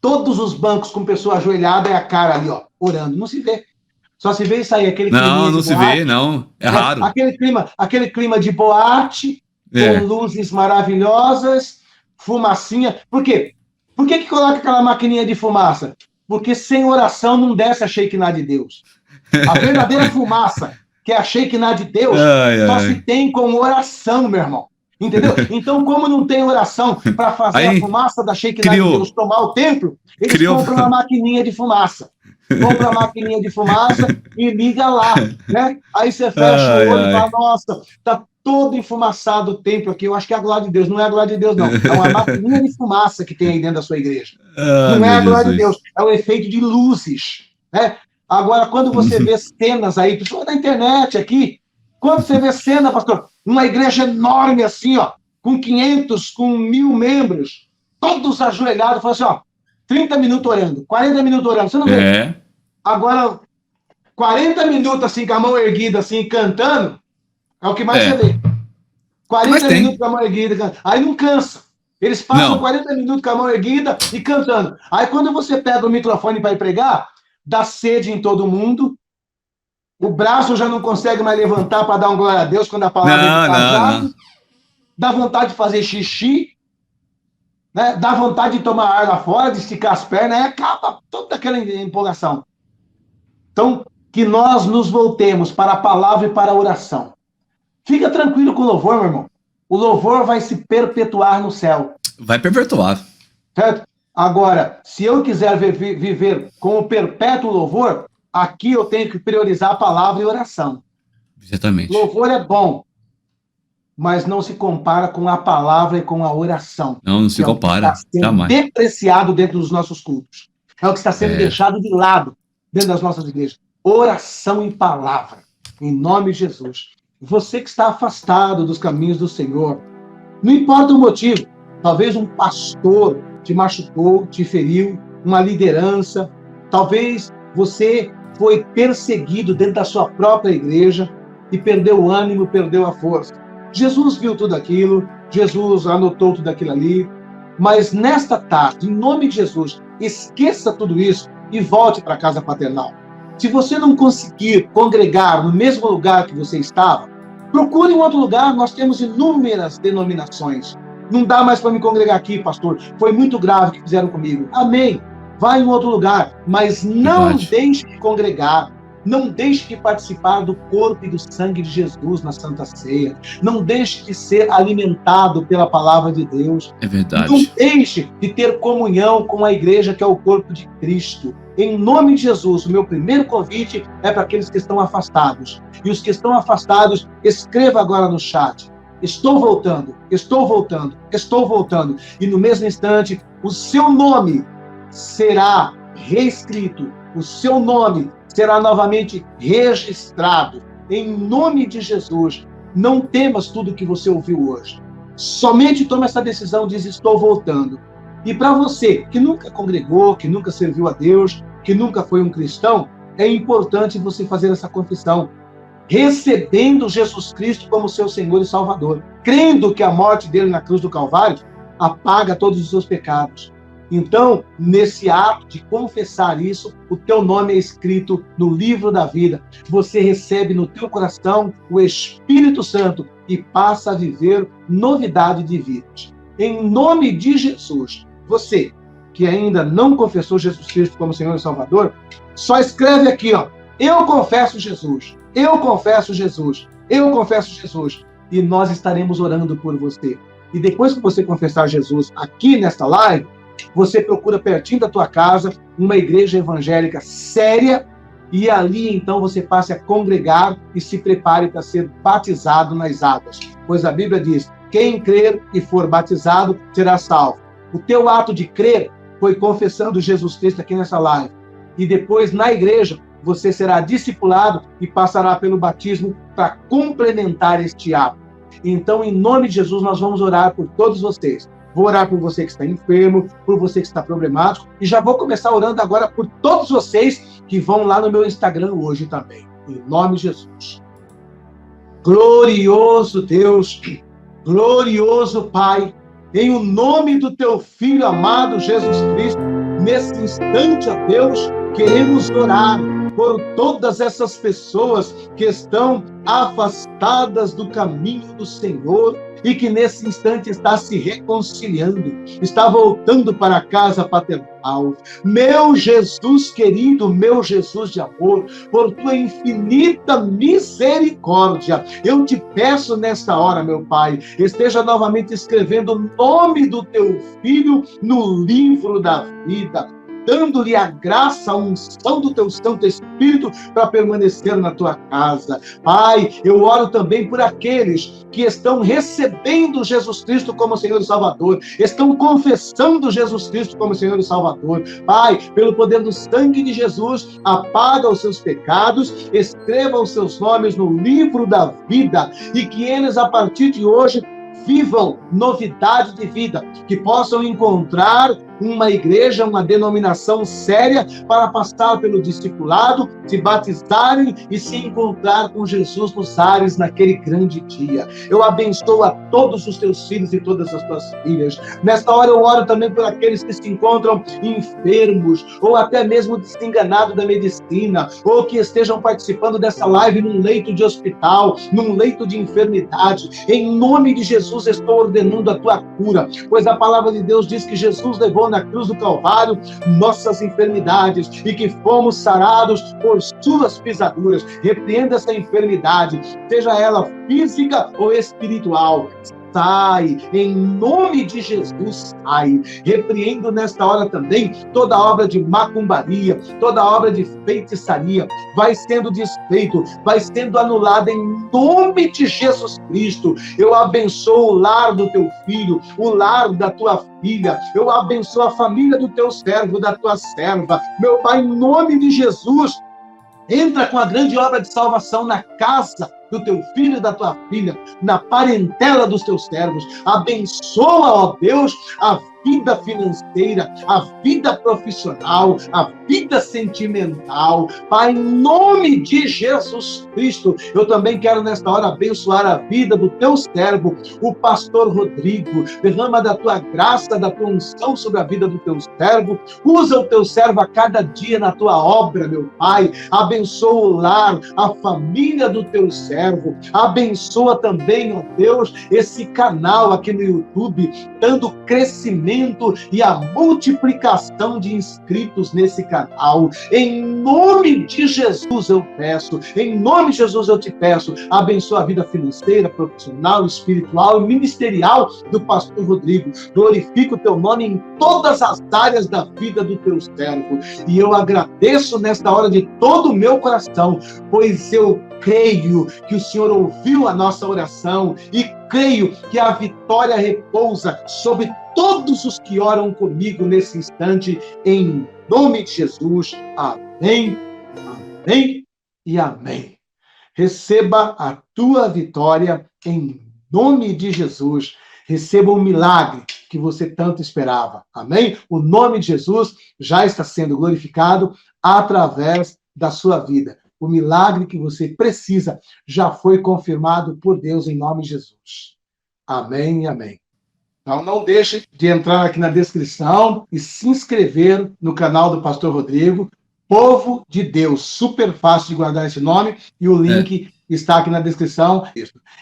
S1: todos os bancos com pessoa ajoelhada e a cara ali, ó, orando. Não se vê. Só se vê isso aí, aquele clima.
S2: Não se vê, não. É raro.
S1: Aquele clima de boate, com luzes maravilhosas, fumacinha. Por quê? Por que coloca aquela maquininha de fumaça? Porque sem oração não desce a Shekinah de Deus. A verdadeira fumaça, que é a Shekinah de Deus, só se tem com oração, meu irmão. Entendeu? Então, como não tem oração para fazer a fumaça da Shekinah de Deus tomar o templo, eles compram uma maquininha de fumaça. Compra a maquininha de fumaça e liga lá, né? Aí você fecha o olho e fala, nossa, tá todo enfumaçado o templo aqui. Eu acho que é a glória de Deus. Não é a glória de Deus, não. É uma maquininha de fumaça que tem aí dentro da sua igreja. Não é a glória de Deus. É o efeito de luzes, né? Agora, quando você vê cenas aí, pessoal da internet aqui, quando você vê cena, pastor, uma igreja enorme assim, ó, com 500, com 1.000 membros, todos ajoelhados, falando assim, ó, 30 minutos orando, 40 minutos orando, você não vê. Agora, 40 minutos assim, com a mão erguida, assim, cantando, é o que mais você vê. 40 minutos com a mão erguida, aí não cansa. Eles passam 40 minutos com a mão erguida e cantando. Aí quando você pega o microfone para ir pregar, dá sede em todo mundo, O braço já não consegue mais levantar para dar um glória a Deus quando a palavra é
S2: Não.
S1: dá vontade de fazer xixi, né? Dá vontade de tomar ar lá fora, de esticar as pernas, aí acaba toda aquela empolgação. Então, que nós nos voltemos para a palavra e para a oração. Fica tranquilo com o louvor, meu irmão. O louvor vai se perpetuar no céu.
S2: Vai perpetuar.
S1: Certo? Agora, se eu quiser viver com o perpétuo louvor, aqui eu tenho que priorizar a palavra e oração.
S2: Exatamente.
S1: Louvor é bom, mas não se compara com a palavra e com a oração.
S2: Não se compara.
S1: É o que está sendo
S2: Jamais.
S1: depreciado dentro dos nossos cultos. É o que está sendo deixado de lado dentro das nossas igrejas. Oração e palavra. Em nome de Jesus. Você que está afastado dos caminhos do Senhor, não importa o motivo, talvez um pastor te machucou, te feriu, uma liderança, talvez você foi perseguido dentro da sua própria igreja e perdeu o ânimo, perdeu a força. Jesus viu tudo aquilo, Jesus anotou tudo aquilo ali, mas nesta tarde, em nome de Jesus, esqueça tudo isso e volte para a casa paternal. Se você não conseguir congregar no mesmo lugar que você estava, procure um outro lugar. Nós temos inúmeras denominações. Não dá mais para me congregar aqui, pastor. Foi muito grave o que fizeram comigo. Amém. Vai em outro lugar, mas não deixe de congregar. Não deixe de participar do corpo e do sangue de Jesus na Santa Ceia. Não deixe de ser alimentado pela palavra de Deus.
S2: É verdade.
S1: Não deixe de ter comunhão com a igreja que é o corpo de Cristo. Em nome de Jesus, o meu primeiro convite é para aqueles que estão afastados. E os que estão afastados, escreva agora no chat. Estou voltando, estou voltando, estou voltando. E no mesmo instante, o seu nome será reescrito. O seu nome será novamente registrado. Em nome de Jesus, não temas tudo que você ouviu hoje. Somente tome essa decisão, diz, estou voltando. E para você que nunca congregou, que nunca serviu a Deus, que nunca foi um cristão, é importante você fazer essa confissão, recebendo Jesus Cristo como seu Senhor e Salvador, crendo que a morte dele na cruz do Calvário apaga todos os seus pecados. Então, nesse ato de confessar isso, o teu nome é escrito no livro da vida. Você recebe no teu coração o Espírito Santo e passa a viver novidade de vida. Em nome de Jesus, você que ainda não confessou Jesus Cristo como Senhor e Salvador, só escreve aqui, ó, eu confesso Jesus, eu confesso Jesus, eu confesso Jesus, e nós estaremos orando por você. E depois que você confessar Jesus aqui nesta live, você procura pertinho da tua casa uma igreja evangélica séria e ali então você passe a congregar e se prepare para ser batizado nas águas. Pois a Bíblia diz, quem crer e for batizado será salvo. O teu ato de crer foi confessando Jesus Cristo aqui nessa live. E depois na igreja você será discipulado e passará pelo batismo para complementar este ato. Então, em nome de Jesus, nós vamos orar por todos vocês. Vou orar por você que está enfermo, por você que está problemático, e já vou começar orando agora por todos vocês que vão lá no meu Instagram hoje também. Em nome de Jesus. Glorioso Deus, glorioso Pai, em o nome do teu Filho amado Jesus Cristo, nesse instante, ó Deus, queremos orar por todas essas pessoas que estão afastadas do caminho do Senhor e que nesse instante está se reconciliando, está voltando para a casa paternal. Meu Jesus querido, meu Jesus de amor, por tua infinita misericórdia, eu te peço nesta hora, meu Pai, esteja novamente escrevendo o nome do teu Filho no livro da vida, dando-lhe a graça, a unção do teu Santo Espírito para permanecer na tua casa. Pai, eu oro também por aqueles que estão recebendo Jesus Cristo como Senhor e Salvador, estão confessando Jesus Cristo como Senhor e Salvador. Pai, pelo poder do sangue de Jesus, apaga os seus pecados, escreva os seus nomes no livro da vida e que eles, a partir de hoje, vivam novidade de vida, que possam encontrar uma igreja, uma denominação séria para passar pelo discipulado, se batizarem e se encontrar com Jesus nos ares naquele grande dia. Eu abençoo a todos os teus filhos e todas as tuas filhas. Nesta hora eu oro também por aqueles que se encontram enfermos, ou até mesmo desenganados da medicina, ou que estejam participando dessa live num leito de hospital, num leito de enfermidade. Em nome de Jesus, estou ordenando a tua cura, pois a palavra de Deus diz que Jesus levou na cruz do Calvário nossas enfermidades e que fomos sarados por suas pisaduras. Repreenda essa enfermidade, seja ela física ou espiritual. Sai, em nome de Jesus, sai. Repreendo nesta hora também toda obra de macumbaria, toda obra de feitiçaria, vai sendo desfeito, vai sendo anulada em nome de Jesus Cristo. Eu abençoo o lar do teu filho, o lar da tua filha, eu abençoo a família do teu servo, da tua serva. Meu Pai, em nome de Jesus, entra com a grande obra de salvação na casa do teu filho e da tua filha, na parentela dos teus servos. Abençoa, ó Deus, a vida financeira, a vida profissional, a vida sentimental. Pai, em nome de Jesus Cristo, eu também quero nesta hora abençoar a vida do teu servo, o pastor Rodrigo. Derrama da tua graça, da tua unção sobre a vida do teu servo. Usa o teu servo a cada dia na tua obra, meu Pai. Abençoa o lar, a família do teu servo. Abençoa também, ó Deus, esse canal aqui no YouTube, dando crescimento e a multiplicação de inscritos nesse canal. Em nome de Jesus eu peço, em nome de Jesus eu te peço, abençoa a vida financeira, profissional, espiritual e ministerial do pastor Rodrigo. Glorifica o teu nome em todas as áreas da vida do teu servo. E eu agradeço nesta hora de todo o meu coração, pois eu creio que o Senhor ouviu a nossa oração e creio que a vitória repousa sobre todos os que oram comigo nesse instante, em nome de Jesus. Amém, amém e amém. Receba a tua vitória em nome de Jesus. Receba o milagre que você tanto esperava. Amém? O nome de Jesus já está sendo glorificado através da sua vida. O milagre que você precisa já foi confirmado por Deus em nome de Jesus. Amém e amém. Então, não deixe de entrar aqui na descrição e se inscrever no canal do Pastor Rodrigo, Povo de Deus. Super fácil de guardar esse nome e o link está aqui na descrição.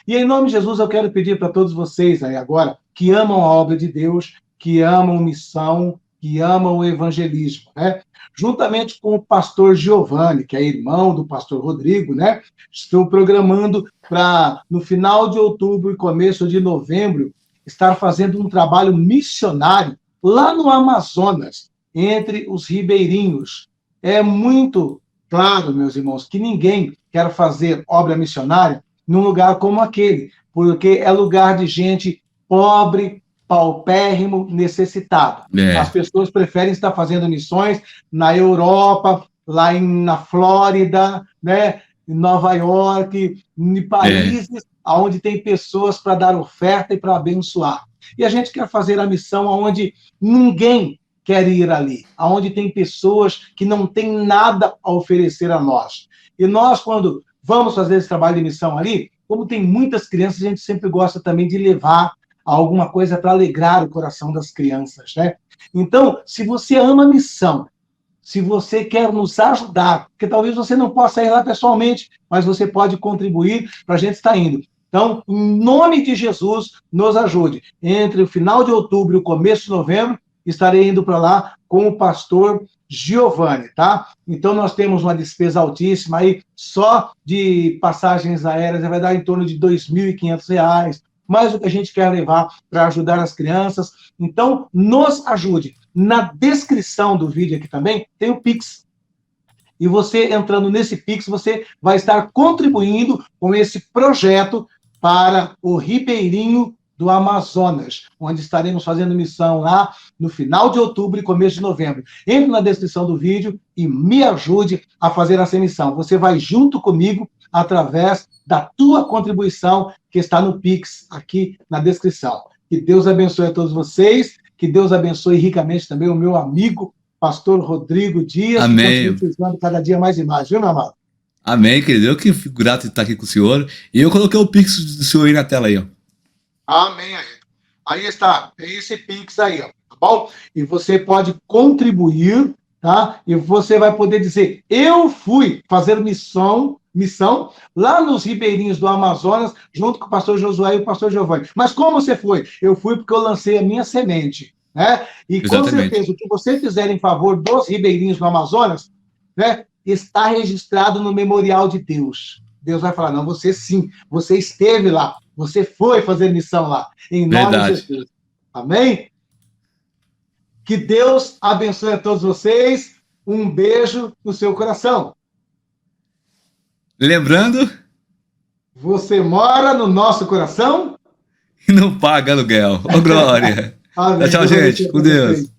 S1: E em nome de Jesus, eu quero pedir para todos vocês aí agora que amam a obra de Deus, que amam missão, que amam o evangelismo, né? Juntamente com o pastor Giovanni, que é irmão do pastor Rodrigo, né? Estou programando para, no final de outubro e começo de novembro, estar fazendo um trabalho missionário lá no Amazonas, entre os ribeirinhos. É muito claro, meus irmãos, que ninguém quer fazer obra missionária num lugar como aquele, porque é lugar de gente pobre, paupérrimo, necessitado. As pessoas preferem estar fazendo missões na Europa, lá na Flórida, né? Em Nova York, em países onde tem pessoas para dar oferta e para abençoar. E a gente quer fazer a missão onde ninguém quer ir ali, onde tem pessoas que não têm nada a oferecer a nós. E nós, quando vamos fazer esse trabalho de missão ali, como tem muitas crianças, a gente sempre gosta também de levar alguma coisa para alegrar o coração das crianças, né? Então, se você ama a missão, se você quer nos ajudar, porque talvez você não possa ir lá pessoalmente, mas você pode contribuir para a gente estar indo. Então, em nome de Jesus, nos ajude. Entre o final de outubro e o começo de novembro, estarei indo para lá com o pastor Giovanni, tá? Então, nós temos uma despesa altíssima aí, só de passagens aéreas, vai dar em torno de R$ 2.500, mais o que a gente quer levar para ajudar as crianças. Então, nos ajude. Na descrição do vídeo aqui também tem o Pix. E você, entrando nesse Pix, você vai estar contribuindo com esse projeto para o Ribeirinho do Amazonas, onde estaremos fazendo missão lá no final de outubro e começo de novembro. Entre na descrição do vídeo e me ajude a fazer essa missão. Você vai junto comigo através da tua contribuição que está no Pix aqui na descrição. Que Deus abençoe a todos vocês Que Deus abençoe ricamente também o meu amigo, pastor Rodrigo Dias,
S2: Amém.
S1: que continue usando cada dia mais e mais, viu, meu amado?
S2: Amém, querido. Eu que fico grato de estar aqui com o senhor. E eu coloquei o Pix do senhor aí na tela aí, ó.
S1: Amém. Aí está, tem esse Pix aí, ó, tá bom? E você pode contribuir, tá? E você vai poder dizer, eu fui fazer missão lá nos ribeirinhos do Amazonas, junto com o pastor Josué e o pastor Giovanni. Mas como você foi? Eu fui porque eu lancei a minha semente, né? E com
S2: Exatamente.
S1: certeza, o que você fizer em favor dos ribeirinhos do Amazonas, né, está registrado no memorial de Deus. Deus vai falar, não, você sim, você esteve lá, você foi fazer missão lá, em nome de
S2: Verdade.
S1: Jesus. Amém? Que Deus abençoe a todos vocês. Um beijo no seu coração.
S2: Lembrando,
S1: Você mora no nosso coração?
S2: e não paga aluguel. Ô, glória.
S1: Amém.
S2: Tchau, tchau,
S1: Deus
S2: gente.
S1: abençoe
S2: Com
S1: pra vocês.
S2: Deus.